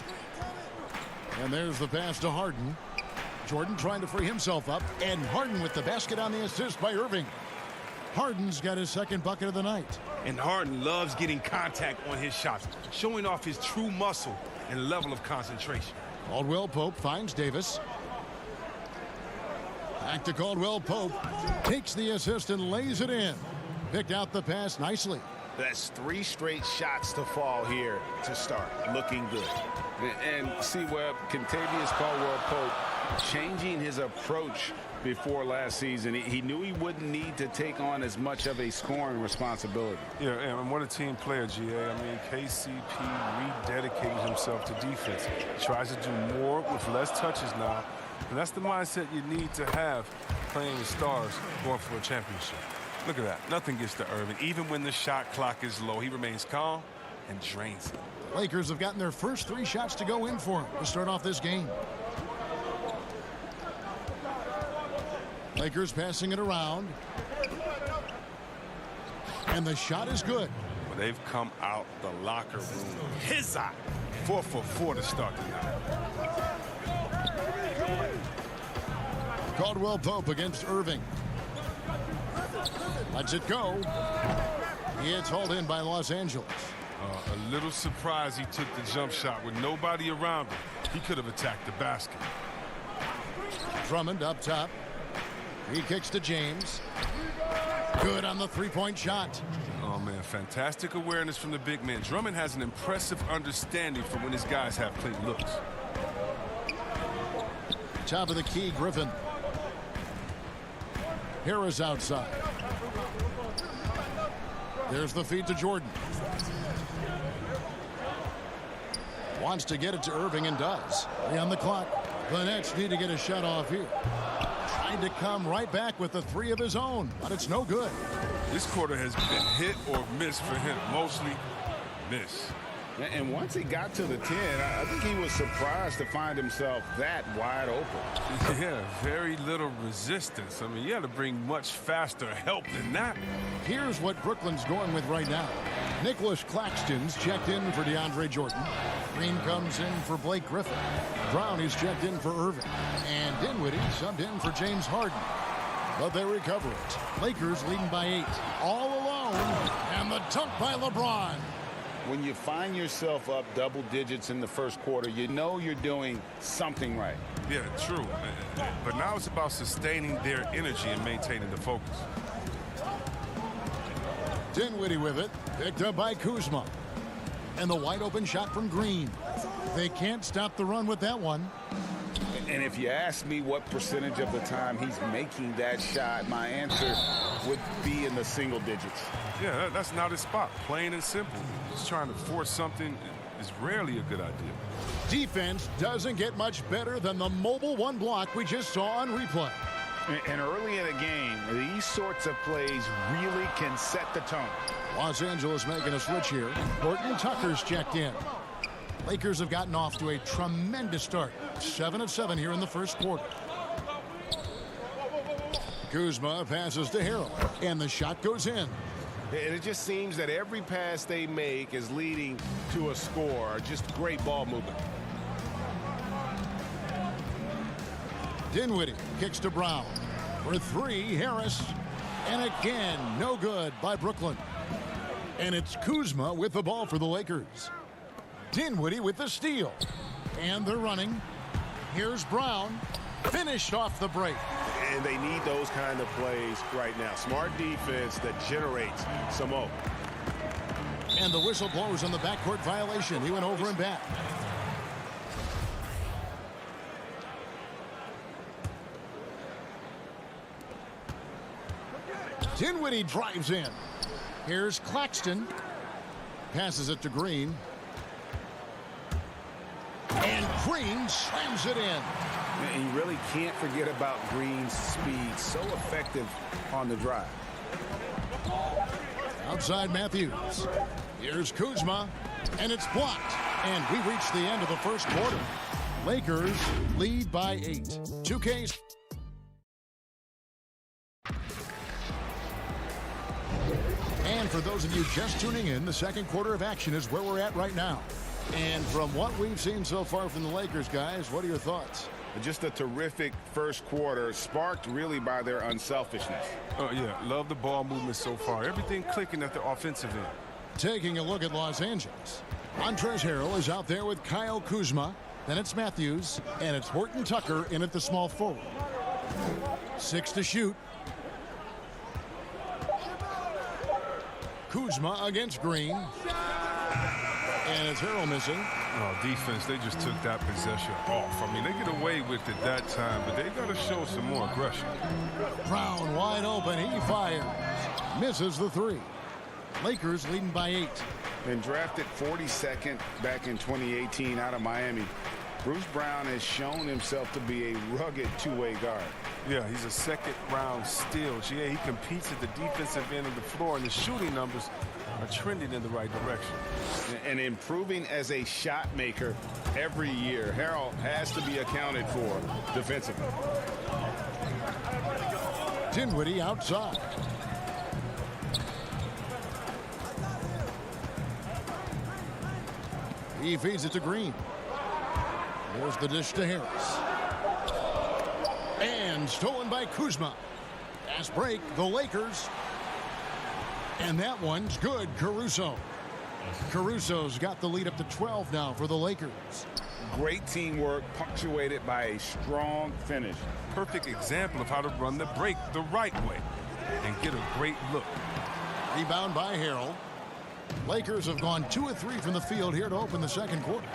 And there's the pass to Harden. Jordan trying to free himself up. And Harden with the basket on the assist by Irving. Harden's got his second bucket of the night. And Harden loves getting contact on his shots, showing off his true muscle and level of concentration. Caldwell Pope finds Davis. Back to Caldwell Pope. Takes the assist and lays it in. Picked out the pass nicely. That's 3 straight shots to fall here to start. Looking good. And see where Kentavious Caldwell-Pope changing his approach before last season. He knew he wouldn't need to take on as much of a scoring responsibility. Yeah, and what a team player, GA. I mean, KCP rededicated himself to defense. He tries to do more with less touches now. And that's the mindset you need to have playing the Stars going for a championship. Look at that. Nothing gets to Irving. Even when the shot clock is low, he remains calm and drains it. Lakers have gotten their first 3 shots to go in for him to start off this game. Lakers passing it around. And the shot is good. Well, they've come out the locker room. His eye. 4 for 4 to start tonight. Caldwell Pope against Irving. Lets it go. It's hauled in by Los Angeles. A little surprised he took the jump shot with nobody around him. He could have attacked the basket. Drummond up top. He kicks to James. Good on the 3-point shot. Oh, man, fantastic awareness from the big man. Drummond has an impressive understanding for when his guys have clean looks. Top of the key, Griffin. Harris outside. There's the feed to Jordan. Wants to get it to Irving and does. 3 on the clock. The Nets need to get a shot off here. Trying to come right back with the 3 of his own, but it's no good. This quarter has been hit or miss for him. Mostly miss. And once he got to the 10, I think he was surprised to find himself that wide open. Yeah, very little resistance. I mean, you had to bring much faster help than that. Here's what Brooklyn's going with right now. Nicholas Claxton's checked in for DeAndre Jordan. Green comes in for Blake Griffin. Brown is checked in for Irving. And Dinwiddie subbed in for James Harden. But they recover it. Lakers leading by 8. All alone. And the dunk by LeBron. When you find yourself up double digits in the first quarter, you know you're doing something right. Yeah, true. But now it's about sustaining their energy and maintaining the focus. Dinwiddie with it. Picked up by Kuzma. And the wide open shot from Green. They can't stop the run with that one. And if you ask me what percentage of the time he's making that shot, my answer would be in the single digits. Yeah, that's not his spot. Plain and simple. Just trying to force something is rarely a good idea. Defense doesn't get much better than the mobile 1 block we just saw on replay. And early in a game, these sorts of plays really can set the tone. Los Angeles making a switch here. Horton Tucker's checked in. Lakers have gotten off to a tremendous start. 7 of 7 here in the first quarter. Kuzma passes to Harrell, and the shot goes in. And it just seems that every pass they make is leading to a score. Just great ball movement. Dinwiddie kicks to Brown. For three, Harris. And again, no good by Brooklyn. And it's Kuzma with the ball for the Lakers. Dinwiddie with the steal. And they're running. Here's Brown. Finished off the break. And they need those kind of plays right now. Smart defense that generates some hope. And the whistle blows on the backcourt violation. He went over and back. Dinwiddie drives in. Here's Claxton. Passes it to Green. And Green slams it in. And you really can't forget about Green's speed. So effective on the drive. Outside Matthews. Here's Kuzma. And it's blocked. And we reach the end of the first quarter. Lakers lead by 8. 2K. And for those of you just tuning in, the second quarter of action is where we're at right now. And from what we've seen so far from the Lakers, guys, what are your thoughts? Just a terrific first quarter, sparked really by their unselfishness. Oh, yeah. Love the ball movement so far. Everything clicking at the offensive end. Taking a look at Los Angeles. Montrezl Harrell is out there with Kyle Kuzma. Then it's Matthews. And it's Horton Tucker in at the small forward. 6 to shoot. Kuzma against Green. And it's Harrell missing. Oh, defense, they just took that possession off. I mean, they get away with it that time, but they got to show some more aggression. Brown wide open. He fires. Misses the three. Lakers leading by 8. And drafted 42nd back in 2018 out of Miami. Bruce Brown has shown himself to be a rugged two-way guard. Yeah, he's a second-round steal. Yeah, he competes at the defensive end of the floor, and the shooting numbers are trending in the right direction. And improving as a shot maker every year. Harrell has to be accounted for defensively. Dinwiddie outside. He feeds it to Green. There's the dish to Harris. And stolen by Kuzma. Fast break, the Lakers. And that one's good, Caruso. Caruso's got the lead up to 12 now for the Lakers. Great teamwork punctuated by a strong finish. Perfect example of how to run the break the right way and get a great look. Rebound by Harrell. Lakers have gone 2 of 3 from the field here to open the second quarter.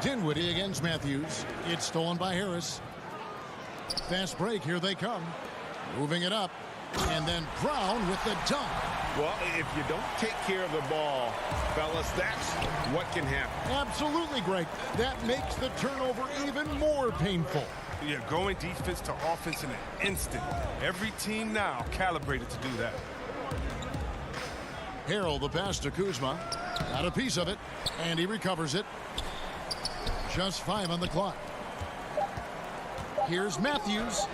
Dinwiddie against Matthews. It's stolen by Harris. Fast break, here they come. Moving it up. And then Brown with the dunk. Well, if you don't take care of the ball, fellas, that's what can happen. Absolutely, Greg. That makes the turnover even more painful. Yeah, going defense to offense in an instant. Every team now calibrated to do that. Harrell, the pass to Kuzma. Got a piece of it, and he recovers it. Just 5 on the clock. Here's Matthews.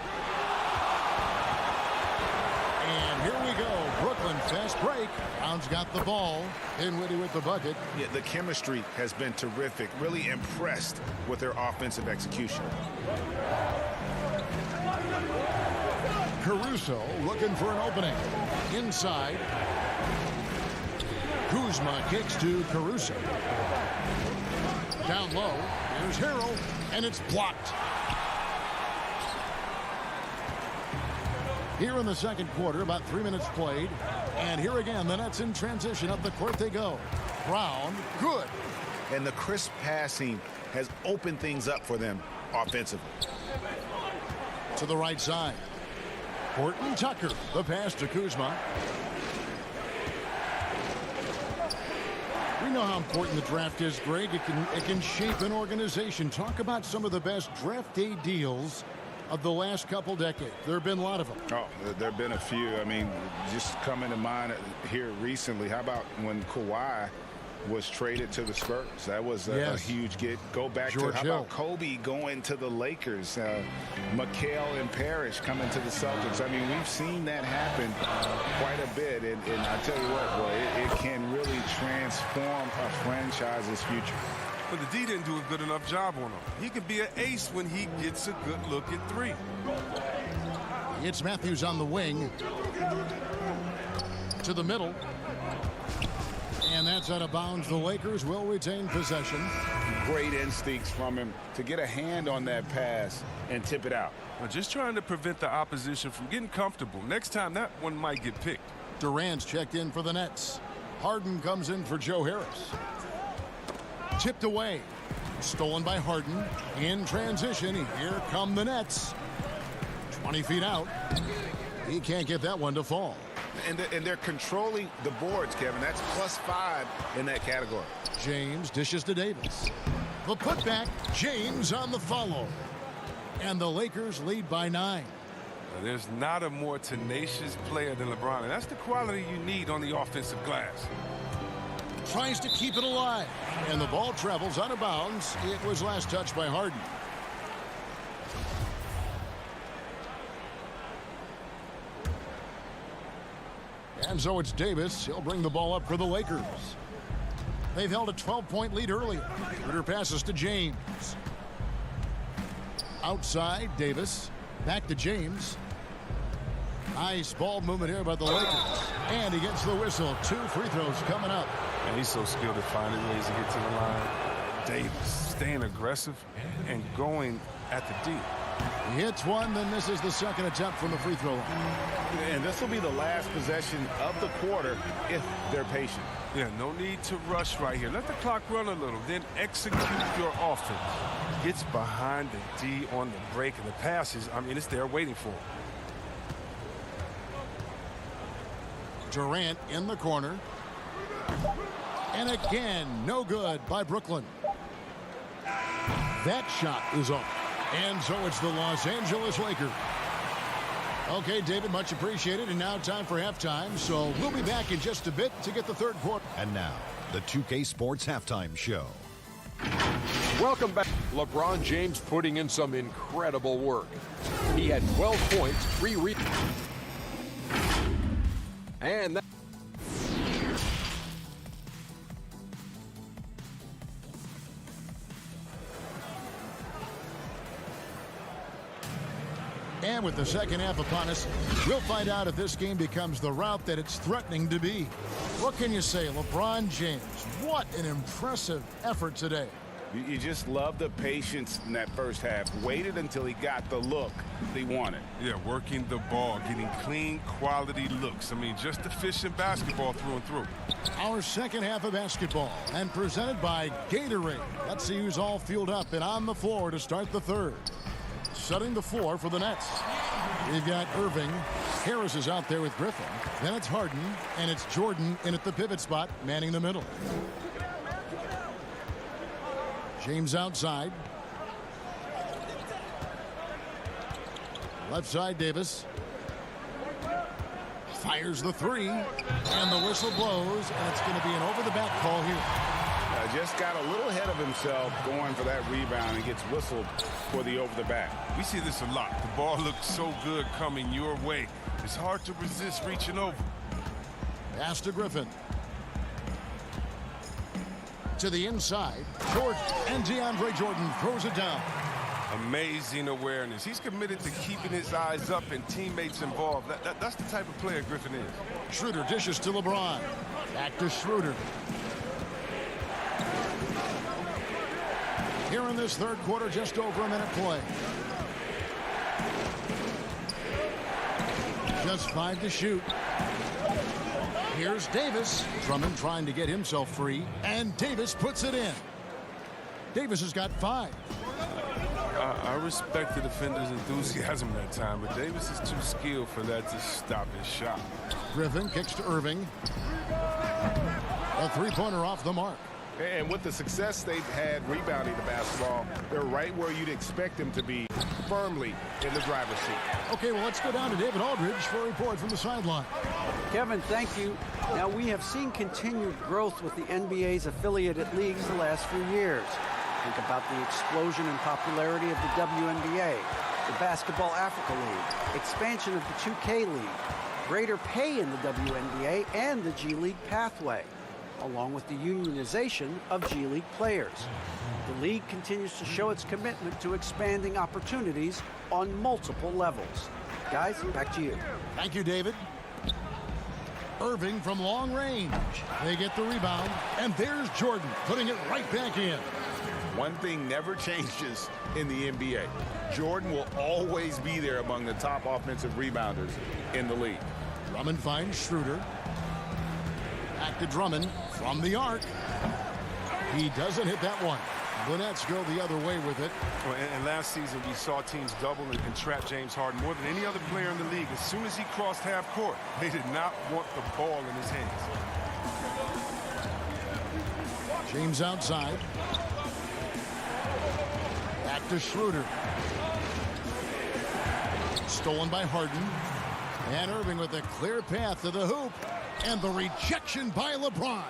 And here we go. Brooklyn fast break. Brown's got the ball. Dinwiddie with the bucket. Yeah, the chemistry has been terrific. Really impressed with their offensive execution. Caruso looking for an opening. Inside. Kuzma kicks to Caruso. Down low. Here's Harrell. And it's blocked. Here in the second quarter, about 3 minutes played. And here again, the Nets in transition. Up the court they go. Brown, good. And the crisp passing has opened things up for them offensively. To the right side. Horton Tucker, the pass to Kuzma. We know how important the draft is, Greg. It can shape an organization. Talk about some of the best draft day deals of the last couple decades. There have been a lot of them. Oh, there have been a few. I mean, just coming to mind here recently. How about when Kawhi was traded to the Spurs? That was a huge get. Go back George to, how Hill. about Kobe going to the Lakers? McHale and Parrish coming to the Celtics. I mean, we've seen that happen quite a bit. And I tell you what, boy, it can really transform a franchise's future. But the D didn't do a good enough job on him. He could be an ace when he gets a good look at three. It's Matthews on the wing. To the middle. And that's out of bounds. The Lakers will retain possession. Great instincts from him to get a hand on that pass and tip it out. Well, just trying to prevent the opposition from getting comfortable. Next time, that one might get picked. Durant's checked in for the Nets. Harden comes in for Joe Harris. Tipped away. Stolen by Harden. In transition, here come the Nets. 20 feet out. He can't get that one to fall. And they're controlling the boards, Kevin. That's +5 in that category. James dishes to Davis. The putback, James on the follow. And the Lakers lead by 9. There's not a more tenacious player than LeBron, and that's the quality you need on the offensive glass. Tries to keep it alive. And the ball travels out of bounds. It was last touched by Harden. And so it's Davis. He'll bring the ball up for the Lakers. They've held a 12-point lead earlier. Ritter passes to James. Outside, Davis. Back to James. Nice ball movement here by the Lakers. And he gets the whistle. 2 free throws coming up. And he's so skilled at finding ways to get to the line. Davis staying aggressive and going at the D. He hits one, then misses the second attempt from the free throw line. And this will be the last possession of the quarter if they're patient. Yeah, no need to rush right here. Let the clock run a little, then execute your offense. Gets behind the D on the break, and the passes, I mean, it's there waiting for him. Durant in the corner. And again, no good by Brooklyn. That shot is off. And so it's the Los Angeles Lakers. Okay, David, much appreciated. And now time for halftime. So we'll be back in just a bit to get the third quarter. And now, the 2K Sports Halftime Show. Welcome back. LeBron James putting in some incredible work. He had 12 points, 3 rebounds. And that And with the second half upon us, we'll find out if this game becomes the route that it's threatening to be. What can you say, LeBron James? What an impressive effort today. You just love the patience in that first half. Waited until he got the look he wanted. Yeah, working the ball, getting clean, quality looks. I mean, just efficient basketball through and through. Our second half of basketball, and presented by Gatorade. Let's see who's all fueled up and on the floor to start the third. Setting the floor for the Nets. We've got Irving. Harris is out there with Griffin. Then it's Harden, and it's Jordan in at the pivot spot, manning the middle. James outside. Left side, Davis. Fires the three, and the whistle blows, and it's going to be an over-the-back call here. Just got a little ahead of himself going for that rebound and gets whistled for the over-the-back. We see this a lot. The ball looks so good coming your way. It's hard to resist reaching over. Pass to Griffin. To the inside, Jordan, and DeAndre Jordan throws it down. Amazing awareness. He's committed to keeping his eyes up and teammates involved. That's the type of player Griffin is. Schroeder dishes to LeBron. Back to Schroeder. Here in this third quarter, just over a minute play. Just 5 to shoot. Here's Davis. Drummond trying to get himself free, and Davis puts it in. Davis has got 5. I respect the defender's enthusiasm that time, but Davis is too skilled for that to stop his shot. Griffin kicks to Irving. A three-pointer off the mark. And with the success they've had rebounding the basketball, they're right where you'd expect them to be, firmly in the driver's seat. Okay, well, let's go down to David Aldridge for a report from the sideline. Kevin, thank you. Now, we have seen continued growth with the NBA's affiliated leagues the last few years. Think about the explosion in popularity of the WNBA, the Basketball Africa League, expansion of the 2K League, greater pay in the WNBA, and the G League pathway. along with the unionization of G League players. The league continues to show its commitment to expanding opportunities on multiple levels. Guys, back to you. Thank you, David. Irving from long range. They get the rebound, and there's Jordan putting it right back in. One thing never changes in the NBA. Jordan will always be there among the top offensive rebounders in the league. Drummond finds Schroeder. Back to Drummond from the arc. He doesn't hit that one. The Nets go the other way with it. Well, and last season, we saw teams double and contract James Harden more than any other player in the league. As soon as he crossed half court, they did not want the ball in his hands. James outside. Back to Schroeder. Stolen by Harden. And Irving with a clear path to the hoop. And the rejection by LeBron.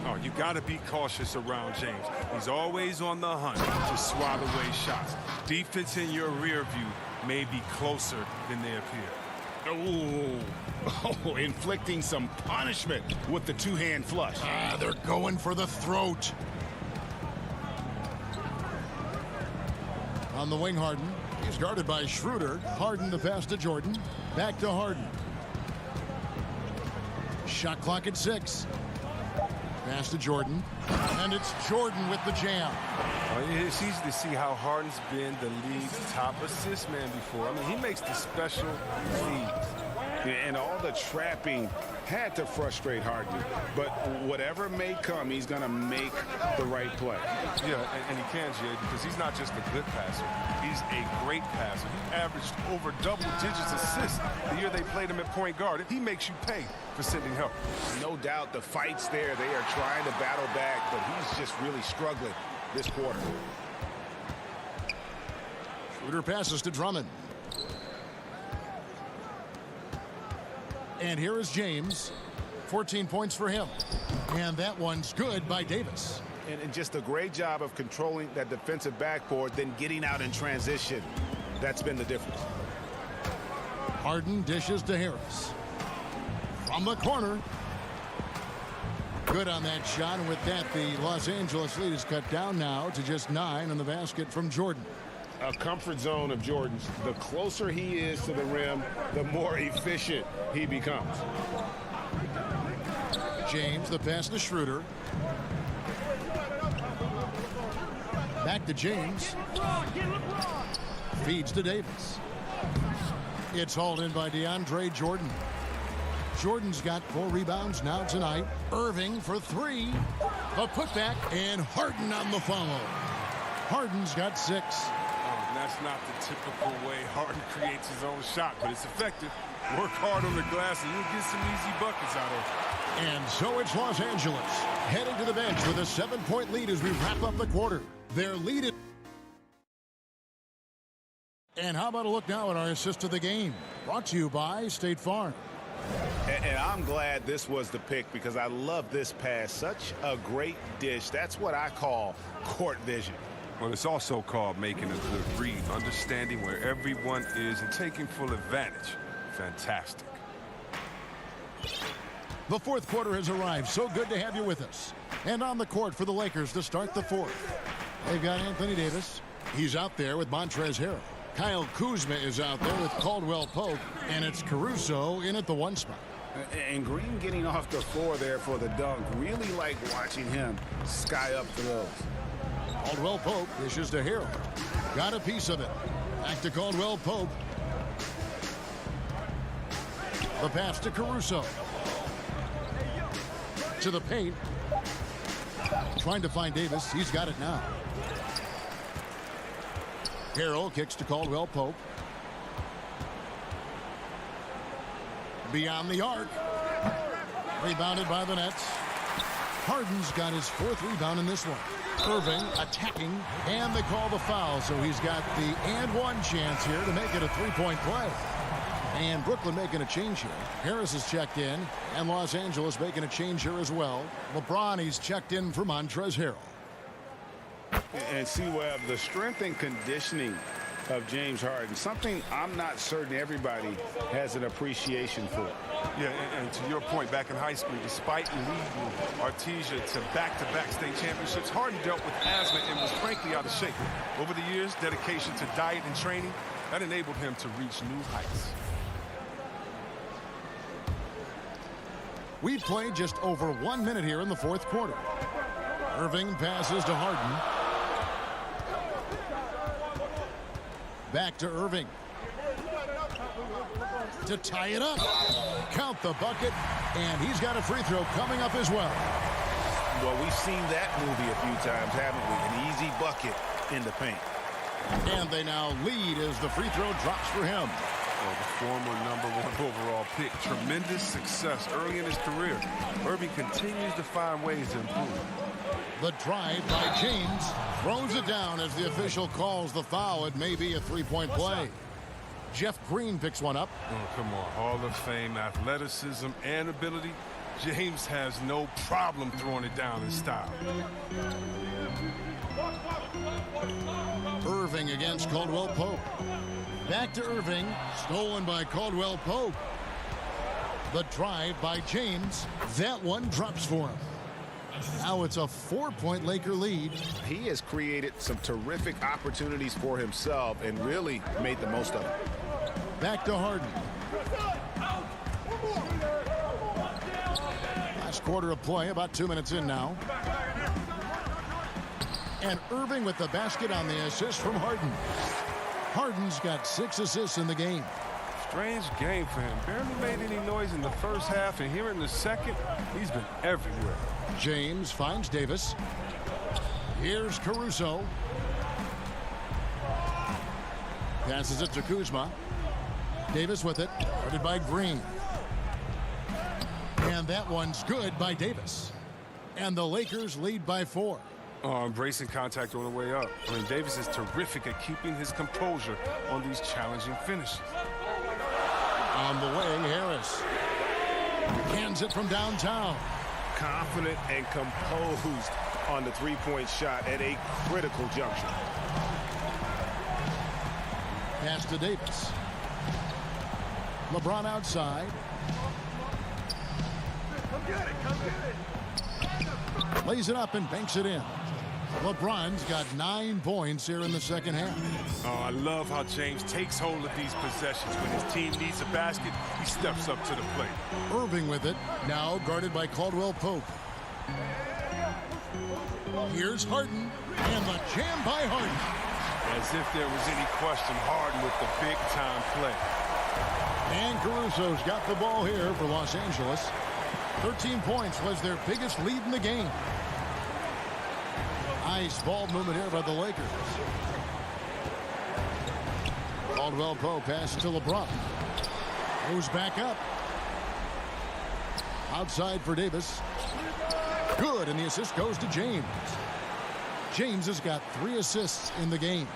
Oh, you got to be cautious around James. He's always on the hunt to swat away shots. Defense in your rear view may be closer than they appear. Oh, inflicting some punishment with the two-hand flush. They're going for the throat. On the wing, Harden. He's guarded by Schroeder. Harden the pass to Jordan. Back to Harden. Shot clock at 6. Pass to Jordan. And it's Jordan with the jam. It's easy to see how Harden's been the league's top assist man before. I mean, he makes the special feeds. And all the trapping had to frustrate Harden. But whatever may come, he's going to make the right play. Yeah, and he can, Jay, because he's not just a good passer. He's a great passer. He averaged over double digits assists the year they played him at point guard. He makes you pay for sending help. No doubt the fight's there. They are trying to battle back, but he's just really struggling this quarter. Schroeder passes to Drummond. And here is James. 14 points for him. And that one's good by Davis. And just a great job of controlling that defensive backboard, then getting out in transition. That's been the difference. Harden dishes to Harris. From the corner. Good on that shot. And with that, the Los Angeles lead is cut down now to just 9 on the basket from Jordan. A comfort zone of Jordan's. The closer he is to the rim, the more efficient he becomes. James, the pass to Schroeder. Back to James. Feeds to Davis. It's hauled in by DeAndre Jordan. Jordan's got 4 rebounds now tonight. Irving for 3. A putback, and Harden on the follow. Harden's got 6. That's not the typical way Harden creates his own shot, but it's effective. Work hard on the glass and you'll get some easy buckets out of it. And so it's Los Angeles heading to the bench with a 7-point lead as we wrap up the quarter. Their lead is... And how about a look now at our assist of the game? Brought to you by State Farm. And I'm glad this was the pick because I love this pass. Such a great dish. That's what I call court vision. Well, it's also called making a good read, understanding where everyone is and taking full advantage. Fantastic. The fourth quarter has arrived. So good to have you with us. And on the court for the Lakers to start the fourth. They've got Anthony Davis. He's out there with Montrezl Harrell. Kyle Kuzma is out there with Caldwell Pope. And it's Caruso in at the 1 spot. And Green getting off the floor there for the dunk. Really like watching him sky up throws. Caldwell Pope dishes to Harrell. Got a piece of it. Back to Caldwell Pope. The pass to Caruso. To the paint. Trying to find Davis. He's got it now. Harrell kicks to Caldwell Pope. Beyond the arc. Rebounded by the Nets. Harden's got his 4th rebound in this one. Irving attacking, and they call the foul, so he's got the and 1 chance here to make it a 3-point play. And Brooklyn making a change here. Harris is checked in, and Los Angeles making a change here as well. LeBron, he's checked in for Montrezl Harrell. And see, Webb, the strength and conditioning of James Harden, something I'm not certain everybody has an appreciation for. Yeah, and to your point, back in high school, despite leading Artesia to back-to-back state championships, Harden dealt with asthma and was frankly out of shape. Over the years, dedication to diet and training, that enabled him to reach new heights. We've played just over 1 minute here in the fourth quarter. Irving passes to Harden. Back to Irving. To tie it up. Count the bucket, and he's got a free throw coming up as well. Well, we've seen that movie a few times, haven't we? An easy bucket in the paint. And they now lead as the free throw drops for him. Well, the former #1 overall pick. Tremendous success early in his career. Irving continues to find ways to improve. The drive by James throws it down as the official calls the foul. It may be a three-point play. Jeff Green picks one up. Oh, come on. Hall of Fame athleticism and ability. James has no problem throwing it down in style. Irving against Caldwell Pope. Back to Irving. Stolen by Caldwell Pope. The drive by James. That one drops for him. Now it's a 4-point Laker lead. He has created some terrific opportunities for himself and really made the most of it. Back to Harden. Last quarter of play, about 2 minutes in now. And Irving with the basket on the assist from Harden. Harden's got 6 assists in the game. Strange game for him. Barely made any noise in the first half, and here in the second, he's been everywhere. James finds Davis. Here's Caruso. Passes it to Kuzma. Davis with it. Guarded by Green. And that one's good by Davis. And the Lakers lead by 4. Oh, embracing contact on the way up. I mean, Davis is terrific at keeping his composure on these challenging finishes. On the way, Harris. Hands it from downtown. Confident and composed on the three-point shot at a critical juncture. Pass to Davis. LeBron outside. Come get it, come get it. Lays it up and banks it in. LeBron's got 9 points here in the second half. Oh, I love how James takes hold of these possessions. When his team needs a basket, he steps up to the plate. Irving with it, now guarded by Caldwell Pope. Here's Harden, and the jam by Harden. As if there was any question, Harden with the big-time play. And Caruso's got the ball here for Los Angeles. 13 points was their biggest lead in the game. Nice ball movement here by the Lakers. Caldwell Pope passes to LeBron. Goes back up. Outside for Davis. Good, and the assist goes to James. James has got 3 assists in the game.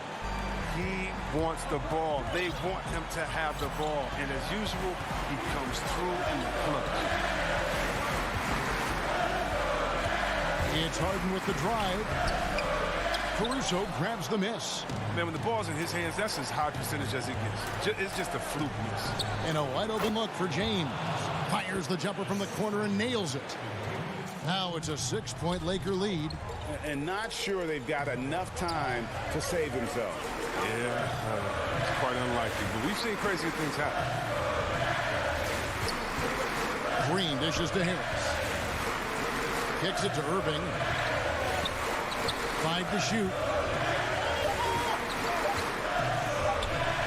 He wants the ball. They want him to have the ball. And as usual, he comes through in the clutch. It's Harden with the drive. Caruso grabs the miss. Man, when the ball's in his hands, that's as high percentage as it gets. It's just a fluke miss. And a wide open look for James. Fires the jumper from the corner and nails it. Now it's a 6-point Laker lead. And not sure they've got enough time to save themselves. Yeah, it's quite unlikely. But we've seen crazy things happen. Green dishes to Harris. Kicks it to Irving. 5 to shoot.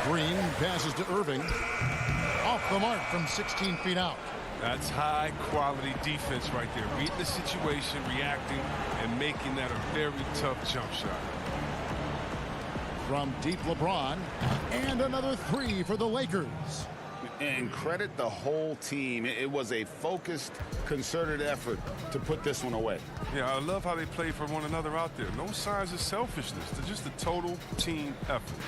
Green passes to Irving. Off the mark from 16 feet out. That's high-quality defense right there. Reading the situation, reacting, and making that a very tough jump shot. From deep, LeBron. And another 3 for the Lakers. And credit the whole team. It was a focused, concerted effort to put this one away. Yeah, I love how they play for one another out there. No signs of selfishness. They're just a total team effort.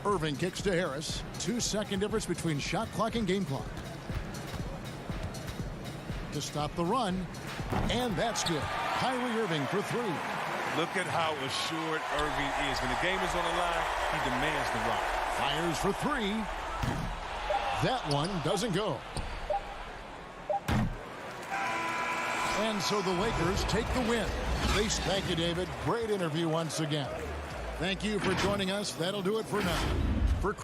Irving kicks to Harris. 2-second difference between shot clock and game clock. To stop the run. And that's good. Kyrie Irving for 3. Look at how assured Irving is. When the game is on the line, he demands the rock. Fires for three. That one doesn't go. And so the Lakers take the win. Thank you, David. Great interview once again. Thank you for joining us. That'll do it for now. For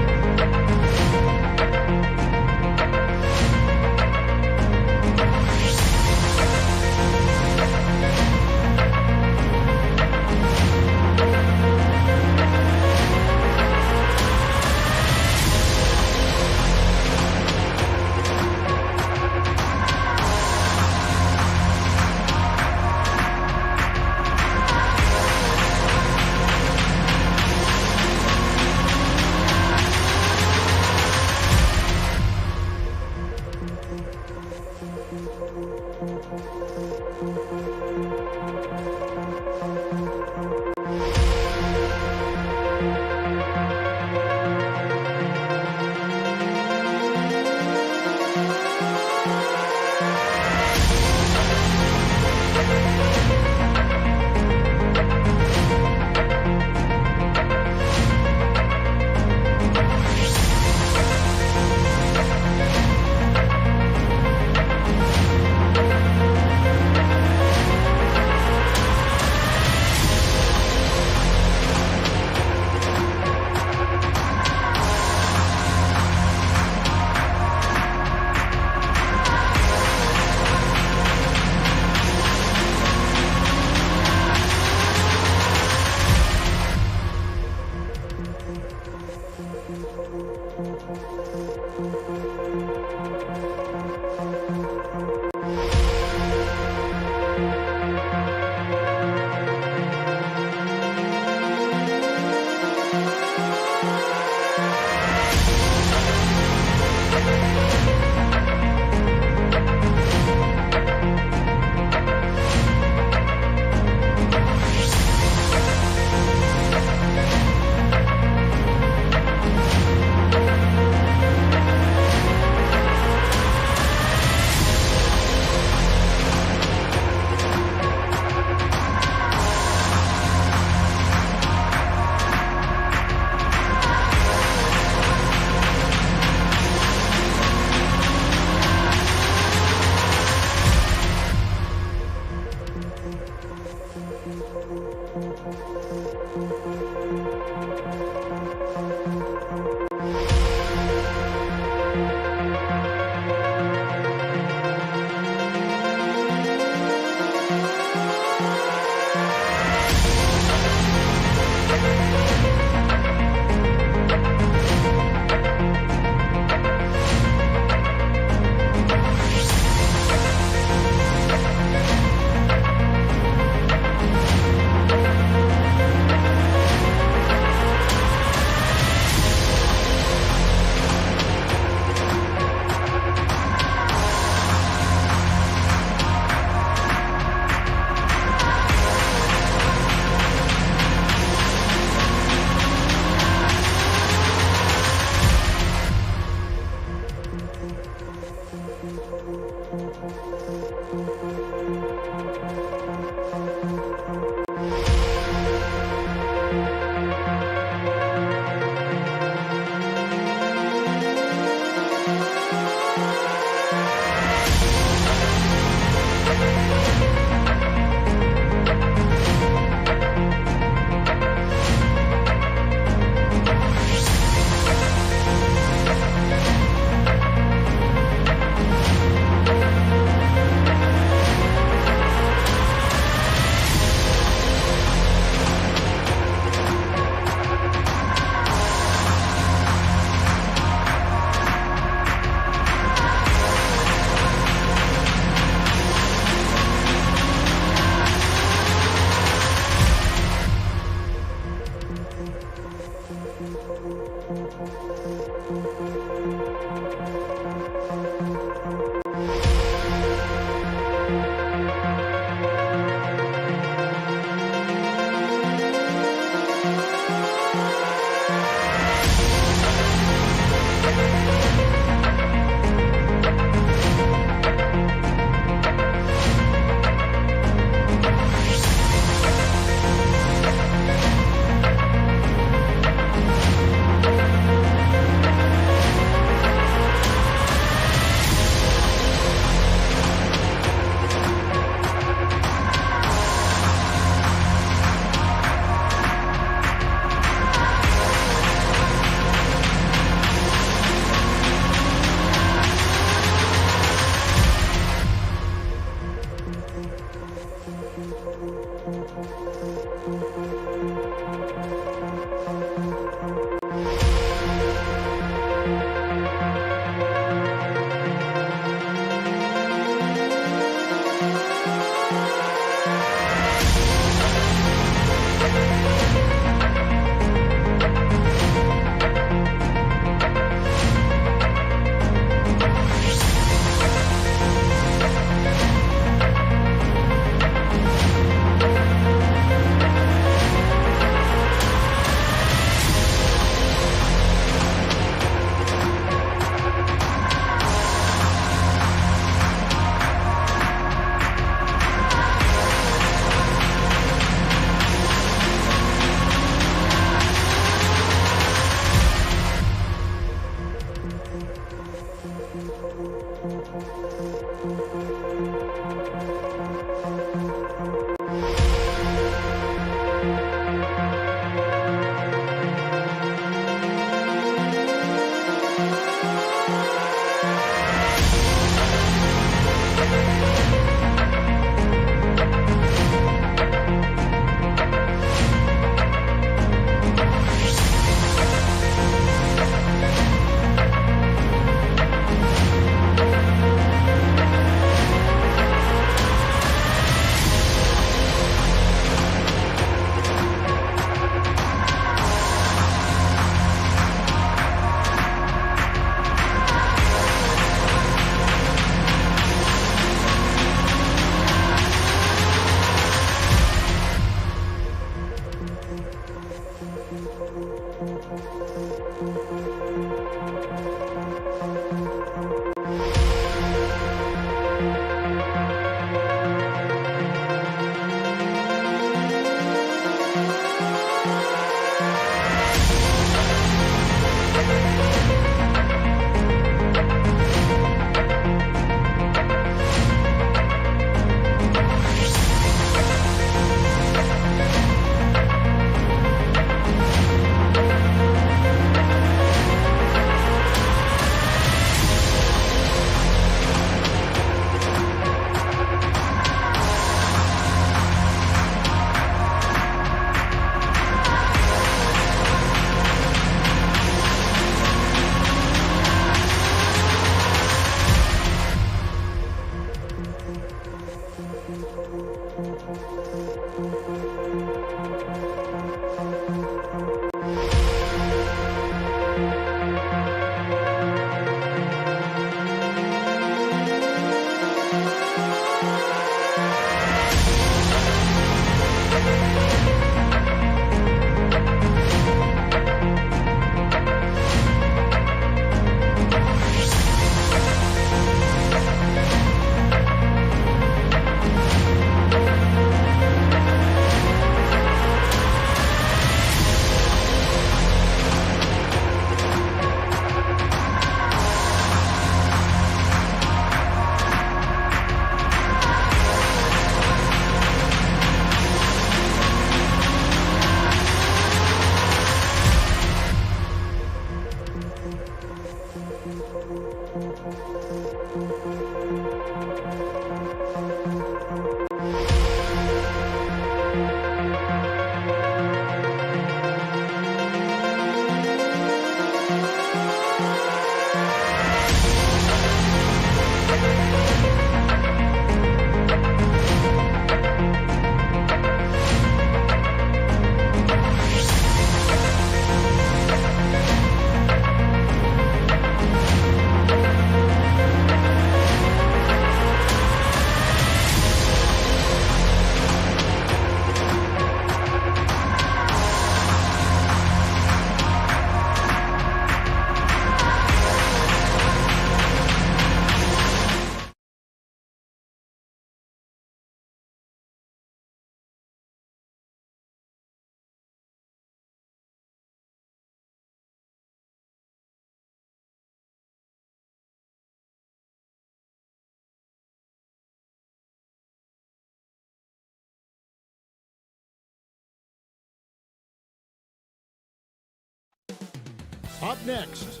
Up next,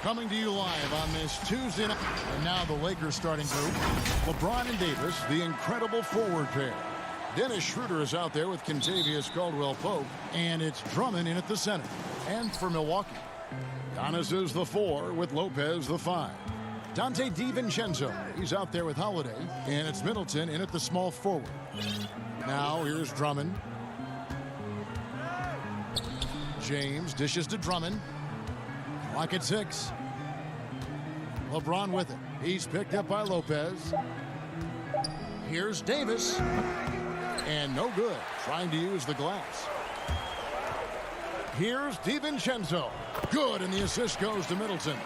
coming to you live on this Tuesday night. And now the Lakers starting group. LeBron and Davis, the incredible forward pair. Dennis Schroeder is out there with Kentavious Caldwell-Pope. And it's Drummond in at the center. And for Milwaukee, Giannis is the 4 with Lopez the 5. Dante DiVincenzo, he's out there with Holiday. And it's Middleton in at the small forward. Now here's Drummond. James dishes to Drummond. Clock at 6. LeBron with it. He's picked up by Lopez. Here's Davis. And no good. Trying to use the glass. Here's DiVincenzo. Good, and the assist goes to Middleton.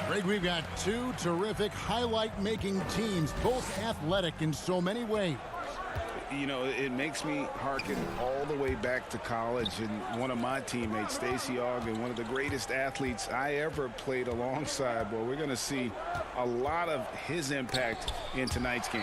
Greg, we've got two terrific highlight-making teams, both athletic in so many ways. You know, it makes me hearken all the way back to college, and one of my teammates, Stacey Ogden, one of the greatest athletes I ever played alongside. Well, we're going to see a lot of his impact in tonight's game.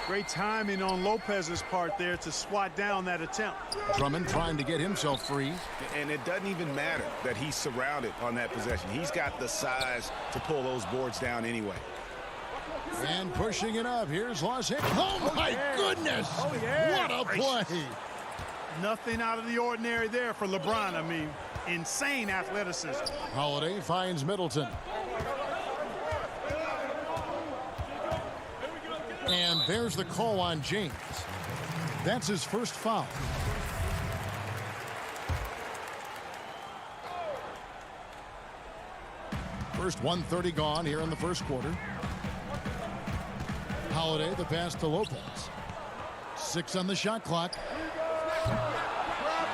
Great timing on Lopez's part there to swat down that attempt. Drummond trying to get himself free. And it doesn't even matter that he's surrounded on that possession. He's got the size to pull those boards down anyway. And pushing it up. Here's Los Angeles. Oh, my goodness. Oh, yeah. What a play. Nothing out of the ordinary there for LeBron. I mean, insane athleticism. Holiday finds Middleton. And there's the call on James. That's his first foul. First 1:30 gone here in the first quarter. Holiday, the pass to Lopez. 6 on the shot clock.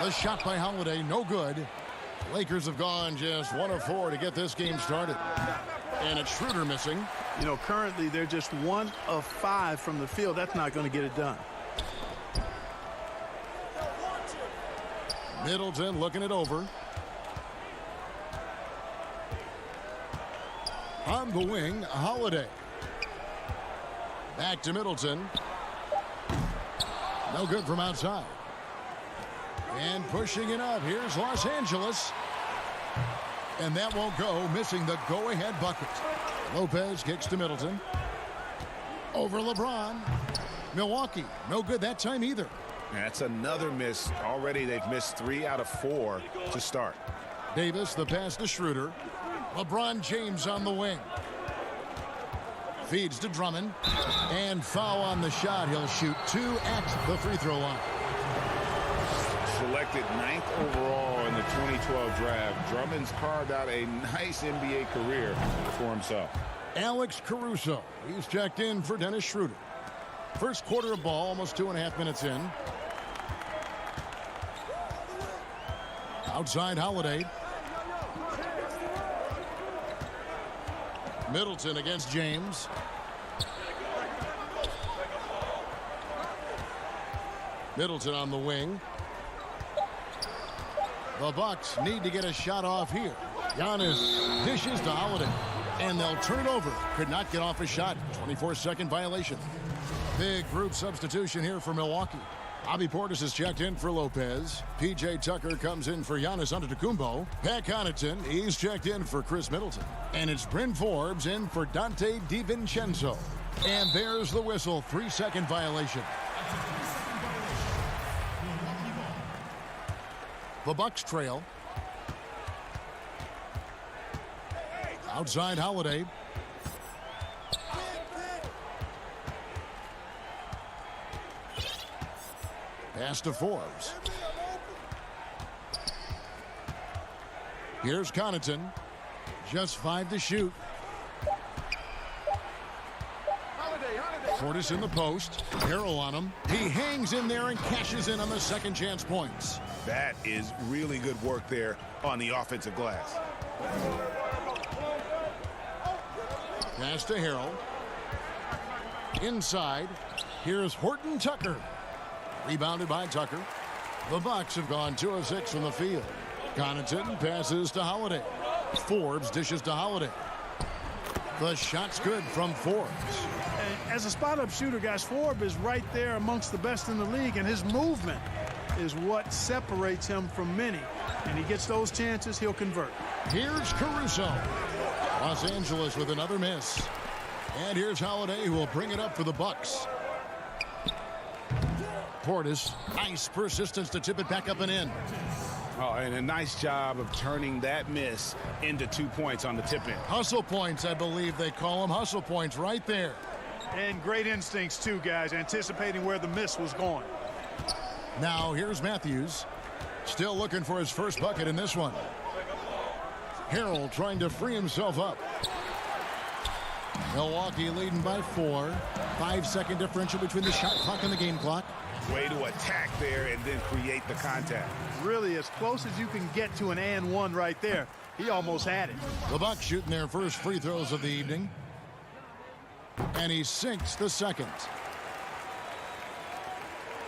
The shot by Holiday, no good. Lakers have gone just 1 of 4 to get this game started. And it's Schroeder missing. You know, currently they're just 1 of 5 from the field. That's not going to get it done. Middleton looking it over. On the wing, Holiday. Back to Middleton. No good from outside. And pushing it up. Here's Los Angeles. And that won't go, missing the go-ahead bucket. Lopez kicks to Middleton. Over LeBron. Milwaukee, no good that time either. That's another miss. Already they've missed 3 out of 4 to start. Davis, the pass to Schroeder. LeBron James on the wing. Feeds to Drummond. And foul on the shot. He'll shoot 2 at the free throw line. Selected 9th overall in the 2012 draft, Drummond's carved out a nice NBA career for himself. Alex Caruso, he's checked in for Dennis Schroeder. First quarter of ball, almost 2.5 minutes in. Outside Holiday. Middleton against James. Middleton on the wing. The Bucks need to get a shot off here. Giannis dishes to Holiday. And they'll turn it over. Could not get off a shot. 24-second violation. Big group substitution here for Milwaukee. Bobby Portis is checked in for Lopez. P.J. Tucker comes in for Giannis Antetokounmpo. Pat Connaughton, he's checked in for Chris Middleton. And it's Bryn Forbes in for Dante DiVincenzo. And there's the whistle. 3-second violation. The Bucks trail. Outside Holiday. Pass to Forbes. Here's Connaughton. Just 5 to shoot. Portis in the post. Harrell on him. He hangs in there and cashes in on the second chance points. That is really good work there on the offensive glass. Pass to Harrell. Inside. Here's Horton Tucker. Rebounded by Tucker. The Bucks have gone 2 of 6 from the field. Connaughton passes to Holiday. Forbes dishes to Holiday. The shot's good from Forbes. As a spot-up shooter, guys, Forbes is right there amongst the best in the league, and his movement is what separates him from many. And he gets those chances, he'll convert. Here's Caruso. Los Angeles with another miss. And here's Holiday, who will bring it up for the Bucks. Portis, nice persistence to tip it back up and in. Oh, and a nice job of turning that miss into 2 points on the tip-in. Hustle points, I believe they call them. Hustle points right there. And great instincts, too, guys, anticipating where the miss was going. Now, here's Matthews. Still looking for his first bucket in this one. Harrell trying to free himself up. Milwaukee leading by 4. 5-second differential between the shot clock and the game clock. Way to attack there and then create the contact. Really as close as you can get to an and one right there. He almost had it. The Bucks shooting their first free throws of the evening. And he sinks the second.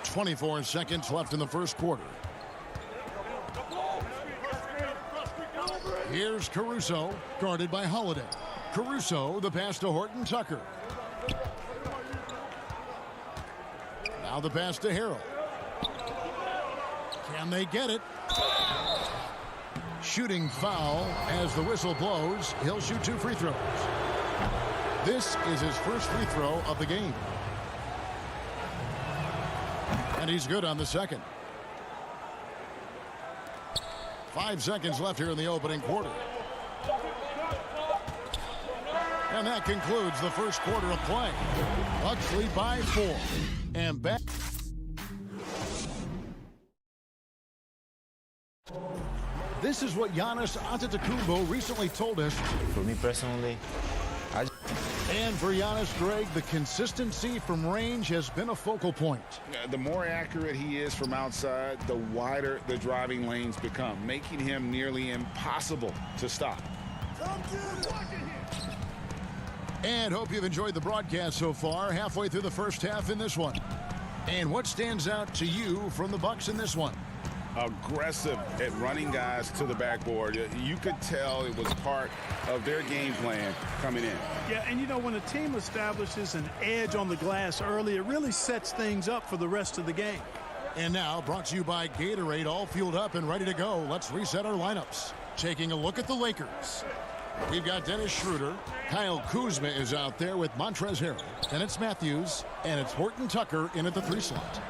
24 seconds left in the first quarter. Here's Caruso, guarded by Holiday. Caruso, the pass to Horton Tucker. Now the pass to Harrell. Can they get it? Shooting foul as the whistle blows. He'll shoot 2 free throws. This is his first free throw of the game. And he's good on the second. 5 seconds left here in the opening quarter. And that concludes the first quarter of play. Bucks lead by 4. And back. This is what Giannis Antetokounmpo recently told us. For me personally, and for Giannis, Greg, the consistency from range has been a focal point. The more accurate he is from outside, the wider the driving lanes become, making him nearly impossible to stop. And hope you've enjoyed the broadcast so far. Halfway through the first half in this one. And what stands out to you from the Bucks in this one? Aggressive at running guys to the backboard. You could tell it was part of their game plan coming in. Yeah, and you know, when a team establishes an edge on the glass early, it really sets things up for the rest of the game. And now, brought to you by Gatorade, all fueled up and ready to go. Let's reset our lineups. Taking a look at the Lakers. We've got Dennis Schroeder. Kyle Kuzma is out there with Montrezl Harrell. Then it's Matthews, and it's Horton Tucker in at the 3 slot.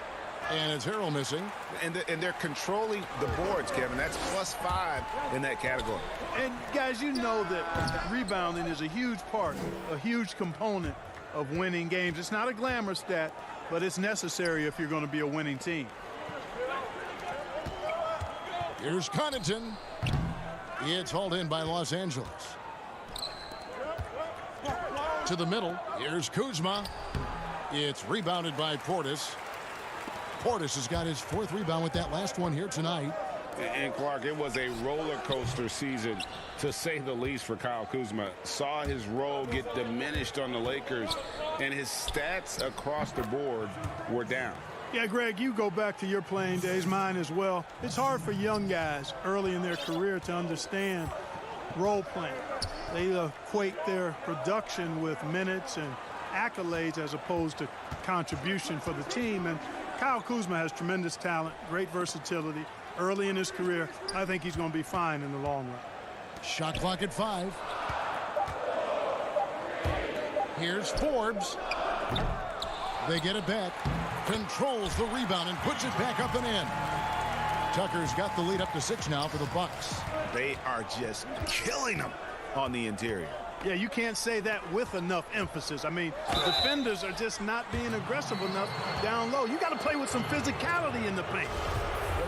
And it's Harrell missing. And they're controlling the boards, Kevin. That's +5 in that category. And, guys, you know that rebounding is a huge part, a huge component of winning games. It's not a glamour stat, but it's necessary if you're going to be a winning team. Here's Connaughton. It's hauled in by Los Angeles. To the middle. Here's Kuzma. It's rebounded by Portis. Portis has got his 4th rebound with that last one here tonight. And Clark, it was a roller coaster season, to say the least, for Kyle Kuzma. Saw his role get diminished on the Lakers, and his stats across the board were down. Yeah, Greg, you go back to your playing days, mine as well. It's hard for young guys early in their career to understand role playing. They equate their production with minutes and accolades as opposed to contribution for the team. And Kyle Kuzma has tremendous talent, great versatility. Early in his career, I think he's going to be fine in the long run. Shot clock at 5. Here's Forbes. They get it back. Controls the rebound and puts it back up and in. Tucker's got the lead up to 6 now for the Bucks. They are just killing them on the interior. Yeah, you can't say that with enough emphasis. I mean, the defenders are just not being aggressive enough down low. You got to play with some physicality in the paint.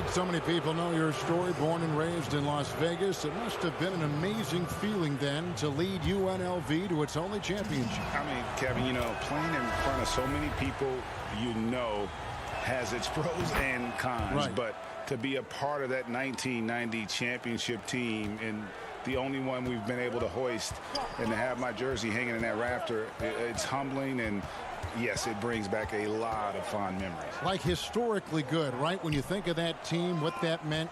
So many people know your story, born and raised in Las Vegas. It must have been an amazing feeling then to lead UNLV to its only championship. I mean, Kevin, you know, playing in front of so many people you know has its pros and cons. Right. But to be a part of that 1990 championship team and the only one we've been able to hoist and to have my jersey hanging in that rafter, it's humbling, and yes, it brings back a lot of fond memories. Like historically good, right? When you think of that team, what that meant,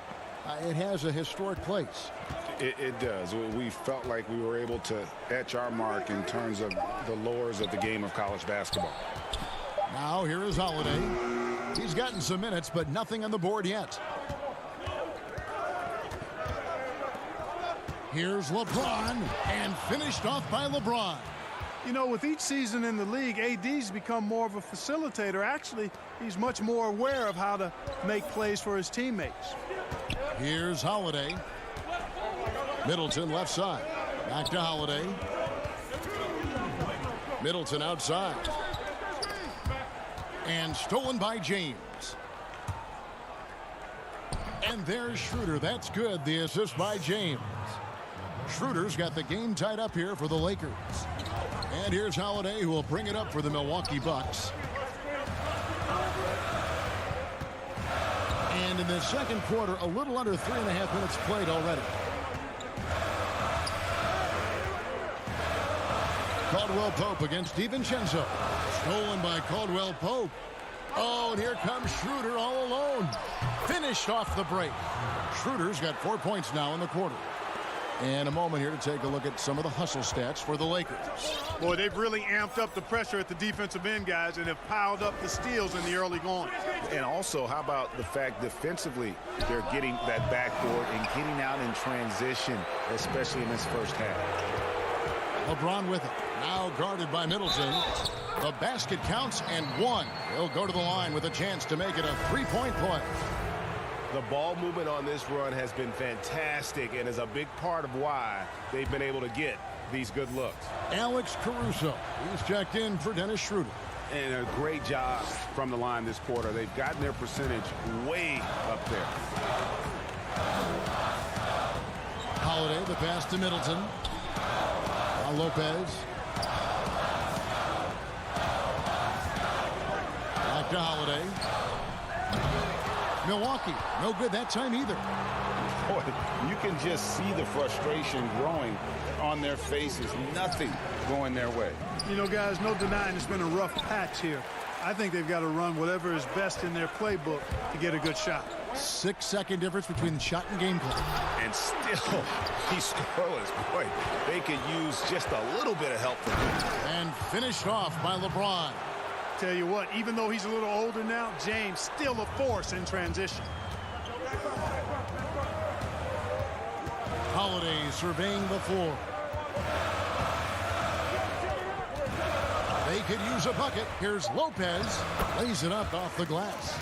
it has a historic place. It does. We felt like we were able to etch our mark in terms of the lures of the game of college basketball. Now here is Holiday. He's gotten some minutes, but nothing on the board yet. Here's LeBron, and finished off by LeBron. You know, with each season in the league, AD's become more of a facilitator. Actually, he's much more aware of how to make plays for his teammates. Here's Holiday. Middleton left side. Back to Holiday. Middleton outside. And stolen by James. And there's Schroeder. That's good. The assist by James. Schroeder's got the game tied up here for the Lakers. And here's Holiday, who will bring it up for the Milwaukee Bucks. And in the second quarter, a little under 3.5 minutes played already. Caldwell Pope against DiVincenzo. Stolen by Caldwell Pope. Oh, and here comes Schroeder all alone. Finished off the break. Schroeder's got 4 points now in the quarter. And a moment here to take a look at some of the hustle stats for the Lakers. Boy, they've really amped up the pressure at the defensive end, guys, and have piled up the steals in the early going. And also, how about the fact defensively they're getting that backboard and getting out in transition, especially in this first half. LeBron with it. Now guarded by Middleton. The basket counts and one. He'll go to the line with a chance to make it a three-point play. The ball movement on this run has been fantastic and is a big part of why they've been able to get these good looks. Alex Caruso. He's checked in for Dennis Schroeder. And a great job from the line this quarter. They've gotten their percentage way up there. Holiday, the pass to Middleton. Now Lopez. Back to Holiday. Milwaukee, no good that time either. Boy, you can just see the frustration growing on their faces. Nothing going their way. You know, guys, no denying it's been a rough patch here. I think they've got to run whatever is best in their playbook to get a good shot. 6-second difference between shot and game play. And still, he's scoreless. Boy, they could use just a little bit of help from him. And finished off by LeBron. Tell you what, even though he's a little older now, James still a force in transition. Holiday surveying the floor. They could use a bucket. Here's Lopez. Lays it up off the glass.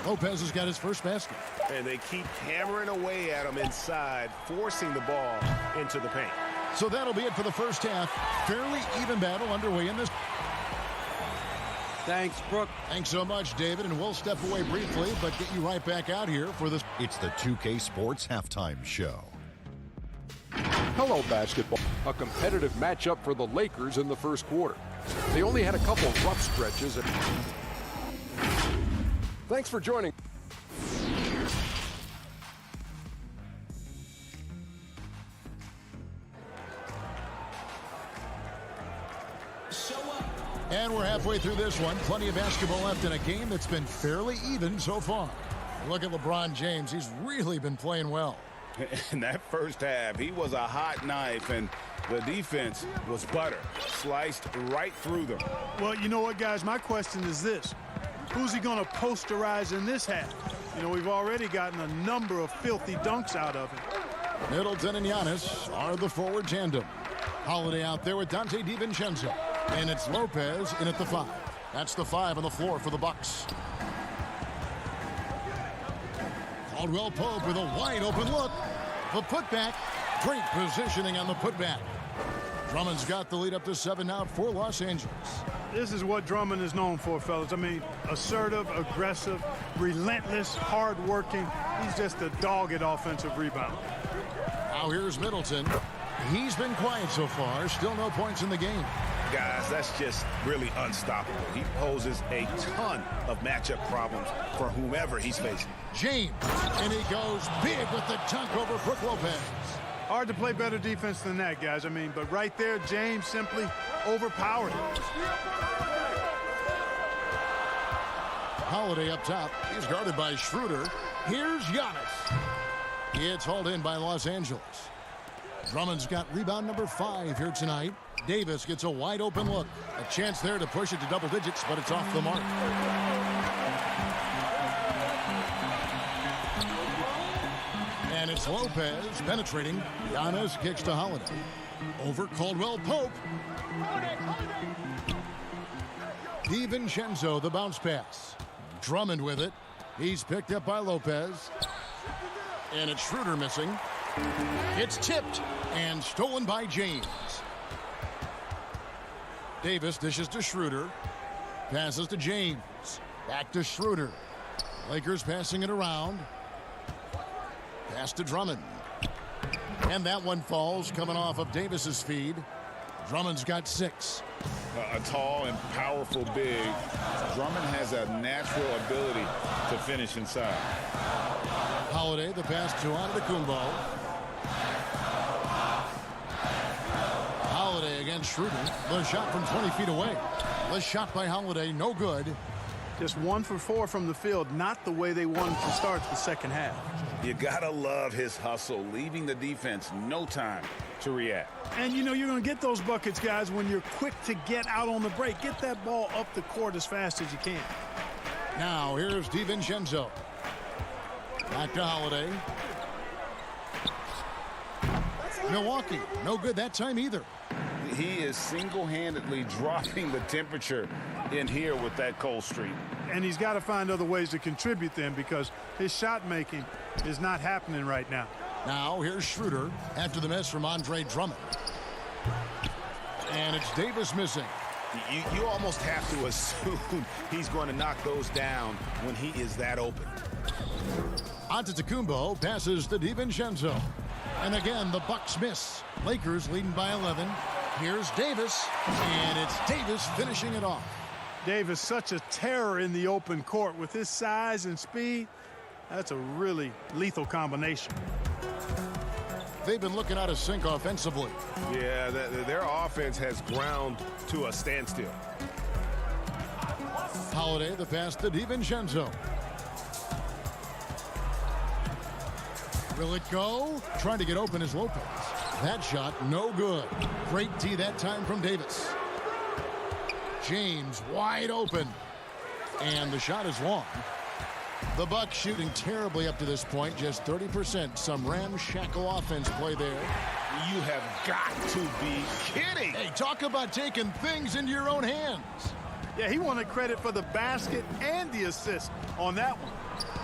Lopez has got his first basket. And they keep hammering away at him inside, forcing the ball into the paint. So that'll be it for the first half. Fairly even battle underway in this. Thanks, Brooke. Thanks so much, David, and we'll step away briefly, but get you right back out here for this. It's the 2K Sports Halftime Show. Hello, basketball. A competitive matchup for the Lakers in the first quarter. They only had a couple rough stretches. Thanks for joining. And we're halfway through this one. Plenty of basketball left in a game that's been fairly even so far. Look at LeBron James. He's really been playing well. In that first half, he was a hot knife, and the defense was butter. Sliced right through them. Well, you know what, guys? My question is this. Who's he going to posterize in this half? You know, we've already gotten a number of filthy dunks out of him. Middleton and Giannis are the forward tandem. Holiday out there with Dante DiVincenzo. And it's Lopez in at the 5. That's the 5 on the floor for the Bucks. Caldwell Pope with a wide open look. The putback. Great positioning on the putback. Drummond's got the lead up to 7 now for Los Angeles. This is what Drummond is known for, fellas. I mean, assertive, aggressive, relentless, hard-working. He's just a dogged offensive rebounder. Now here's Middleton. He's been quiet so far. Still no points in the game. Guys, that's just really unstoppable. He poses a ton of matchup problems for whomever he's facing. James, and he goes big with the dunk over Brook Lopez. Hard to play better defense than that, guys. I mean, but right there, James simply overpowered him. Holiday up top. He's guarded by Schroeder. Here's Giannis. It's hauled in by Los Angeles. Drummond's got rebound number 5 here tonight. Davis gets a wide open look. A chance there to push it to double digits, but it's off the mark. And it's Lopez penetrating. Giannis kicks to Holiday. Over Caldwell Pope. DiVincenzo, the bounce pass. Drummond with it. He's picked up by Lopez. And it's Schroeder missing. It's tipped and stolen by James. Davis dishes to Schroeder. Passes to James. Back to Schroeder. Lakers passing it around. Pass to Drummond. And that one falls coming off of Davis's feed. Drummond's got 6. A tall and powerful big. Drummond has a natural ability to finish inside. Holiday, the pass to Antetokounmpo. Holiday against Schroeder. The shot from 20 feet away. The shot by Holiday, no good. Just 1 for 4 from the field, not the way they wanted to start the second half. You gotta love his hustle, leaving the defense no time to react. And you know you're going to get those buckets, guys, when you're quick to get out on the break. Get that ball up the court as fast as you can. Now here's DiVincenzo. Back to Holiday. Milwaukee, no good that time either. He is single-handedly dropping the temperature in here with that cold streak. And he's got to find other ways to contribute then, because his shot making is not happening right now. Now here's Schroeder after the miss from Andre Drummond. And it's Davis missing. You almost have to assume he's going to knock those down when he is that open. Antetokounmpo passes to DiVincenzo. And again, the Bucks miss. Lakers leading by 11. Here's Davis, and it's Davis finishing it off. Davis, such a terror in the open court with his size and speed. That's a really lethal combination. They've been looking out of sync offensively. Yeah, their offense has ground to a standstill. Holiday, the pass to DiVincenzo. Will it go? Trying to get open is Lopez. That shot, no good. Great D that time from Davis. James wide open. And the shot is long. The Bucks shooting terribly up to this point, just 30%. Some ramshackle offense play there. You have got to be kidding. Hey, talk about taking things into your own hands. Yeah, he wanted credit for the basket and the assist on that one.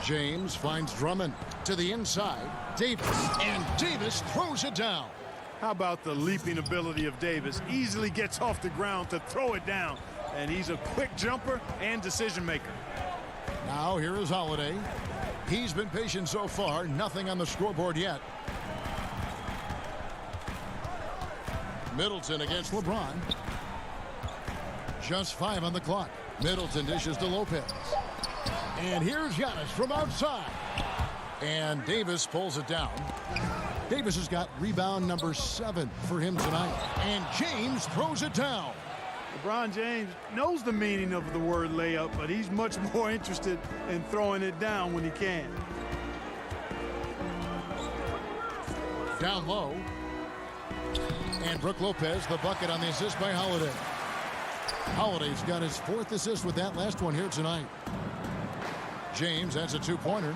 James finds Drummond to the inside. Davis, and Davis throws it down. How about the leaping ability of Davis? Easily gets off the ground to throw it down. And he's a quick jumper and decision maker. Now here is Holiday. He's been patient so far. Nothing on the scoreboard yet. Middleton against LeBron. Just 5 on the clock. Middleton dishes to Lopez. And here's Giannis from outside. And Davis pulls it down. Davis has got rebound number 7 for him tonight. And James throws it down. LeBron James knows the meaning of the word layup, but he's much more interested in throwing it down when he can. Down low. And Brook Lopez, the bucket on the assist by Holiday. Holiday's got his 4th assist with that last one here tonight. James, that's a 2-pointer.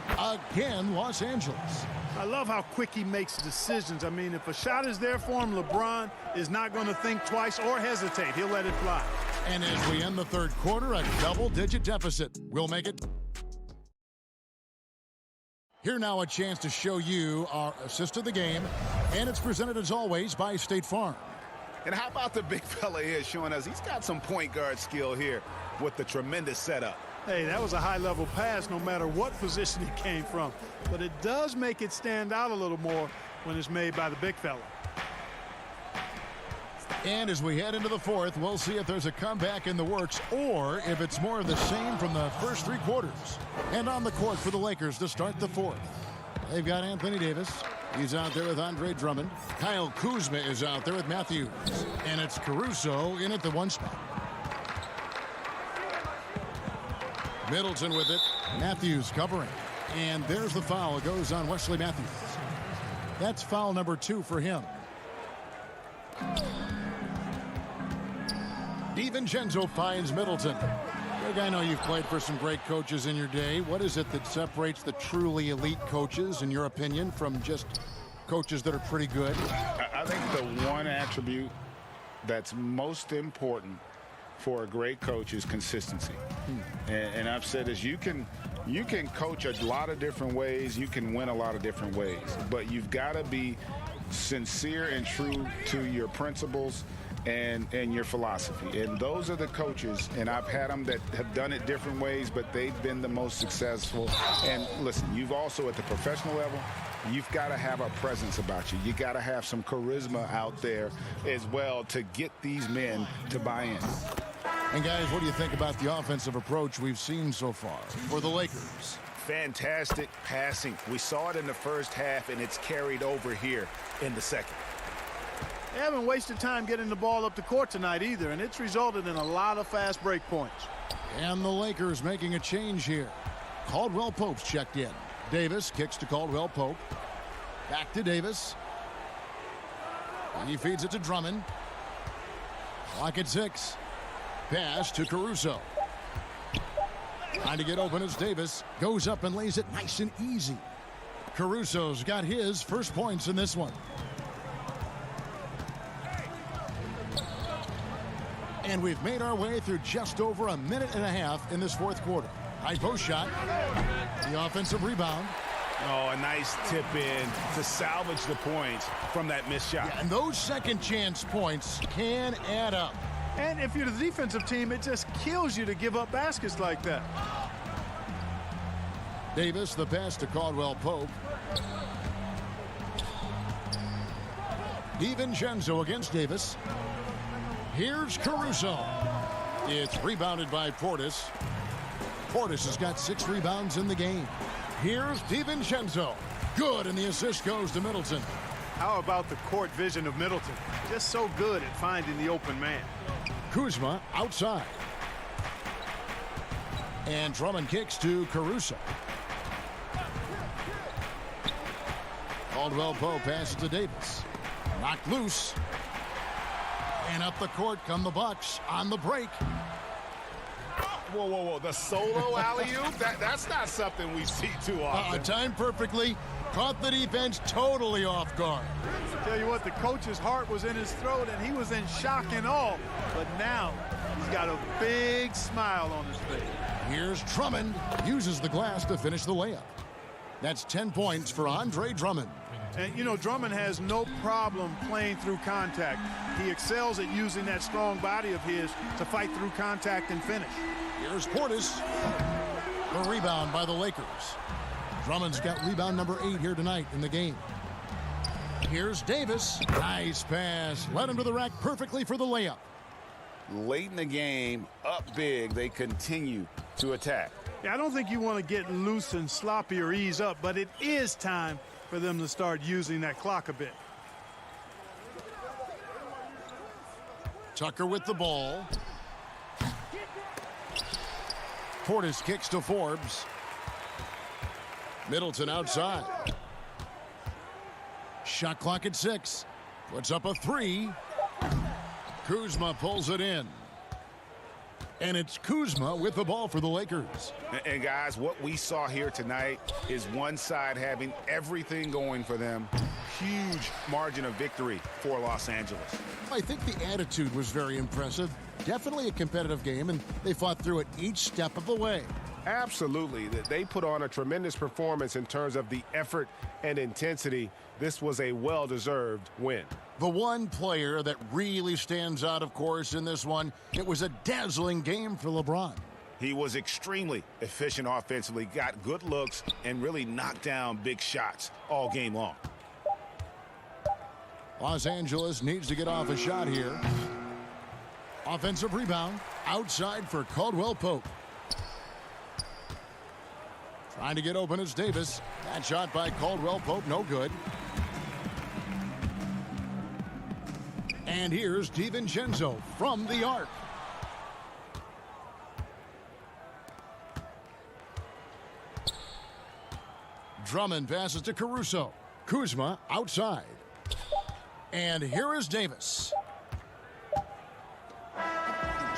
Again, Los Angeles. I love how quick he makes decisions. I mean, if a shot is there for him, LeBron is not going to think twice or hesitate. He'll let it fly. And as we end the 3rd quarter, a double-digit deficit. We'll make it. Here now a chance to show you our assist of the game. And it's presented, as always, by State Farm. And how about the big fella here showing us he's got some point guard skill here with the tremendous setup. Hey, that was a high-level pass no matter what position he came from. But it does make it stand out a little more when it's made by the big fella. And as we head into the 4th, we'll see if there's a comeback in the works or if it's more of the same from the first 3 quarters. And on the court for the Lakers to start the 4th. They've got Anthony Davis. He's out there with Andre Drummond. Kyle Kuzma is out there with Matthews. And it's Caruso in at the 1 spot. Middleton with it. Matthews covering. And there's the foul. It goes on Wesley Matthews. That's foul number 2 for him. DiVincenzo finds Middleton. Greg, I know you've played for some great coaches in your day. What is it that separates the truly elite coaches, in your opinion, from just coaches that are pretty good? I think the one attribute that's most important for a great coach is consistency. And I've said this, you can coach a lot of different ways, you can win a lot of different ways, but you've got to be sincere and true to your principles and your philosophy. And those are the coaches, and I've had them that have done it different ways, but they've been the most successful. And listen, you've also at the professional level, you've got to have a presence about you. You got to have some charisma out there as well to get these men to buy in. And guys, what do you think about the offensive approach we've seen so far for the Lakers? Fantastic passing. We saw it in the first half, and it's carried over here in the second. They haven't wasted time getting the ball up the court tonight either, and it's resulted in a lot of fast break points. And the Lakers making a change here. Caldwell Pope's checked in. Davis kicks to Caldwell Pope. Back to Davis. He feeds it to Drummond. Clock at 6. Pass to Caruso. Trying to get open as Davis goes up and lays it nice and easy. Caruso's got his first points in this one. And we've made our way through just over a minute and a half in this fourth quarter. High post shot. The offensive rebound. Oh, a nice tip in to salvage the points from that missed shot. Yeah, and those second chance points can add up. And if you're the defensive team, it just kills you to give up baskets like that. Davis, the pass to Caldwell Pope. DiVincenzo against Davis. Here's Caruso. It's rebounded by Portis. Portis has got 6 rebounds in the game. Here's DiVincenzo. Good, and the assist goes to Middleton. How about the court vision of Middleton? Just so good at finding the open man. Kuzma outside. And Drummond kicks to Caruso. Caldwell Pope passes to Davis. Knocked loose. And up the court come the Bucks on the break. Whoa, whoa, whoa. The solo alley-oop? That's not something we see too often. Timed perfectly. Caught the defense totally off guard. Tell you what, the coach's heart was in his throat, and he was in shock and awe. But now he's got a big smile on his face. Here's Drummond. Uses the glass to finish the layup. That's 10 points for Andre Drummond. And, you know, Drummond has no problem playing through contact. He excels at using that strong body of his to fight through contact and finish. Here's Portis. The rebound by the Lakers. Drummond's got rebound number 8 here tonight in the game. Here's Davis. Nice pass. Led him to the rack perfectly for the layup. Late in the game, up big, they continue to attack. Yeah, I don't think you want to get loose and sloppy or ease up, but it is time for them to start using that clock a bit. Tucker with the ball. Portis kicks to Forbes. Middleton outside. Shot clock at 6. Puts up a 3. Kuzma pulls it in. And it's Kuzma with the ball for the Lakers. And guys, what we saw here tonight is one side having everything going for them. Huge margin of victory for Los Angeles. I think the attitude was very impressive. Definitely a competitive game, and they fought through it each step of the way. Absolutely. They put on a tremendous performance in terms of the effort and intensity. This was a well-deserved win. The one player that really stands out, of course, in this one, it was a dazzling game for LeBron. He was extremely efficient offensively, got good looks, and really knocked down big shots all game long. Los Angeles needs to get off a shot here. Offensive rebound outside for Caldwell Pope. Trying to get open is Davis. That shot by Caldwell Pope, no good. And here's DiVincenzo from the arc. Drummond passes to Caruso. Kuzma outside. And here is Davis.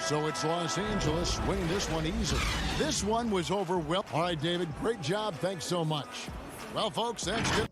So it's Los Angeles winning this one easily. This one was overwhelming. All right, David, great job. Thanks so much. Well, folks, that's good.